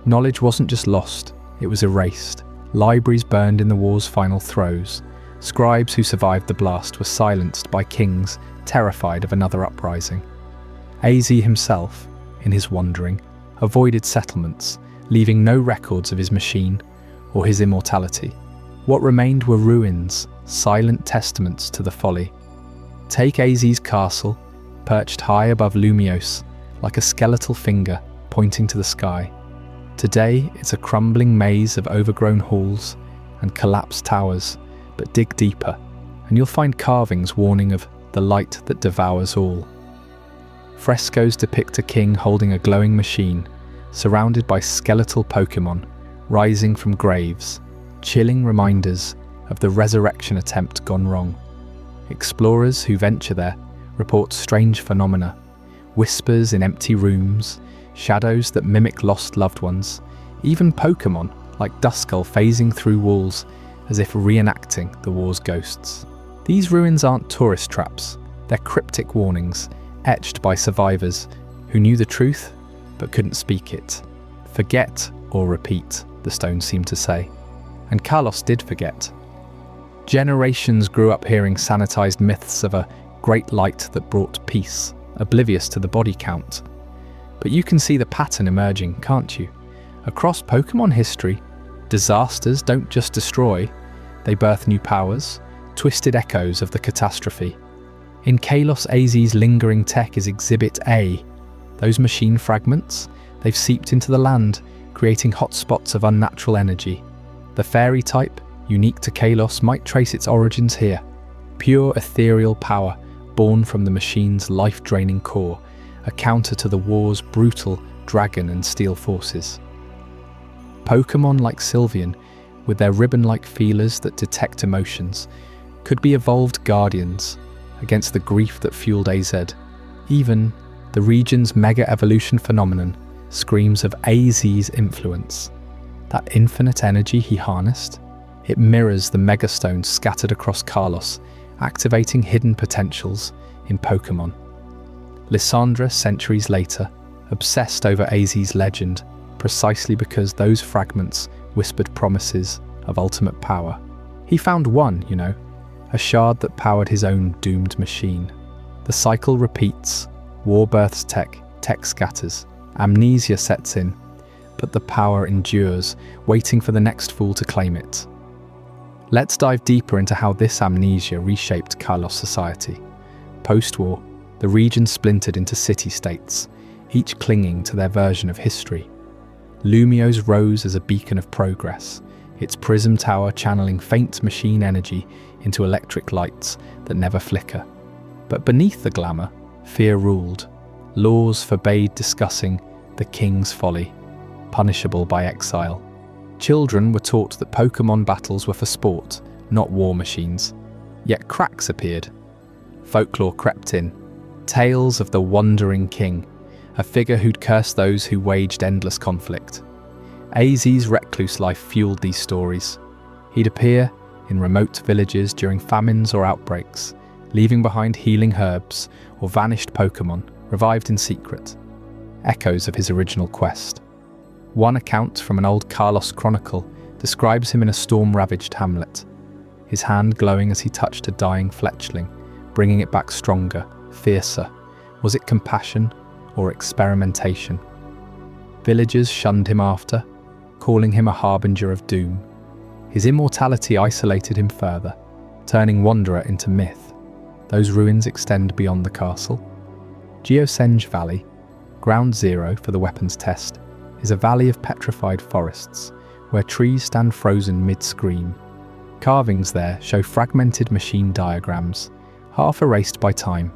Knowledge wasn't just lost, it was erased. Libraries burned in the war's final throes. Scribes who survived the blast were silenced by kings terrified of another uprising. AZ himself, in his wandering, avoided settlements, leaving no records of his machine or his immortality. What remained were ruins, silent testaments to the folly. Take AZ's castle, perched high above Lumiose, like a skeletal finger pointing to the sky. Today, it's a crumbling maze of overgrown halls and collapsed towers, but dig deeper, and you'll find carvings warning of the light that devours all. Frescoes depict a king holding a glowing machine, surrounded by skeletal Pokémon rising from graves, chilling reminders of the resurrection attempt gone wrong. Explorers who venture there report strange phenomena, whispers in empty rooms, shadows that mimic lost loved ones, even Pokémon like Duskull phasing through walls as if reenacting the war's ghosts. These ruins aren't tourist traps, they're cryptic warnings etched by survivors who knew the truth but couldn't speak it. Forget or repeat, the stones seem to say. And Kalos did forget. Generations grew up hearing sanitized myths of a great light that brought peace, oblivious to the body count. But you can see the pattern emerging, can't you? Across Pokémon history, disasters don't just destroy, they birth new powers, twisted echoes of the catastrophe. In Kalos AZ's lingering tech is Exhibit A. Those machine fragments, they've seeped into the land, creating hotspots of unnatural energy. The fairy type, unique to Kalos, might trace its origins here. Pure ethereal power, born from the machine's life-draining core, a counter to the war's brutal dragon and steel forces. Pokémon like Sylveon, with their ribbon-like feelers that detect emotions, could be evolved guardians against the grief that fueled AZ. Even the region's mega evolution phenomenon screams of AZ's influence. That infinite energy he harnessed, it mirrors the megastones scattered across Kalos, activating hidden potentials in Pokémon. Lysandra, centuries later, obsessed over AZ's legend precisely because those fragments whispered promises of ultimate power. He found one, a shard that powered his own doomed machine. The cycle repeats, war births tech, tech scatters, amnesia sets in, but the power endures, waiting for the next fool to claim it. Let's dive deeper into how this amnesia reshaped Kalos society. Post-war, the region splintered into city-states, each clinging to their version of history. Lumiose rose as a beacon of progress, its prism tower channeling faint machine energy into electric lights that never flicker. But beneath the glamour, fear ruled. Laws forbade discussing the king's folly, punishable by exile. Children were taught that Pokémon battles were for sport, not war machines. Yet cracks appeared. Folklore crept in. Tales of the Wandering King, a figure who'd curse those who waged endless conflict. AZ's recluse life fueled these stories. He'd appear in remote villages during famines or outbreaks, leaving behind healing herbs or vanished Pokémon, revived in secret. Echoes of his original quest. One account from an old Kalos chronicle describes him in a storm-ravaged hamlet, his hand glowing as he touched a dying fletchling, bringing it back stronger, fiercer. Was it compassion or experimentation? Villagers shunned him after, calling him a harbinger of doom. His immortality isolated him further, turning Wanderer into myth. Those ruins extend beyond the castle. Geosenge Valley, ground zero for the weapons test, is a valley of petrified forests, where trees stand frozen mid-scream. Carvings there show fragmented machine diagrams, half erased by time.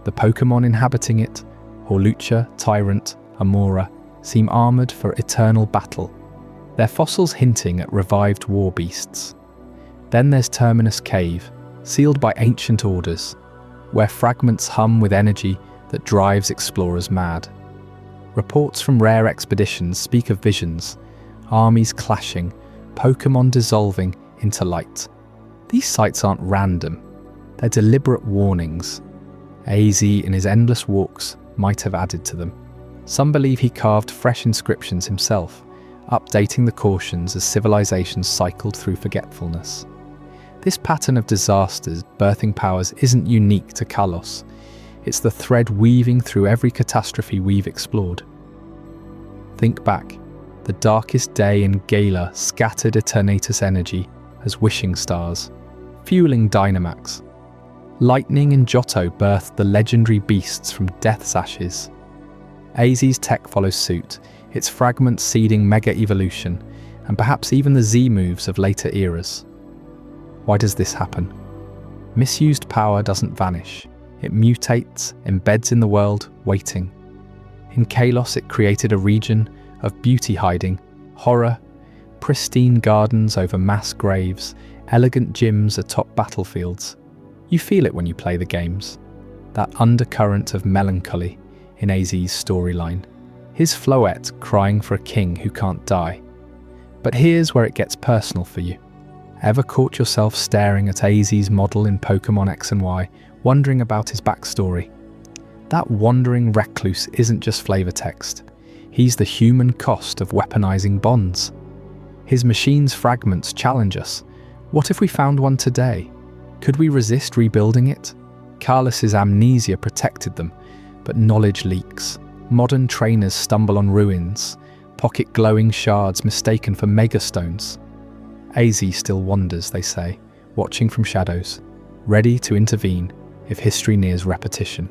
The Pokémon inhabiting it, Horlucha, Tyrant, Amora, seem armoured for eternal battle, their fossils hinting at revived war beasts. Then there's Terminus Cave, sealed by ancient orders, where fragments hum with energy that drives explorers mad. Reports from rare expeditions speak of visions, armies clashing, Pokémon dissolving into light. These sights aren't random, they're deliberate warnings. AZ in his endless walks might have added to them. Some believe he carved fresh inscriptions himself, updating the cautions as civilizations cycled through forgetfulness. This pattern of disasters birthing powers isn't unique to Kalos. It's the thread weaving through every catastrophe we've explored. Think back. The darkest day in Gala scattered Eternatus energy as wishing stars, fueling Dynamax. Lightning in Johto birthed the legendary beasts from Death's ashes. AZ's tech follows suit, its fragments seeding mega evolution, and perhaps even the Z moves of later eras. Why does this happen? Misused power doesn't vanish, It mutates, embeds in the world, waiting. In Kalos, it created a region of beauty hiding, horror, pristine gardens over mass graves, elegant gyms atop battlefields. You feel it when you play the games. That undercurrent of melancholy in AZ's storyline. His Floette crying for a king who can't die. But here's where it gets personal for you. Ever caught yourself staring at AZ's model in Pokémon X and Y, wondering about his backstory? That wandering recluse isn't just flavor text. He's the human cost of weaponizing bonds. His machine's fragments challenge us. What if we found one today? Could we resist rebuilding it? Carlos's amnesia protected them, but knowledge leaks. Modern trainers stumble on ruins, pocket glowing shards mistaken for megastones. AZ still wanders, they say, watching from shadows, ready to intervene if history nears repetition.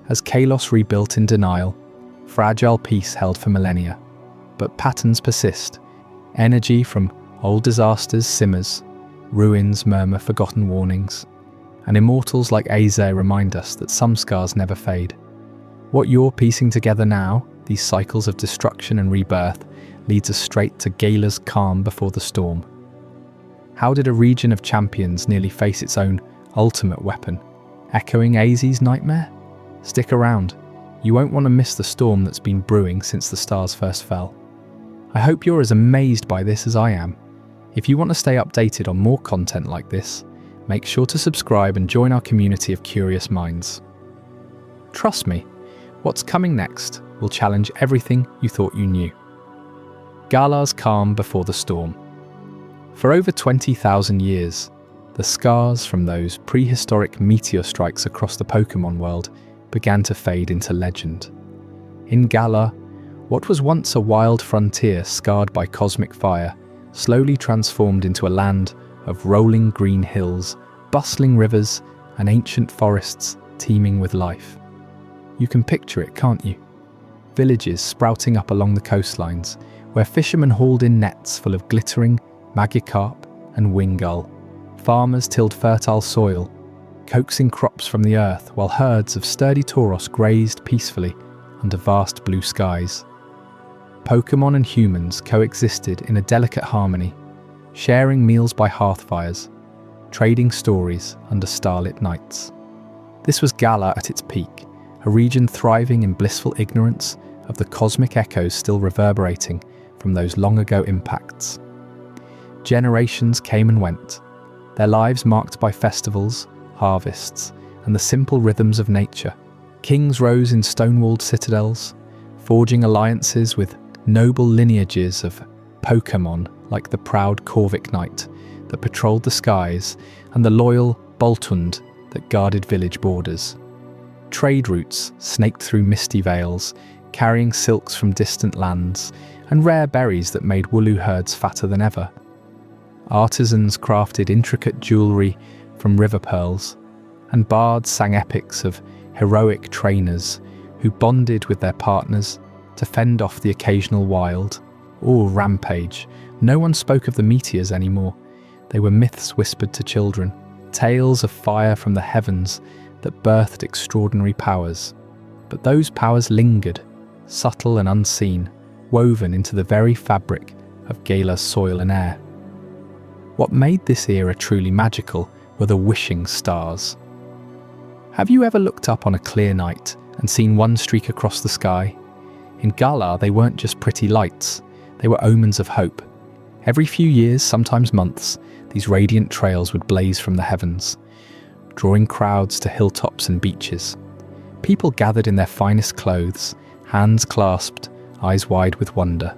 As Kalos rebuilt in denial, fragile peace held for millennia. But patterns persist. Energy from old disasters simmers, ruins murmur forgotten warnings, and immortals like AZ remind us that some scars never fade. What you're piecing together now, these cycles of destruction and rebirth, leads us straight to Gala's calm before the storm. How did a region of champions nearly face its own ultimate weapon, echoing AZ's nightmare? Stick around. You won't want to miss the storm that's been brewing since the stars first fell. I hope you're as amazed by this as I am. If you want to stay updated on more content like this, make sure to subscribe and join our community of curious minds. Trust me, what's coming next will challenge everything you thought you knew. Gala's calm before the storm. For over 20,000 years, the scars from those prehistoric meteor strikes across the Pokémon world began to fade into legend. In Gala, what was once a wild frontier scarred by cosmic fire slowly transformed into a land of rolling green hills, bustling rivers, and ancient forests teeming with life. You can picture it, can't you? Villages sprouting up along the coastlines, where fishermen hauled in nets full of glittering Magikarp and Wingull. Farmers tilled fertile soil, coaxing crops from the earth, while herds of sturdy Tauros grazed peacefully under vast blue skies. Pokémon and humans coexisted in a delicate harmony, sharing meals by hearthfires, trading stories under starlit nights. This was Gala at its peak, a region thriving in blissful ignorance of the cosmic echoes still reverberating from those long-ago impacts. Generations came and went, their lives marked by festivals, harvests, and the simple rhythms of nature. Kings rose in stone-walled citadels, forging alliances with noble lineages of Pokémon like the proud Corvic Knight that patrolled the skies and the loyal Boltund that guarded village borders. Trade routes snaked through misty vales, carrying silks from distant lands and rare berries that made Wooloo herds fatter than ever. Artisans crafted intricate jewellery from river pearls, and bards sang epics of heroic trainers who bonded with their partners to fend off the occasional wild or rampage. No one spoke of the meteors anymore. They were myths whispered to children, tales of fire from the heavens that birthed extraordinary powers. But those powers lingered, subtle and unseen, woven into the very fabric of Gala's soil and air. What made this era truly magical were the wishing stars. Have you ever looked up on a clear night and seen one streak across the sky? In Gala, they weren't just pretty lights, they were omens of hope. Every few years, sometimes months, these radiant trails would blaze from the heavens, drawing crowds to hilltops and beaches. People gathered in their finest clothes, hands clasped, eyes wide with wonder.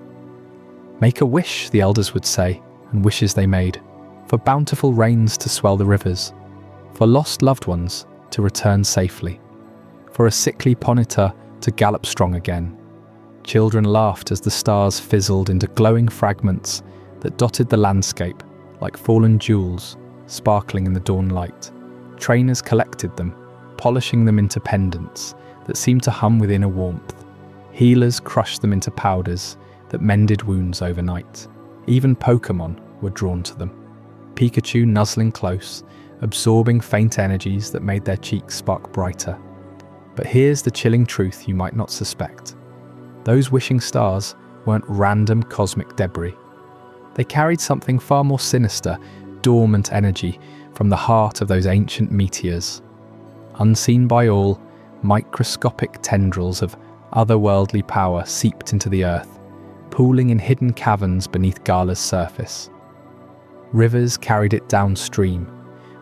Make a wish, the elders would say, and wishes they made, for bountiful rains to swell the rivers, for lost loved ones to return safely, for a sickly Ponyta to gallop strong again. Children laughed as the stars fizzled into glowing fragments that dotted the landscape like fallen jewels sparkling in the dawn light. Trainers collected them, polishing them into pendants that seemed to hum with inner warmth. Healers crushed them into powders that mended wounds overnight. Even Pokémon were drawn to them. Pikachu nuzzling close, absorbing faint energies that made their cheeks spark brighter. But here's the chilling truth you might not suspect. Those wishing stars weren't random cosmic debris. They carried something far more sinister, dormant energy from the heart of those ancient meteors. Unseen by all, microscopic tendrils of otherworldly power seeped into the earth, pooling in hidden caverns beneath Gala's surface. Rivers carried it downstream.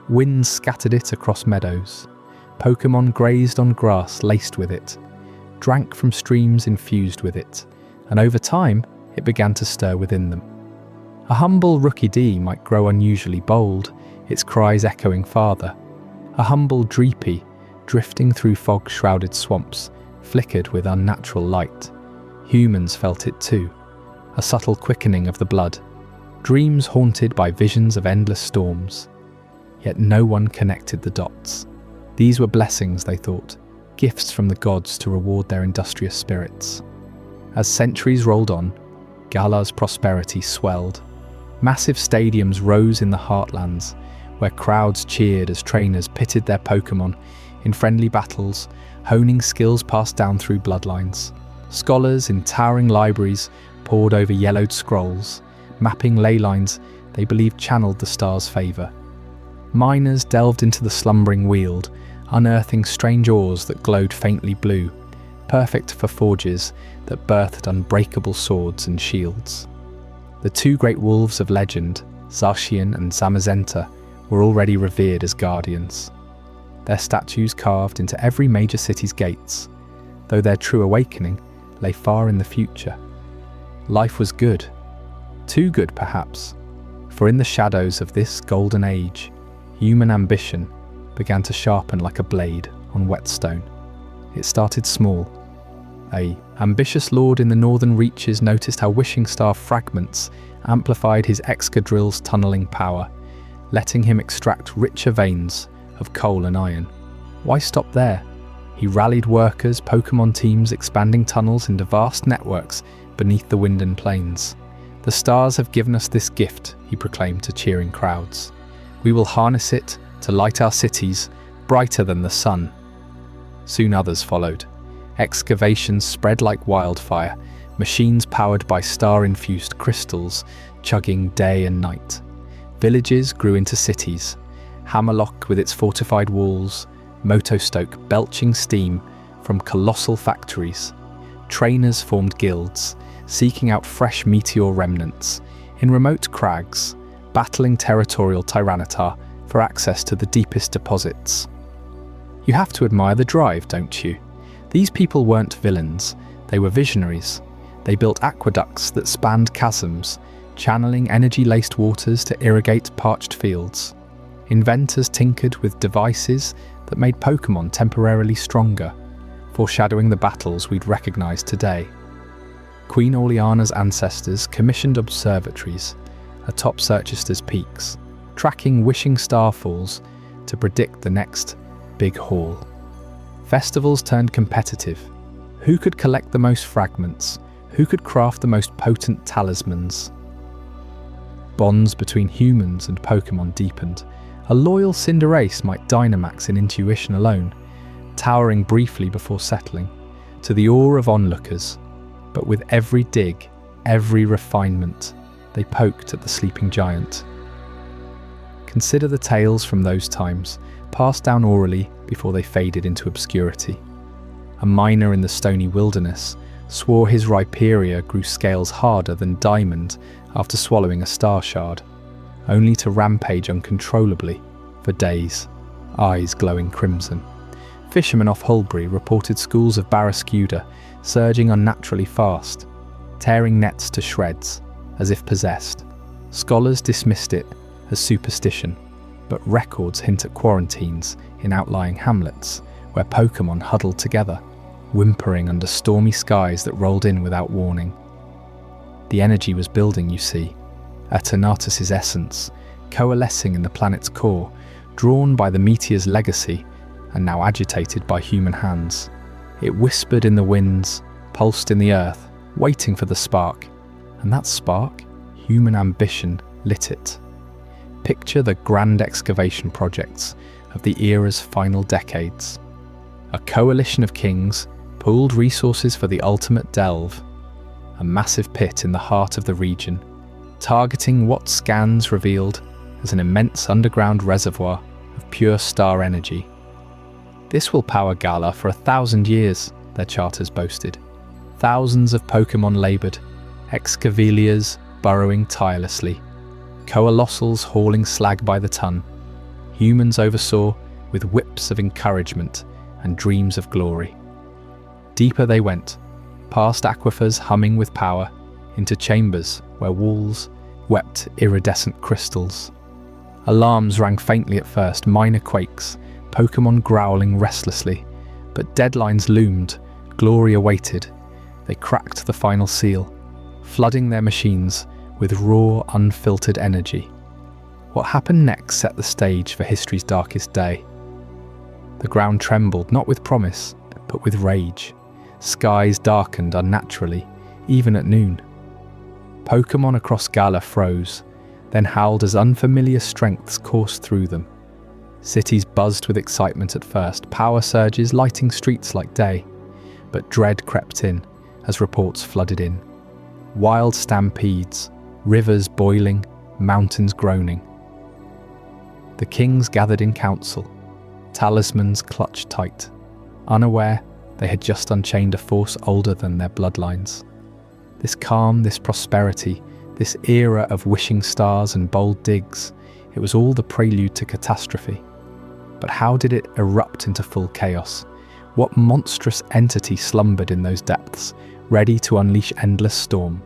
Winds scattered it across meadows. Pokémon grazed on grass laced with it, drank from streams infused with it, and over time, it began to stir within them. A humble Rookie-D might grow unusually bold, its cries echoing farther. A humble Dreepy, drifting through fog-shrouded swamps, flickered with unnatural light. Humans felt it too, a subtle quickening of the blood, dreams haunted by visions of endless storms. Yet no one connected the dots. These were blessings, they thought, gifts from the gods to reward their industrious spirits. As centuries rolled on, Gala's prosperity swelled. Massive stadiums rose in the heartlands, where crowds cheered as trainers pitted their Pokémon in friendly battles, honing skills passed down through bloodlines. Scholars in towering libraries pored over yellowed scrolls, mapping ley lines they believed channeled the stars' favour. Miners delved into the slumbering Weald, unearthing strange ores that glowed faintly blue, perfect for forges that birthed unbreakable swords and shields. The two great wolves of legend, Zacian and Zamazenta, were already revered as guardians. Their statues carved into every major city's gates, though their true awakening lay far in the future. Life was good, too good perhaps, for in the shadows of this golden age, human ambition began to sharpen like a blade on whetstone. It started small. A ambitious lord in the northern reaches noticed how wishing star fragments amplified his excadrill's tunneling power, letting him extract richer veins of coal and iron. Why stop there? He rallied workers, Pokémon teams expanding tunnels into vast networks beneath the Winden Plains. The stars have given us this gift, he proclaimed to cheering crowds. We will harness it to light our cities brighter than the sun. Soon others followed. Excavations spread like wildfire, machines powered by star-infused crystals chugging day and night. Villages grew into cities, Hammerlock with its fortified walls, Motostoke belching steam from colossal factories. Trainers formed guilds, seeking out fresh meteor remnants. In remote crags, battling territorial Tyranitar for access to the deepest deposits. You have to admire the drive, don't you? These people weren't villains, they were visionaries. They built aqueducts that spanned chasms, channeling energy-laced waters to irrigate parched fields. Inventors tinkered with devices that made Pokémon temporarily stronger, foreshadowing the battles we'd recognise today. Queen Orleana's ancestors commissioned observatories atop Searchester's peaks, tracking wishing starfalls to predict the next big haul. Festivals turned competitive. Who could collect the most fragments? Who could craft the most potent talismans? Bonds between humans and Pokémon deepened. A loyal Cinderace might Dynamax in intuition alone, towering briefly before settling, to the awe of onlookers. But with every dig, every refinement, they poked at the sleeping giant. Consider the tales from those times, passed down orally before they faded into obscurity. A miner in the stony wilderness swore his Rhyperior grew scales harder than diamond after swallowing a star shard, only to rampage uncontrollably for days, eyes glowing crimson. Fishermen off Hulbury reported schools of Barrascuda surging unnaturally fast, tearing nets to shreds, as if possessed. Scholars dismissed it as superstition, but records hint at quarantines in outlying hamlets where Pokémon huddled together, whimpering under stormy skies that rolled in without warning. The energy was building, you see, Eternatus's essence, coalescing in the planet's core, drawn by the meteor's legacy and now agitated by human hands. It whispered in the winds, pulsed in the earth, waiting for the spark, and that spark, human ambition, lit it. Picture the grand excavation projects of the era's final decades. A coalition of kings pooled resources for the ultimate delve, a massive pit in the heart of the region, targeting what scans revealed as an immense underground reservoir of pure star energy. This will power Galar for 1,000 years, their charters boasted. Thousands of Pokémon laboured, excavaliers burrowing tirelessly, colossals hauling slag by the ton. Humans oversaw with whips of encouragement and dreams of glory. Deeper they went, past aquifers humming with power, into chambers where walls wept iridescent crystals. Alarms rang faintly at first, minor quakes, Pokémon growling restlessly, but deadlines loomed, glory awaited. They cracked the final seal, flooding their machines with raw, unfiltered energy. What happened next set the stage for history's darkest day. The ground trembled, not with promise, but with rage. Skies darkened unnaturally, even at noon. Pokémon across Galar froze, then howled as unfamiliar strengths coursed through them. Cities buzzed with excitement at first, power surges lighting streets like day. But dread crept in as reports flooded in. Wild stampedes, rivers boiling, mountains groaning. The kings gathered in council, talismans clutched tight, unaware they had just unchained a force older than their bloodlines. This calm, this prosperity, this era of wishing stars and bold digs, it was all the prelude to catastrophe. But how did it erupt into full chaos? What monstrous entity slumbered in those depths, ready to unleash endless storm?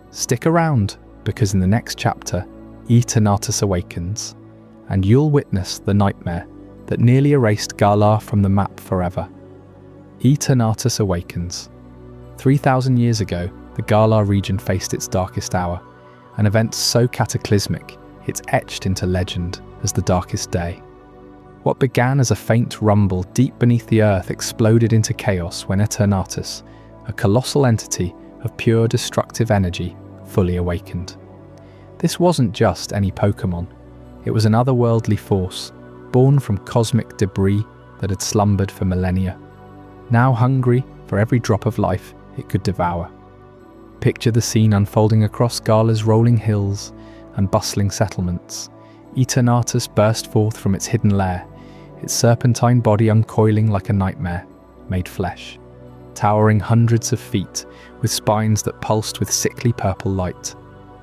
Stick around, because in the next chapter, Eternatus awakens, and you'll witness the nightmare that nearly erased Galar from the map forever. Eternatus awakens. 3,000 years ago, the Galar region faced its darkest hour, an event so cataclysmic it's etched into legend as the darkest day. What began as a faint rumble deep beneath the earth exploded into chaos when Eternatus, a colossal entity of pure destructive energy, fully awakened. This wasn't just any Pokémon. It was an otherworldly force, born from cosmic debris that had slumbered for millennia, now hungry for every drop of life it could devour. Picture the scene unfolding across Galar's rolling hills and bustling settlements. Eternatus burst forth from its hidden lair, its serpentine body uncoiling like a nightmare, made flesh, towering hundreds of feet, with spines that pulsed with sickly purple light.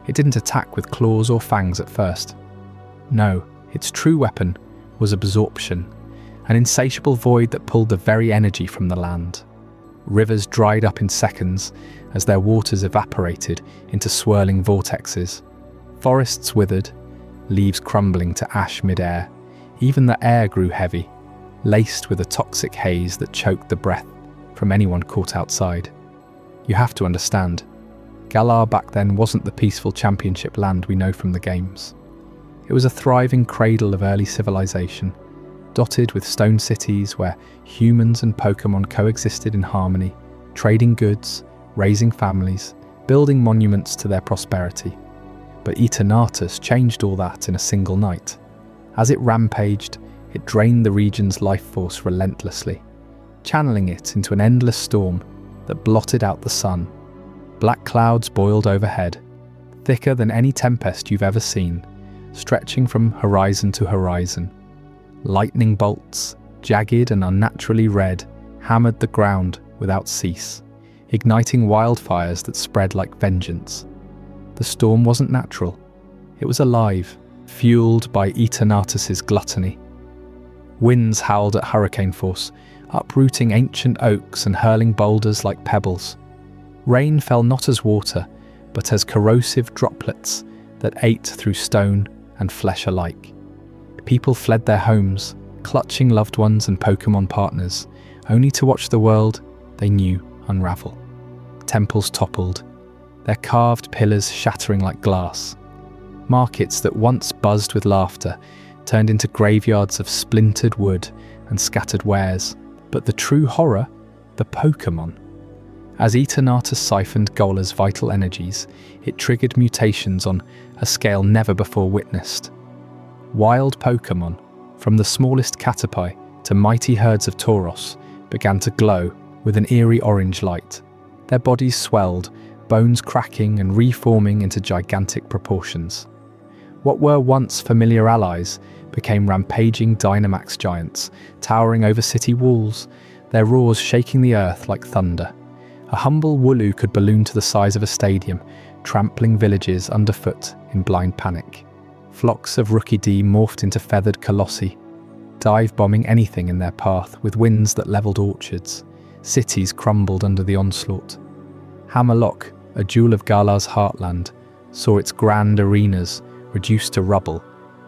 It didn't attack with claws or fangs at first. No, its true weapon was absorption, an insatiable void that pulled the very energy from the land. Rivers dried up in seconds as their waters evaporated into swirling vortexes. Forests withered, leaves crumbling to ash mid-air. Even the air grew heavy, laced with a toxic haze that choked the breath from anyone caught outside. You have to understand, Galar back then wasn't the peaceful championship land we know from the games. It was a thriving cradle of early civilization, dotted with stone cities where humans and Pokémon coexisted in harmony, trading goods, raising families, building monuments to their prosperity. But Eternatus changed all that in a single night. As it rampaged, it drained the region's life force relentlessly, channeling it into an endless storm that blotted out the sun. Black clouds boiled overhead, thicker than any tempest you've ever seen, stretching from horizon to horizon. Lightning bolts, jagged and unnaturally red, hammered the ground without cease, igniting wildfires that spread like vengeance. The storm wasn't natural. It was alive, fueled by Eternatus's gluttony. Winds howled at hurricane force, uprooting ancient oaks and hurling boulders like pebbles. Rain fell not as water, but as corrosive droplets that ate through stone and flesh alike. People fled their homes, clutching loved ones and Pokémon partners, only to watch the world they knew unravel. Temples toppled, their carved pillars shattering like glass. Markets that once buzzed with laughter turned into graveyards of splintered wood and scattered wares. But the true horror, the Pokémon. As Eternatus siphoned Galar's vital energies, it triggered mutations on a scale never before witnessed. Wild Pokémon, from the smallest Caterpie to mighty herds of Tauros, began to glow with an eerie orange light. Their bodies swelled, bones cracking and reforming into gigantic proportions. What were once familiar allies became rampaging Dynamax giants, towering over city walls, their roars shaking the earth like thunder. A humble Wooloo could balloon to the size of a stadium, trampling villages underfoot in blind panic. Flocks of Rookidee morphed into feathered colossi, dive-bombing anything in their path with winds that levelled orchards. Cities crumbled under the onslaught. Hammerlock, a jewel of Galar's heartland, saw its grand arenas reduced to rubble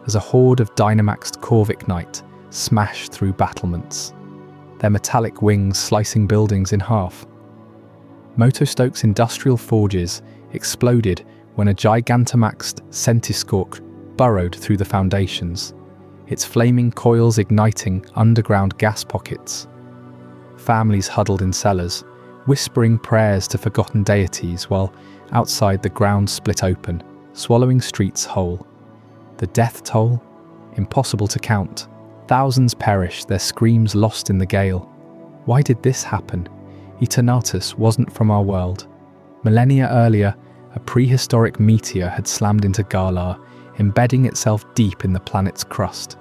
as a horde of Dynamaxed Corvic Knight smashed through battlements, their metallic wings slicing buildings in half. Motostoke's industrial forges exploded when a Gigantamaxed Centiskorch burrowed through the foundations, its flaming coils igniting underground gas pockets. Families huddled in cellars, whispering prayers to forgotten deities while outside the ground split open, swallowing streets whole. The death toll? Impossible to count. Thousands perished, their screams lost in the gale. Why did this happen? Eternatus wasn't from our world. Millennia earlier, a prehistoric meteor had slammed into Galar, embedding itself deep in the planet's crust.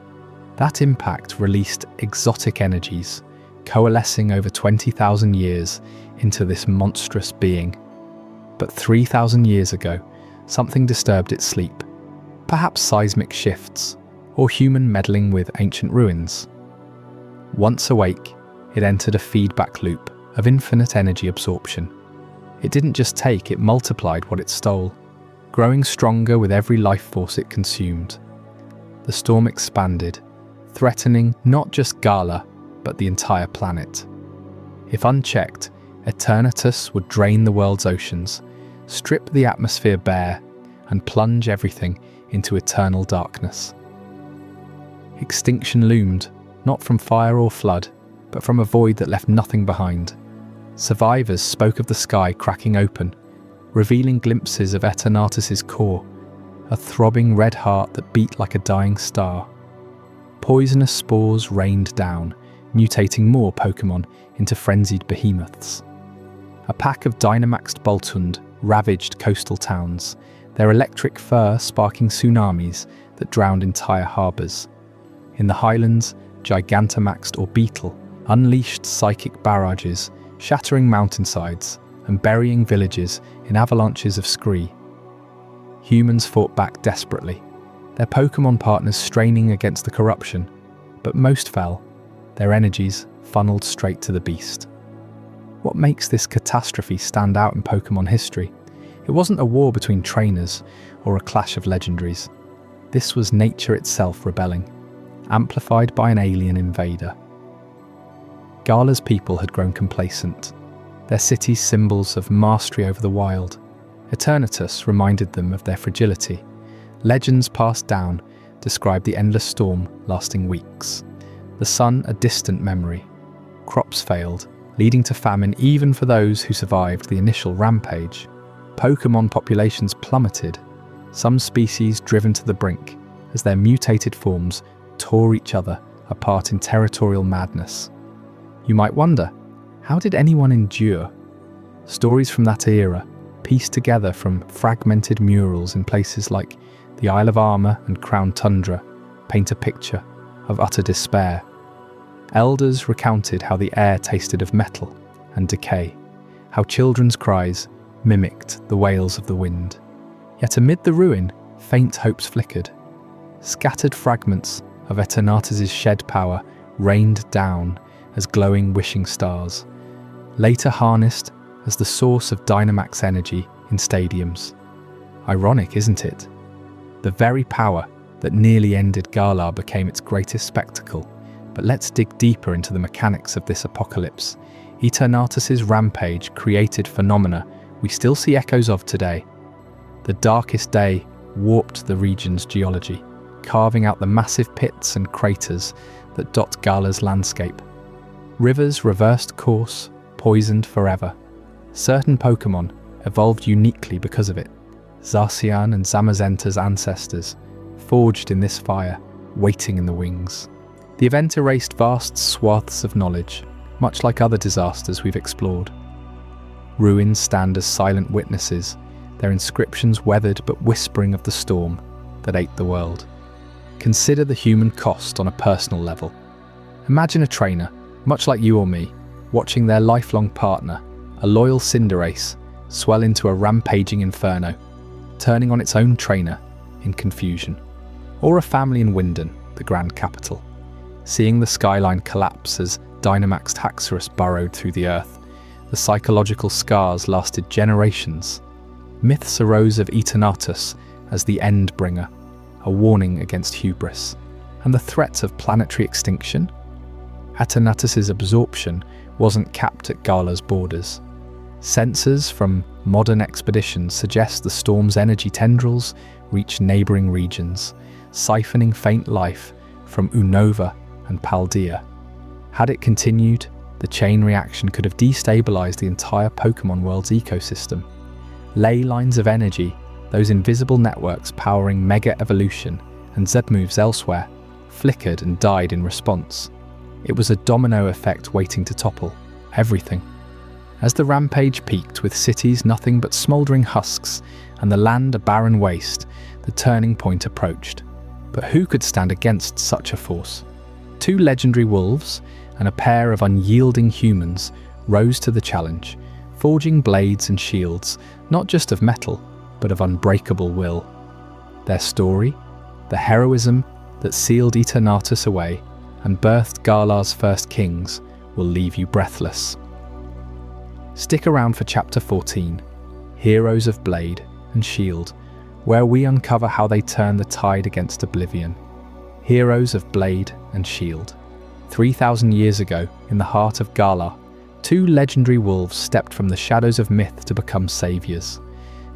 That impact released exotic energies, coalescing over 20,000 years into this monstrous being. But 3,000 years ago, something disturbed its sleep. Perhaps seismic shifts, or human meddling with ancient ruins. Once awake, it entered a feedback loop of infinite energy absorption. It didn't just take, it multiplied what it stole, growing stronger with every life force it consumed. The storm expanded, threatening not just Galar, but the entire planet. If unchecked, Eternatus would drain the world's oceans, strip the atmosphere bare, and plunge everything into eternal darkness. Extinction loomed, not from fire or flood, but from a void that left nothing behind. Survivors spoke of the sky cracking open, revealing glimpses of Eternatus's core, a throbbing red heart that beat like a dying star. Poisonous spores rained down, mutating more Pokémon into frenzied behemoths. A pack of Dynamaxed Boltund ravaged coastal towns, their electric fur sparking tsunamis that drowned entire harbours. In the highlands, Gigantamaxed or Beetle unleashed psychic barrages, shattering mountainsides and burying villages in avalanches of scree. Humans fought back desperately, their Pokémon partners straining against the corruption, but most fell, their energies funneled straight to the beast. What makes this catastrophe stand out in Pokémon history? It wasn't a war between trainers or a clash of legendaries. This was nature itself rebelling, amplified by an alien invader. Galar's people had grown complacent, their cities symbols of mastery over the wild. Eternatus reminded them of their fragility. Legends passed down described the endless storm lasting weeks. The sun a distant memory. Crops failed, leading to famine even for those who survived the initial rampage. Pokémon populations plummeted, some species driven to the brink as their mutated forms tore each other apart in territorial madness. You might wonder, how did anyone endure? Stories from that era, pieced together from fragmented murals in places like the Isle of Armor and Crown Tundra, paint a picture of utter despair. Elders recounted how the air tasted of metal and decay, how children's cries mimicked the wails of the wind. Yet amid the ruin, faint hopes flickered. Scattered fragments of Eternatus's shed power rained down as glowing wishing stars, later harnessed as the source of Dynamax energy in stadiums. Ironic, isn't it? The very power that nearly ended Galar became its greatest spectacle. But let's dig deeper into the mechanics of this apocalypse. Eternatus's rampage created phenomena we still see echoes of today. The darkest day warped the region's geology, carving out the massive pits and craters that dot Galar's landscape. Rivers reversed course, poisoned forever. Certain Pokémon evolved uniquely because of it. Zacian and Zamazenta's ancestors, forged in this fire, waiting in the wings. The event erased vast swaths of knowledge, much like other disasters we've explored. Ruins stand as silent witnesses, their inscriptions weathered but whispering of the storm that ate the world. Consider the human cost on a personal level. Imagine a trainer, much like you or me, watching their lifelong partner, a loyal Cinderace, swell into a rampaging inferno, turning on its own trainer in confusion. Or a family in Wyndon, the grand capital, seeing the skyline collapse as Dynamax Haxorus burrowed through the earth. The psychological scars lasted generations. Myths arose of Eternatus as the Endbringer, a warning against hubris, and the threat of planetary extinction. Eternatus's absorption wasn't capped at Gala's borders. Sensors from modern expeditions suggest the storm's energy tendrils reach neighbouring regions, siphoning faint life from Unova and Paldea. Had it continued, the chain reaction could have destabilised the entire Pokémon world's ecosystem. Ley lines of energy, those invisible networks powering Mega Evolution and Z-moves elsewhere, flickered and died in response. It was a domino effect waiting to topple everything. As the rampage peaked with cities nothing but smouldering husks and the land a barren waste, the turning point approached. But who could stand against such a force? Two legendary wolves and a pair of unyielding humans rose to the challenge, forging blades and shields, not just of metal, but of unbreakable will. Their story, the heroism that sealed Eternatus away and birthed Gala's first kings, will leave you breathless. Stick around for Chapter 14, Heroes of Blade and Shield, where we uncover how they turn the tide against oblivion. Heroes of Blade and Shield. 3,000 years ago, in the heart of Gala, two legendary wolves stepped from the shadows of myth to become saviors.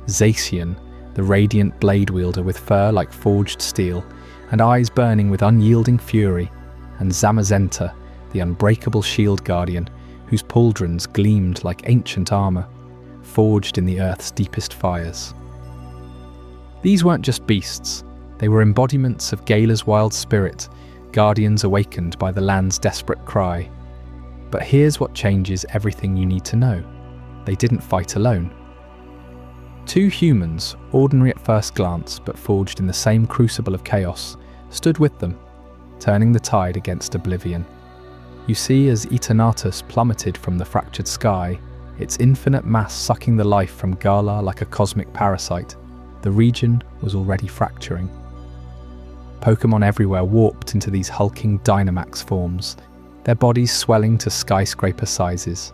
Zacian, the radiant blade wielder with fur like forged steel and eyes burning with unyielding fury, and Zamazenta, the unbreakable shield guardian, whose pauldrons gleamed like ancient armour, forged in the earth's deepest fires. These weren't just beasts, they were embodiments of Gala's wild spirit, guardians awakened by the land's desperate cry. But here's what changes everything you need to know. They didn't fight alone. Two humans, ordinary at first glance but forged in the same crucible of chaos, stood with them, turning the tide against oblivion. You see, as Eternatus plummeted from the fractured sky, its infinite mass sucking the life from Gala like a cosmic parasite, the region was already fracturing. Pokémon everywhere warped into these hulking Dynamax forms, their bodies swelling to skyscraper sizes,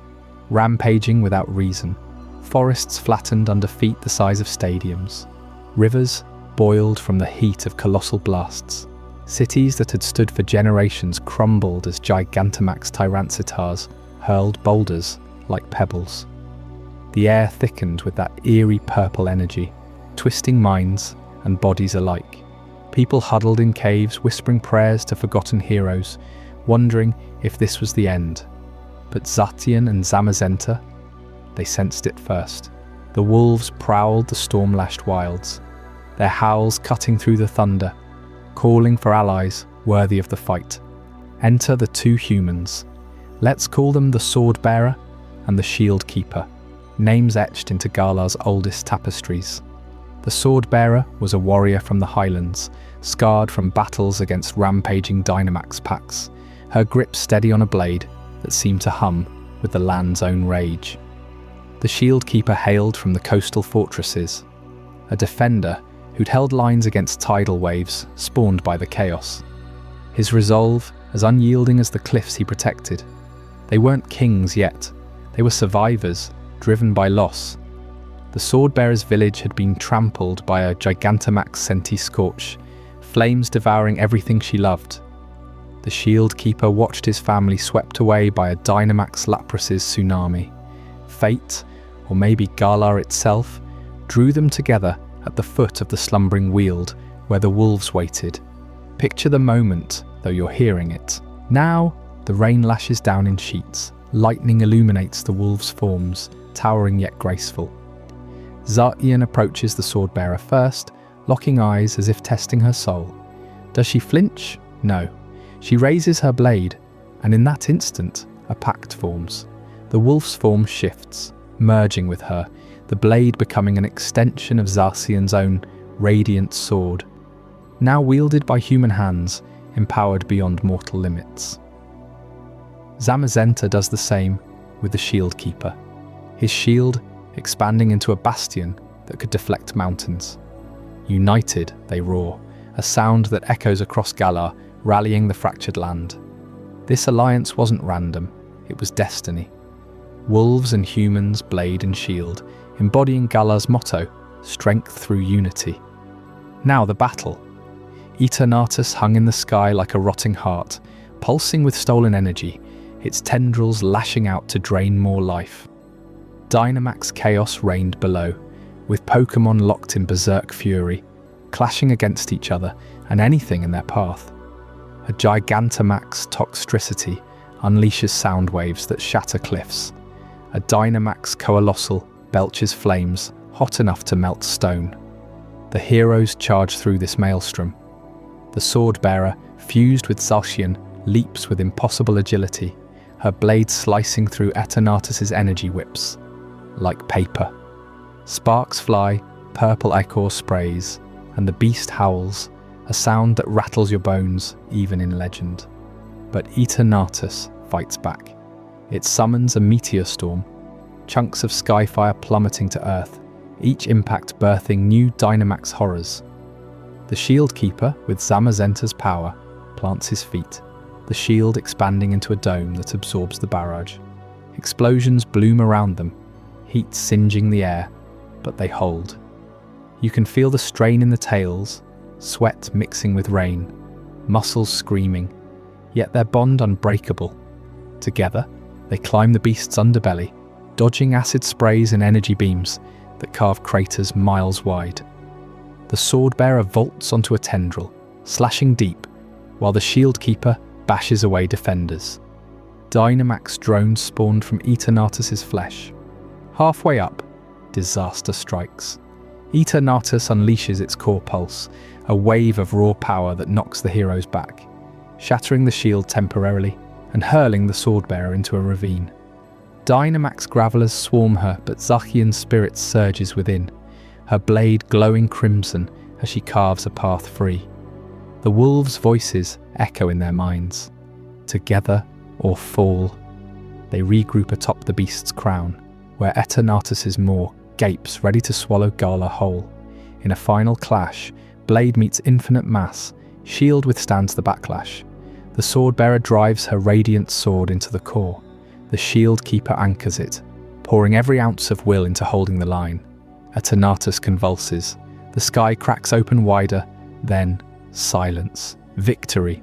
rampaging without reason. Forests flattened under feet the size of stadiums. Rivers boiled from the heat of colossal blasts. Cities that had stood for generations crumbled as Gigantamax Tyrantsitars hurled boulders like pebbles. The air thickened with that eerie purple energy, twisting minds and bodies alike. People huddled in caves, whispering prayers to forgotten heroes, wondering if this was the end. But Zacian and Zamazenta, they sensed it first. The wolves prowled the storm-lashed wilds, their howls cutting through the thunder, calling for allies worthy of the fight. Enter the two humans. Let's call them the Sword Bearer and the Shield Keeper, names etched into Gala's oldest tapestries. The Sword Bearer was a warrior from the Highlands, scarred from battles against rampaging Dynamax packs, her grip steady on a blade that seemed to hum with the land's own rage. The Shield Keeper hailed from the coastal fortresses, a defender who'd held lines against tidal waves spawned by the chaos. His resolve as unyielding as the cliffs he protected. They weren't kings yet, they were survivors, driven by loss. The Swordbearer's village had been trampled by a Gigantamax Senti Scorch, flames devouring everything she loved. The Shield Keeper watched his family swept away by a Dynamax Lapras's tsunami. Fate, or maybe Gala itself, drew them together at the foot of the slumbering weald where the wolves waited. Picture the moment, though you're hearing it. Now, the rain lashes down in sheets. Lightning illuminates the wolves' forms, towering yet graceful. Zacian approaches the Swordbearer first, locking eyes as if testing her soul. Does she flinch? No. She raises her blade, and in that instant, a pact forms. The wolf's form shifts, merging with her, the blade becoming an extension of Zacian's own radiant sword, now wielded by human hands, empowered beyond mortal limits. Zamazenta does the same with the Shield Keeper, his shield expanding into a bastion that could deflect mountains. United, they roar, a sound that echoes across Galar, rallying the fractured land. This alliance wasn't random, it was destiny. Wolves and humans, blade and shield, embodying Galar's motto, strength through unity. Now the battle. Eternatus hung in the sky like a rotting heart, pulsing with stolen energy, its tendrils lashing out to drain more life. Dynamax chaos reigned below, with Pokémon locked in berserk fury, clashing against each other and anything in their path. A Gigantamax toxicity unleashes sound waves that shatter cliffs. A Dynamax Colossal belches flames hot enough to melt stone. The heroes charge through this maelstrom. The sword-bearer, fused with Zacian, leaps with impossible agility, her blade slicing through Eternatus's energy whips. Like paper. Sparks fly, purple ichor sprays, and the beast howls, a sound that rattles your bones, even in legend. But Eternatus fights back. It summons a meteor storm, chunks of skyfire plummeting to Earth, each impact birthing new Dynamax horrors. The Shield Keeper, with Zamazenta's power, plants his feet, the shield expanding into a dome that absorbs the barrage. Explosions bloom around them, heat singeing the air, but they hold. You can feel the strain in the tails, sweat mixing with rain, muscles screaming, yet their bond unbreakable. Together, they climb the beast's underbelly, dodging acid sprays and energy beams that carve craters miles wide. The sword-bearer vaults onto a tendril, slashing deep, while the Shield Keeper bashes away defenders. Dynamax drones spawned from Eternatus's flesh. Halfway up, disaster strikes. Eternatus unleashes its core pulse, a wave of raw power that knocks the heroes back, shattering the shield temporarily and hurling the sword-bearer into a ravine. Dynamax gravelers swarm her, but Zacian's spirit surges within, her blade glowing crimson as she carves a path free. The wolves' voices echo in their minds. Together or fall. They regroup atop the beast's crown, where Eternatus's maw gapes ready to swallow Galar whole. In a final clash, blade meets infinite mass, shield withstands the backlash. The sword-bearer drives her radiant sword into the core. The Shield Keeper anchors it, pouring every ounce of will into holding the line. Eternatus convulses. The sky cracks open wider, then silence. Victory.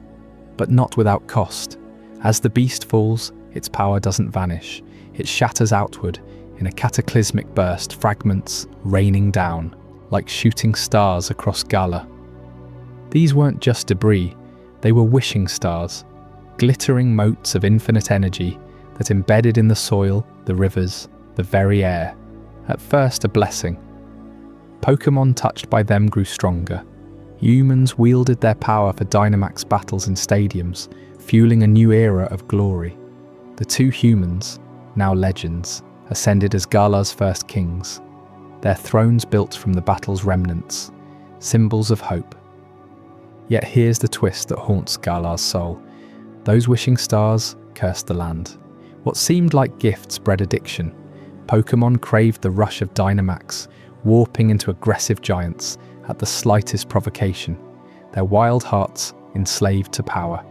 But not without cost. As the beast falls, its power doesn't vanish. It shatters outward in a cataclysmic burst, fragments raining down like shooting stars across Galar. These weren't just debris, they were wishing stars, glittering motes of infinite energy that embedded in the soil, the rivers, the very air. At first a blessing. Pokémon touched by them grew stronger. Humans wielded their power for Dynamax battles in stadiums, fueling a new era of glory. The two humans, now legends, ascended as Galar's first kings, their thrones built from the battle's remnants, symbols of hope. Yet here's the twist that haunts Galar's soul. Those wishing stars cursed the land. What seemed like gifts bred addiction. Pokémon craved the rush of Dynamax, warping into aggressive giants at the slightest provocation, their wild hearts enslaved to power.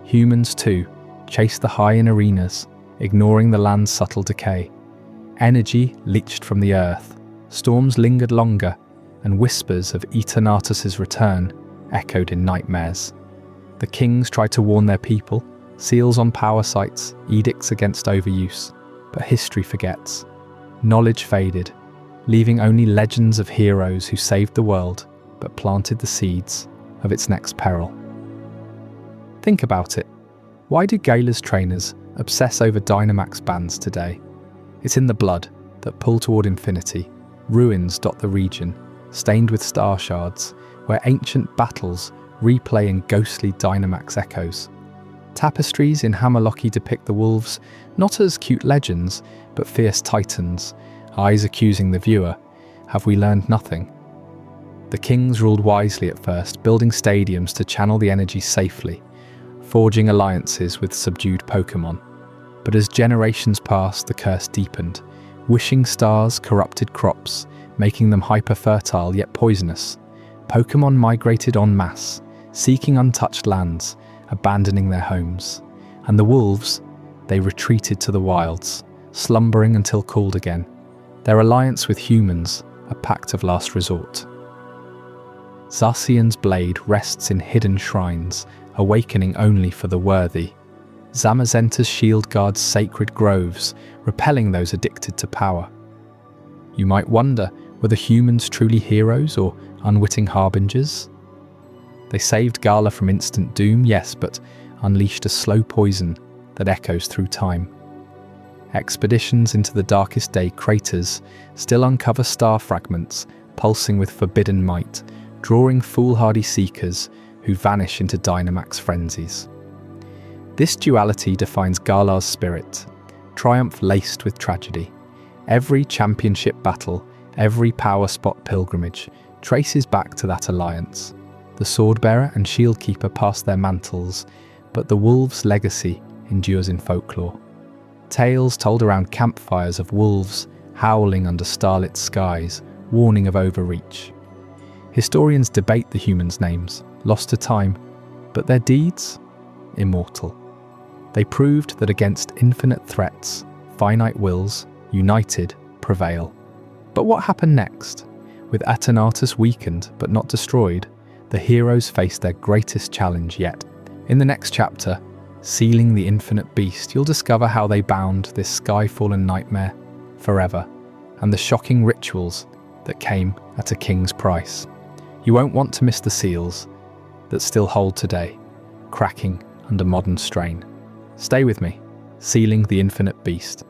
Humans, too, chased the high in arenas, ignoring the land's subtle decay. Energy leached from the earth, storms lingered longer, and whispers of Eternatus's return echoed in nightmares. The kings tried to warn their people, seals on power sites, edicts against overuse, but history forgets. Knowledge faded, leaving only legends of heroes who saved the world but planted the seeds of its next peril. Think about it. Why do Galar's trainers obsess over Dynamax bands today? It's in the blood that pull toward infinity. Ruins dot the region, stained with star shards, where ancient battles replaying ghostly Dynamax echoes. Tapestries in Hammerlocky depict the wolves not as cute legends, but fierce titans, eyes accusing the viewer. Have we learned nothing? The kings ruled wisely at first, building stadiums to channel the energy safely, forging alliances with subdued Pokémon. But as generations passed, the curse deepened. Wishing stars corrupted crops, making them hyper-fertile yet poisonous. Pokémon migrated en masse, seeking untouched lands, abandoning their homes. And the wolves, they retreated to the wilds, slumbering until called again. Their alliance with humans, a pact of last resort. Zacian's blade rests in hidden shrines, awakening only for the worthy. Zamazenta's shield guards sacred groves, repelling those addicted to power. You might wonder, were the humans truly heroes or unwitting harbingers? They saved Gala from instant doom, yes, but unleashed a slow poison that echoes through time. Expeditions into the darkest day craters still uncover star fragments, pulsing with forbidden might, drawing foolhardy seekers who vanish into Dynamax frenzies. This duality defines Gala's spirit, triumph laced with tragedy. Every championship battle, every power spot pilgrimage, traces back to that alliance. The Swordbearer and Shieldkeeper pass their mantles, but the wolves' legacy endures in folklore. Tales told around campfires of wolves howling under starlit skies, warning of overreach. Historians debate the humans' names, lost to time, but their deeds? Immortal. They proved that against infinite threats, finite wills, united, prevail. But what happened next? With Eternatus weakened but not destroyed, the heroes faced their greatest challenge yet. In the next chapter, Sealing the Infinite Beast, you'll discover how they bound this sky-fallen nightmare forever, and the shocking rituals that came at a king's price. You won't want to miss the seals that still hold today, cracking under modern strain. Stay with me, Sealing the Infinite Beast.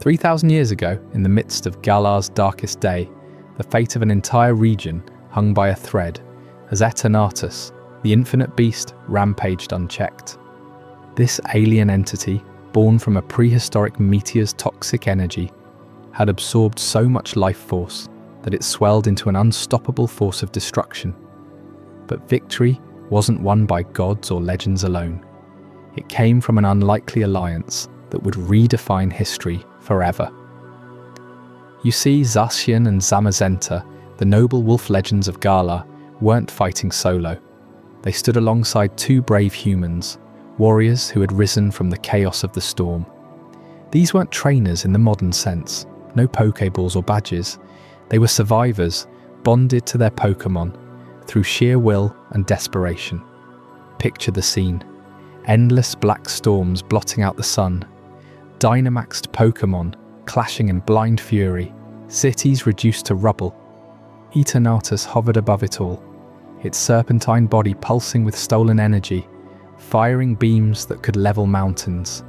3,000 years ago, in the midst of Galar's darkest day, the fate of an entire region hung by a thread, as Eternatus, the Infinite Beast, rampaged unchecked. This alien entity, born from a prehistoric meteor's toxic energy, had absorbed so much life force that it swelled into an unstoppable force of destruction. But victory wasn't won by gods or legends alone. It came from an unlikely alliance that would redefine history forever. You see, Zacian and Zamazenta, the noble wolf legends of Galar, weren't fighting solo. They stood alongside two brave humans, warriors who had risen from the chaos of the storm. These weren't trainers in the modern sense, no Pokeballs or badges. They were survivors, bonded to their Pokémon through sheer will and desperation. Picture the scene. Endless black storms blotting out the sun. Dynamaxed Pokémon clashing in blind fury. Cities reduced to rubble. Eternatus hovered above it all, its serpentine body pulsing with stolen energy, firing beams that could level mountains.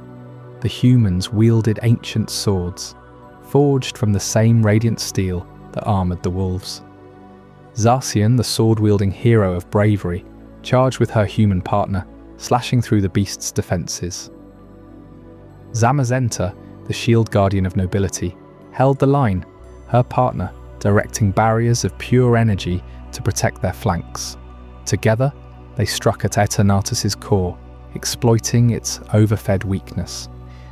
The humans wielded ancient swords, forged from the same radiant steel that armoured the wolves. Zacian, the sword-wielding hero of bravery, charged with her human partner, slashing through the beast's defences. Zamazenta, the shield guardian of nobility, held the line, her partner directing barriers of pure energy to protect their flanks. Together, they struck at Eternatus's core, exploiting its overfed weakness.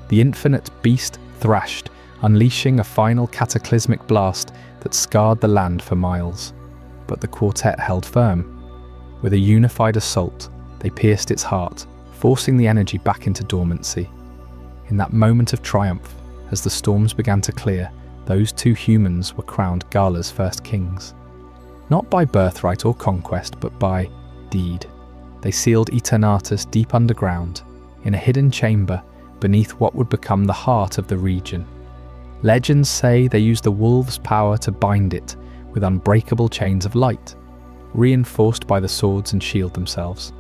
The infinite beast thrashed, unleashing a final cataclysmic blast that scarred the land for miles. But the quartet held firm. With a unified assault, they pierced its heart, forcing the energy back into dormancy. In that moment of triumph, as the storms began to clear, those two humans were crowned Gala's first kings. Not by birthright or conquest, but by deed. They sealed Eternatus deep underground, in a hidden chamber beneath what would become the heart of the region. Legends say they used the wolves' power to bind it with unbreakable chains of light, reinforced by the swords and shield themselves.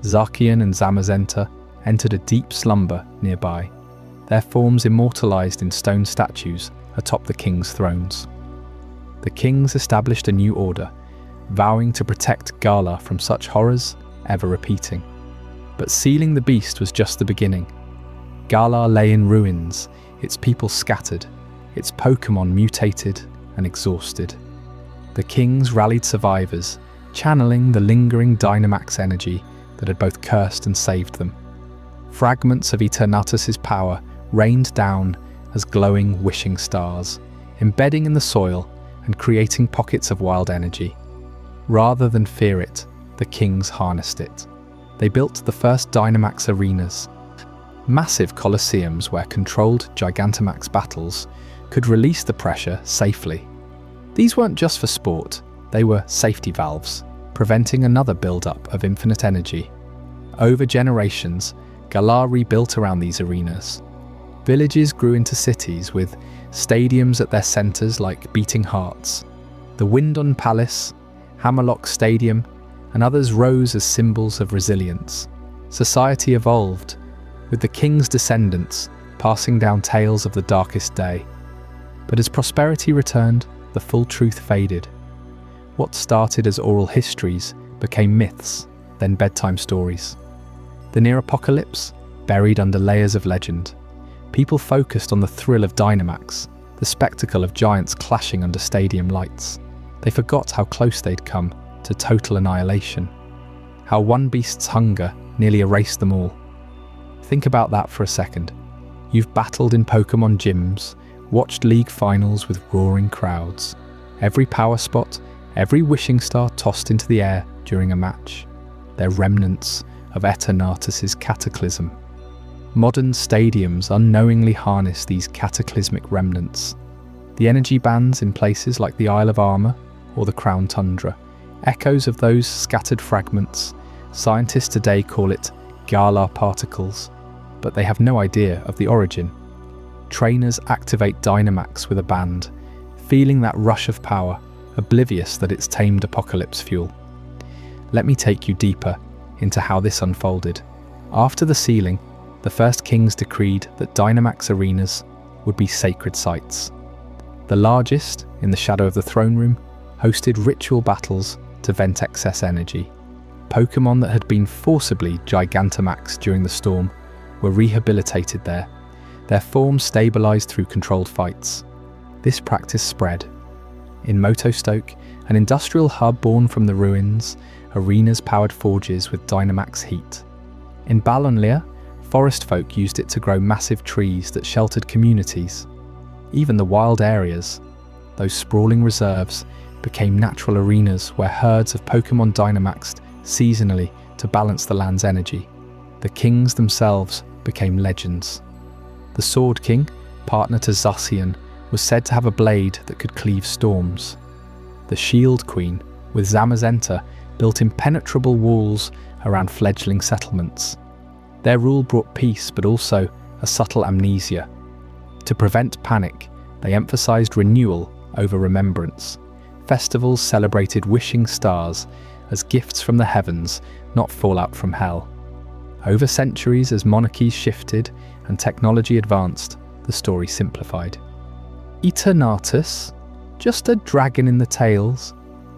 Zacian and Zamazenta entered a deep slumber nearby, their forms immortalized in stone statues atop the kings' thrones. The kings established a new order, vowing to protect Galar from such horrors ever repeating. But sealing the beast was just the beginning. Galar lay in ruins, its people scattered, its Pokémon mutated and exhausted. The kings rallied survivors, channeling the lingering Dynamax energy that had both cursed and saved them. Fragments of Eternatus's power rained down as glowing wishing stars, embedding in the soil and creating pockets of wild energy. Rather than fear it, the kings harnessed it. They built the first Dynamax arenas, massive colosseums where controlled Gigantamax battles could release the pressure safely. These weren't just for sport, they were safety valves, preventing another build-up of infinite energy. Over generations, Galar rebuilt around these arenas. Villages grew into cities with stadiums at their centres like beating hearts. The Windon Palace, Hammerlock Stadium, and others rose as symbols of resilience. Society evolved, with the king's descendants passing down tales of the darkest day. But as prosperity returned, the full truth faded. What started as oral histories became myths, then bedtime stories. The near apocalypse, buried under layers of legend. People focused on the thrill of Dynamax, the spectacle of giants clashing under stadium lights. They forgot how close they'd come to total annihilation, how one beast's hunger nearly erased them all. Think about that for a second. You've battled in Pokémon gyms, watched league finals with roaring crowds. Every power spot, every wishing star tossed into the air during a match. They're remnants of Eternatus's cataclysm. Modern stadiums unknowingly harness these cataclysmic remnants. The energy bands in places like the Isle of Armor or the Crown Tundra, echoes of those scattered fragments. Scientists today call it Galar particles, but they have no idea of the origin. Trainers activate Dynamax with a band, feeling that rush of power, oblivious that it's tamed apocalypse fuel. Let me take you deeper into how this unfolded. After the sealing, the first kings decreed that Dynamax arenas would be sacred sites. The largest, in the shadow of the throne room, hosted ritual battles to vent excess energy. Pokémon that had been forcibly Gigantamaxed during the storm were rehabilitated there, their forms stabilised through controlled fights. This practice spread. In Motostoke, an industrial hub born from the ruins, arenas powered forges with Dynamax heat. In Ballonlea, forest folk used it to grow massive trees that sheltered communities. Even the wild areas, those sprawling reserves, became natural arenas where herds of Pokémon Dynamaxed seasonally to balance the land's energy. The kings themselves became legends. The Sword King, partner to Zacian, was said to have a blade that could cleave storms. The Shield Queen, with Zamazenta, built impenetrable walls around fledgling settlements. Their rule brought peace, but also a subtle amnesia. To prevent panic, they emphasized renewal over remembrance. Festivals celebrated wishing stars as gifts from the heavens, not fallout from hell. Over centuries, as monarchies shifted and technology advanced, the story simplified. Eternatus? Just a dragon in the tales?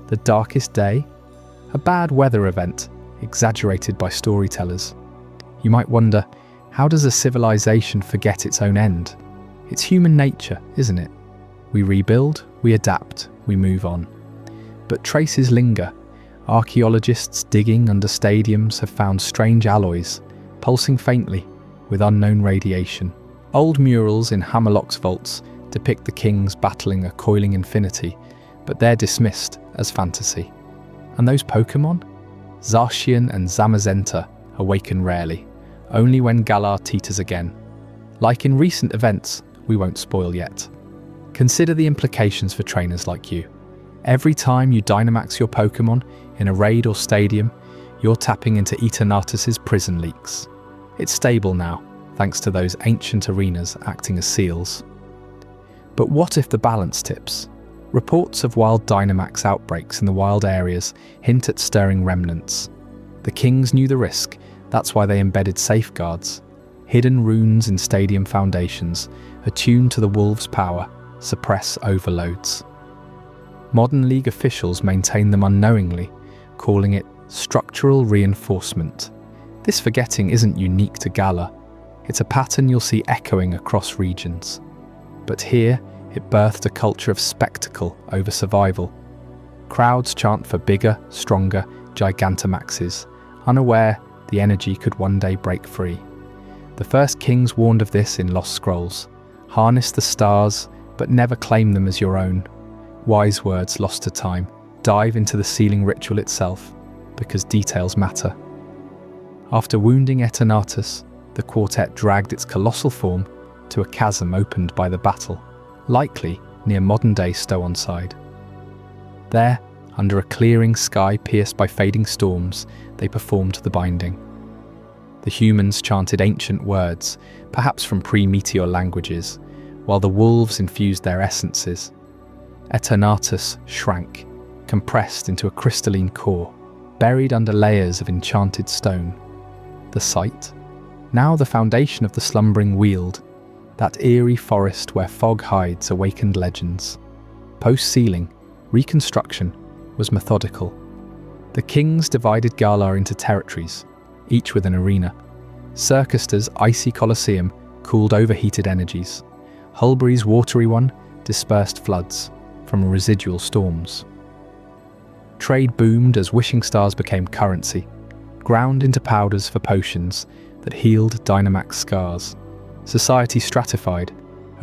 The darkest day? A bad weather event, exaggerated by storytellers. You might wonder, how does a civilization forget its own end? It's human nature, isn't it? We rebuild, we adapt, we move on. But traces linger. Archaeologists digging under stadiums have found strange alloys, pulsing faintly with unknown radiation. Old murals in Hammerlock's vaults depict the kings battling a coiling infinity, but they're dismissed as fantasy. And those Pokémon? Zacian and Zamazenta awaken rarely, only when Galar teeters again. Like in recent events, we won't spoil yet. Consider the implications for trainers like you. Every time you Dynamax your Pokémon in a raid or stadium, you're tapping into Eternatus's prison leaks. It's stable now, thanks to those ancient arenas acting as seals. But what if the balance tips? Reports of wild Dynamax outbreaks in the wild areas hint at stirring remnants. The kings knew the risk, that's why they embedded safeguards. Hidden runes in stadium foundations, attuned to the wolves' power, suppress overloads. Modern League officials maintain them unknowingly, calling it structural reinforcement. This forgetting isn't unique to Galar. It's a pattern you'll see echoing across regions. But here, it birthed a culture of spectacle over survival. Crowds chant for bigger, stronger Gigantamaxes, unaware the energy could one day break free. The first kings warned of this in Lost Scrolls. Harness the stars, but never claim them as your own. Wise words lost to time. Dive into the sealing ritual itself, because details matter. After wounding Eternatus, the quartet dragged its colossal form to a chasm opened by the battle, likely near modern-day Stowonside. There, under a clearing sky pierced by fading storms, they performed the binding. The humans chanted ancient words, perhaps from pre-meteor languages, while the wolves infused their essences. Eternatus shrank, compressed into a crystalline core, buried under layers of enchanted stone. The site, now the foundation of the slumbering Weald, that eerie forest where fog hides awakened legends. Post-sealing, reconstruction was methodical. The kings divided Galar into territories, each with an arena. Circaster's icy Colosseum cooled overheated energies. Hulbury's watery one dispersed floods from residual storms. Trade boomed as wishing stars became currency, ground into powders for potions that healed Dynamax scars. Society stratified.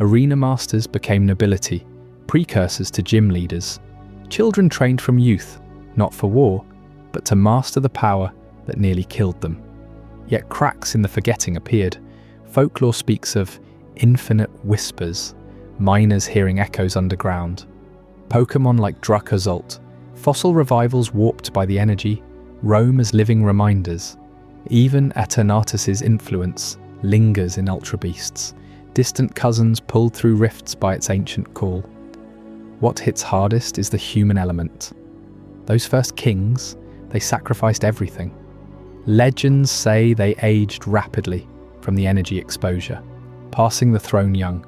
Arena masters became nobility, precursors to gym leaders. Children trained from youth, not for war, but to master the power that nearly killed them. Yet cracks in the forgetting appeared. Folklore speaks of infinite whispers, miners hearing echoes underground. Pokémon like Dracozolt, fossil revivals warped by the energy, roam as living reminders. Even Eternatus's influence lingers in Ultra Beasts, distant cousins pulled through rifts by its ancient call. What hits hardest is the human element. Those first kings, they sacrificed everything. Legends say they aged rapidly from the energy exposure, passing the throne young.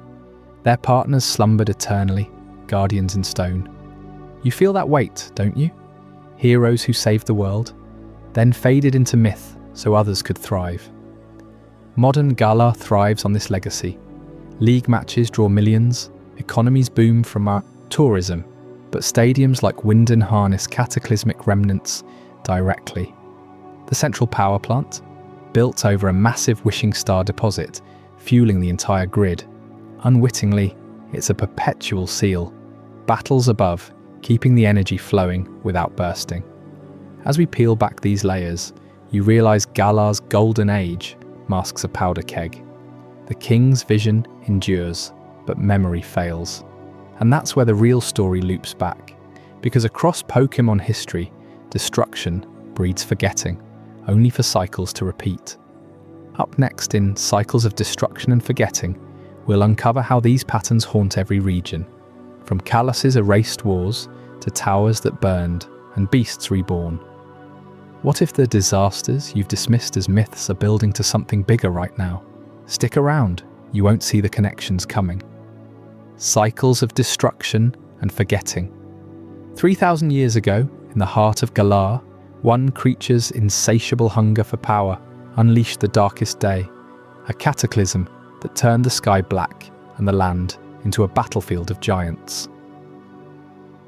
Their partners slumbered eternally, guardians in stone. You feel that weight, don't you? Heroes who saved the world, then faded into myth so others could thrive. Modern Galar thrives on this legacy. League matches draw millions, economies boom from our tourism, but stadiums like Winden harness cataclysmic remnants directly. The central power plant, built over a massive wishing star deposit, fueling the entire grid. Unwittingly, it's a perpetual seal. Battles above, keeping the energy flowing without bursting. As we peel back these layers, you realize Galar's golden age masks a powder keg. The king's vision endures, but memory fails. And that's where the real story loops back. Because across Pokémon history, destruction breeds forgetting, only for cycles to repeat. Up next in Cycles of Destruction and Forgetting, we'll uncover how these patterns haunt every region, from Kalos' erased wars to towers that burned and beasts reborn. What if the disasters you've dismissed as myths are building to something bigger right now? Stick around, you won't see the connections coming. Cycles of Destruction and Forgetting. 3,000 years ago, in the heart of Galar, one creature's insatiable hunger for power unleashed the darkest day, a cataclysm that turned the sky black and the land into a battlefield of giants.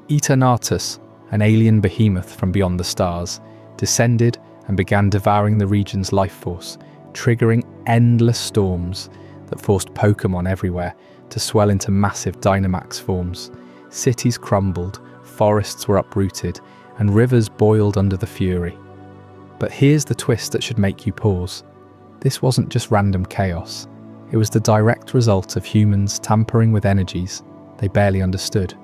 Eternatus, an alien behemoth from beyond the stars, descended and began devouring the region's life force, triggering endless storms that forced Pokémon everywhere to swell into massive Dynamax forms. Cities crumbled, forests were uprooted, and rivers boiled under the fury. But here's the twist that should make you pause. This wasn't just random chaos. It was the direct result of humans tampering with energies they barely understood,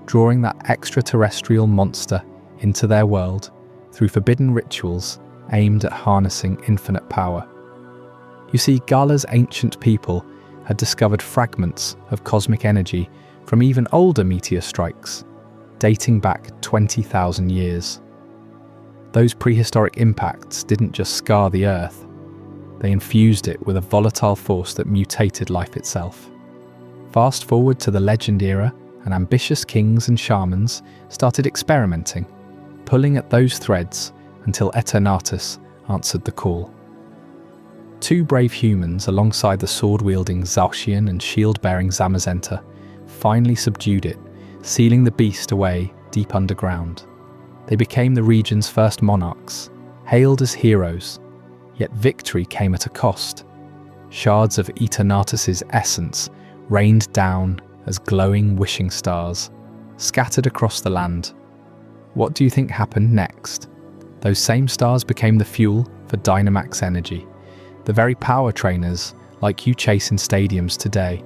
drawing that extraterrestrial monster into their world through forbidden rituals aimed at harnessing infinite power. You see, Galar's ancient people had discovered fragments of cosmic energy from even older meteor strikes, dating back 20,000 years. Those prehistoric impacts didn't just scar the Earth, they infused it with a volatile force that mutated life itself. Fast forward to the Legend era, and ambitious kings and shamans started experimenting, pulling at those threads until Eternatus answered the call. Two brave humans alongside the sword-wielding Zaushian and shield-bearing Zamazenta finally subdued it, sealing the beast away deep underground. They became the region's first monarchs, hailed as heroes, yet victory came at a cost. Shards of Eternatus's essence rained down as glowing wishing stars, scattered across the land. What do you think happened next? Those same stars became the fuel for Dynamax energy, the very power trainers like you chase in stadiums today.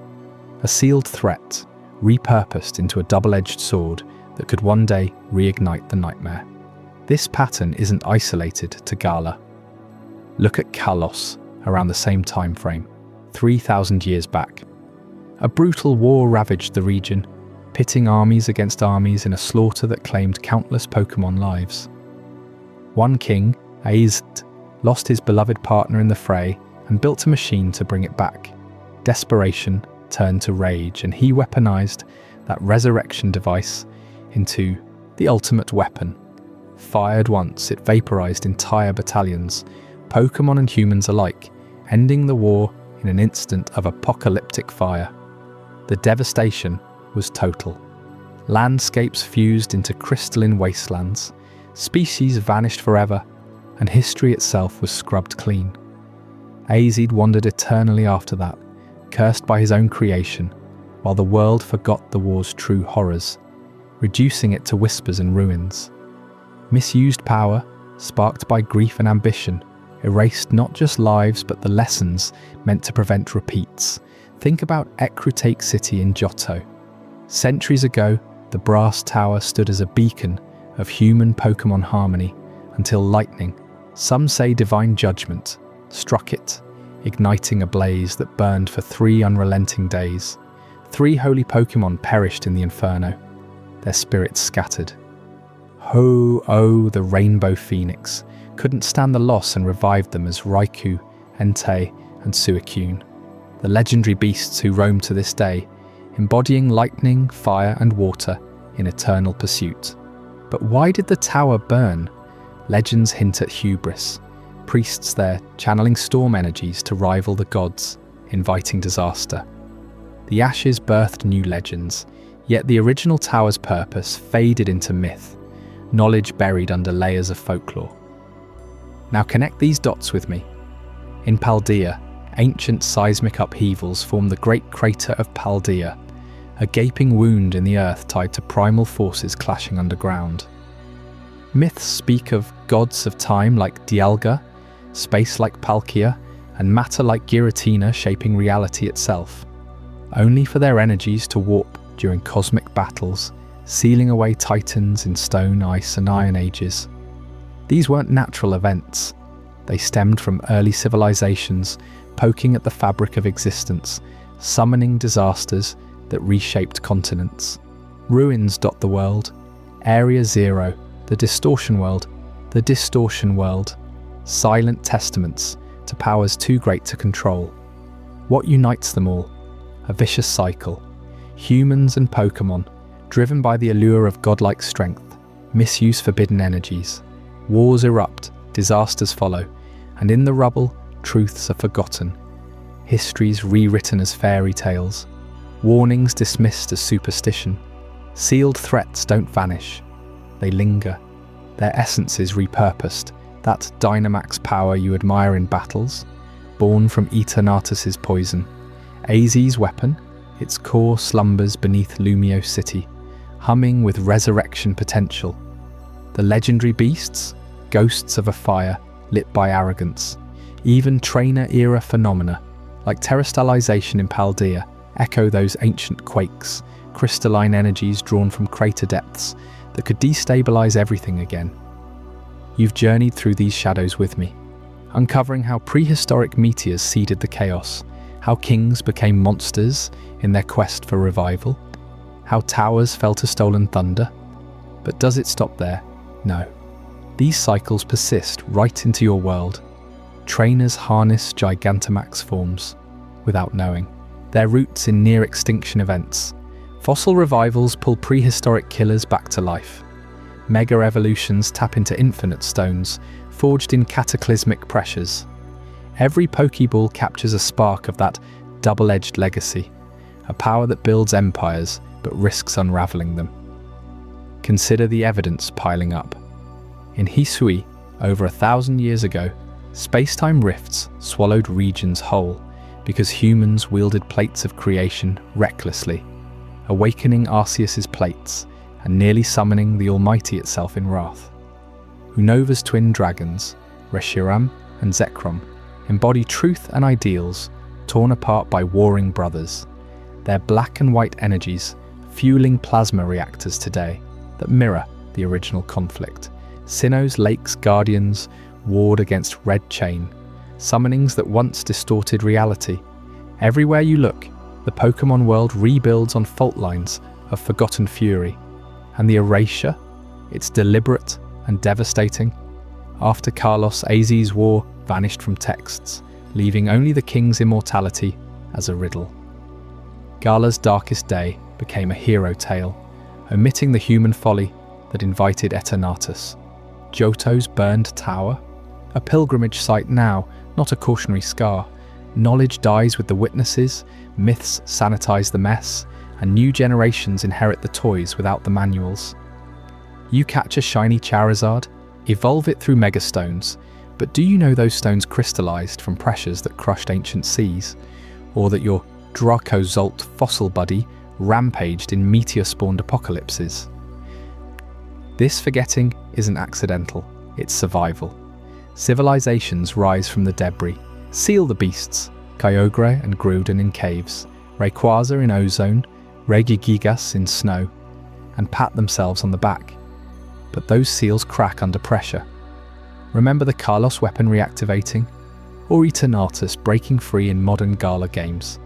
A sealed threat, repurposed into a double-edged sword that could one day reignite the nightmare. This pattern isn't isolated to Gala. Look at Kalos around the same time frame, 3,000 years back. A brutal war ravaged the region, pitting armies against armies in a slaughter that claimed countless Pokémon lives. One king, Aizd, lost his beloved partner in the fray and built a machine to bring it back. Desperation turned to rage, and he weaponized that resurrection device into the ultimate weapon. Fired once, it vaporized entire battalions, Pokémon and humans alike, ending the war in an instant of apocalyptic fire. The devastation was total. Landscapes fused into crystalline wastelands, species vanished forever, and history itself was scrubbed clean. Azed wandered eternally after that, cursed by his own creation, while the world forgot the war's true horrors, reducing it to whispers and ruins. Misused power, sparked by grief and ambition, erased not just lives but the lessons meant to prevent repeats. Think about Ecruteak City in Johto. Centuries ago, the brass tower stood as a beacon of human-Pokémon harmony until lightning, some say divine judgment, struck it, igniting a blaze that burned for 3 unrelenting days. 3 holy Pokémon perished in the inferno, their spirits scattered. Ho-Oh, the Rainbow Phoenix, couldn't stand the loss and revived them as Raikou, Entei, and Suicune, the legendary beasts who roam to this day, embodying lightning, fire, and water in eternal pursuit. But why did the tower burn? Legends hint at hubris. Priests there channeling storm energies to rival the gods, inviting disaster. The ashes birthed new legends, yet the original tower's purpose faded into myth, knowledge buried under layers of folklore. Now connect these dots with me. In Paldea, ancient seismic upheavals form the Great Crater of Paldea, a gaping wound in the earth tied to primal forces clashing underground. Myths speak of gods of time like Dialga, space like Palkia, and matter like Giratina shaping reality itself, only for their energies to warp during cosmic battles, sealing away titans in stone, ice, and iron ages. These weren't natural events. They stemmed from early civilizations, poking at the fabric of existence, summoning disasters that reshaped continents. Ruins dot the world. Area Zero, the Distortion World, the Distortion World, silent testaments to powers too great to control. What unites them all? A vicious cycle. Humans and Pokémon, driven by the allure of godlike strength, misuse forbidden energies. Wars erupt, disasters follow, and in the rubble, truths are forgotten. Histories rewritten as fairy tales. Warnings dismissed as superstition. Sealed threats don't vanish. They linger. Their essence is repurposed, that Dynamax power you admire in battles, born from Eternatus's poison. Az's weapon, its core slumbers beneath Lumio City, humming with resurrection potential. The legendary beasts, ghosts of a fire lit by arrogance. Even trainer-era phenomena, like terrestrialization in Paldea, echo those ancient quakes, crystalline energies drawn from crater depths that could destabilize everything again. You've journeyed through these shadows with me, uncovering how prehistoric meteors seeded the chaos, how kings became monsters in their quest for revival, how towers fell to stolen thunder. But does it stop there? No. These cycles persist right into your world. Trainers harness Gigantamax forms without knowing. Their roots in near-extinction events, Fossil revivals pull prehistoric killers back to life. Mega evolutions tap into infinite stones, forged in cataclysmic pressures. Every Pokeball captures a spark of that double-edged legacy, a power that builds empires but risks unraveling them. Consider the evidence piling up. In Hisui, over 1,000 years ago, space-time rifts swallowed regions whole because humans wielded plates of creation recklessly, awakening Arceus's plates and nearly summoning the Almighty itself in wrath. Unova's twin dragons, Reshiram and Zekrom, embody truth and ideals torn apart by warring brothers, their black and white energies fueling plasma reactors today that mirror the original conflict. Sinnoh's Lake's guardians ward against Red Chain, summonings that once distorted reality. Everywhere you look, the Pokémon world rebuilds on fault lines of forgotten fury, and the erasure, it's deliberate and devastating. After Carlos, AZ's war vanished from texts, leaving only the king's immortality as a riddle. Gala's darkest day became a hero tale, omitting the human folly that invited Eternatus. Johto's burned tower? A pilgrimage site now, not a cautionary scar. Knowledge dies with the witnesses, myths sanitize the mess, and new generations inherit the toys without the manuals. You catch a shiny Charizard, evolve it through megastones, but do you know those stones crystallized from pressures that crushed ancient seas? Or that your Dracozolt fossil buddy rampaged in meteor-spawned apocalypses? This forgetting isn't accidental, it's survival. Civilizations rise from the debris, seal the beasts, Kyogre and Groudon in caves, Rayquaza in ozone, Regigigas in snow, and pat themselves on the back. But those seals crack under pressure. Remember the Carlos weapon reactivating? Or Eternatus breaking free in modern Gala games?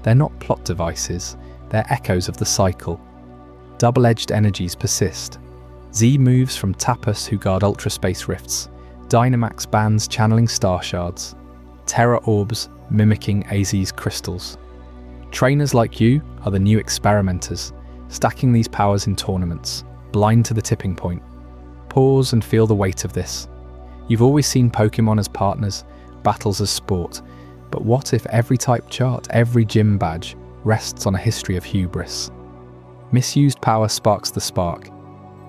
They're not plot devices, they're echoes of the cycle. Double-edged energies persist. Z moves from Tapas who guard ultraspace rifts, Dynamax bands channeling star shards, Terra orbs mimicking AZ's crystals. Trainers like you are the new experimenters, stacking these powers in tournaments, blind to the tipping point. Pause and feel the weight of this. You've always seen Pokémon as partners, battles as sport, but what if every type chart, every gym badge, rests on a history of hubris? Misused power sparks the spark.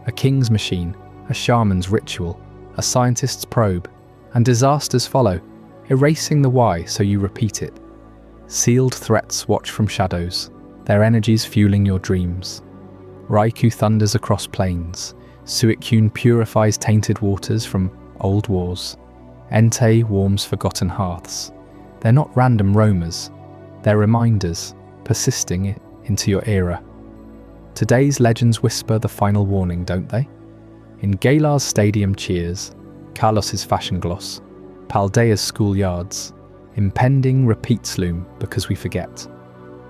A king's machine, a shaman's ritual, a scientist's probe, and disasters follow, erasing the why so you repeat it. Sealed threats watch from shadows, their energies fueling your dreams. Raikou thunders across plains, Suicune purifies tainted waters from old wars. Entei warms forgotten hearths. They're not random roamers, they're reminders, persisting into your era. Today's legends whisper the final warning, don't they? In Galar's stadium cheers, Carlos's fashion gloss, Paldea's schoolyards, impending repeats loom because we forget.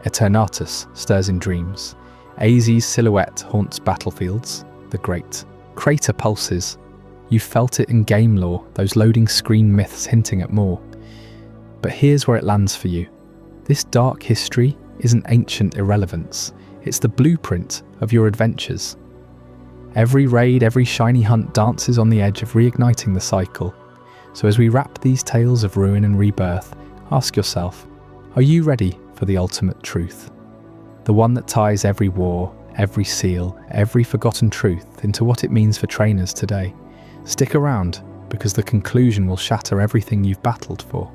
Eternatus stirs in dreams, AZ's silhouette haunts battlefields, the great. Crater pulses. You felt it in game lore, those loading screen myths hinting at more. But here's where it lands for you. This dark history isn't ancient irrelevance, it's the blueprint of your adventures. Every raid, every shiny hunt dances on the edge of reigniting the cycle. So as we wrap these tales of ruin and rebirth, ask yourself, are you ready for the ultimate truth? The one that ties every war, every seal, every forgotten truth into what it means for trainers today. Stick around, because the conclusion will shatter everything you've battled for.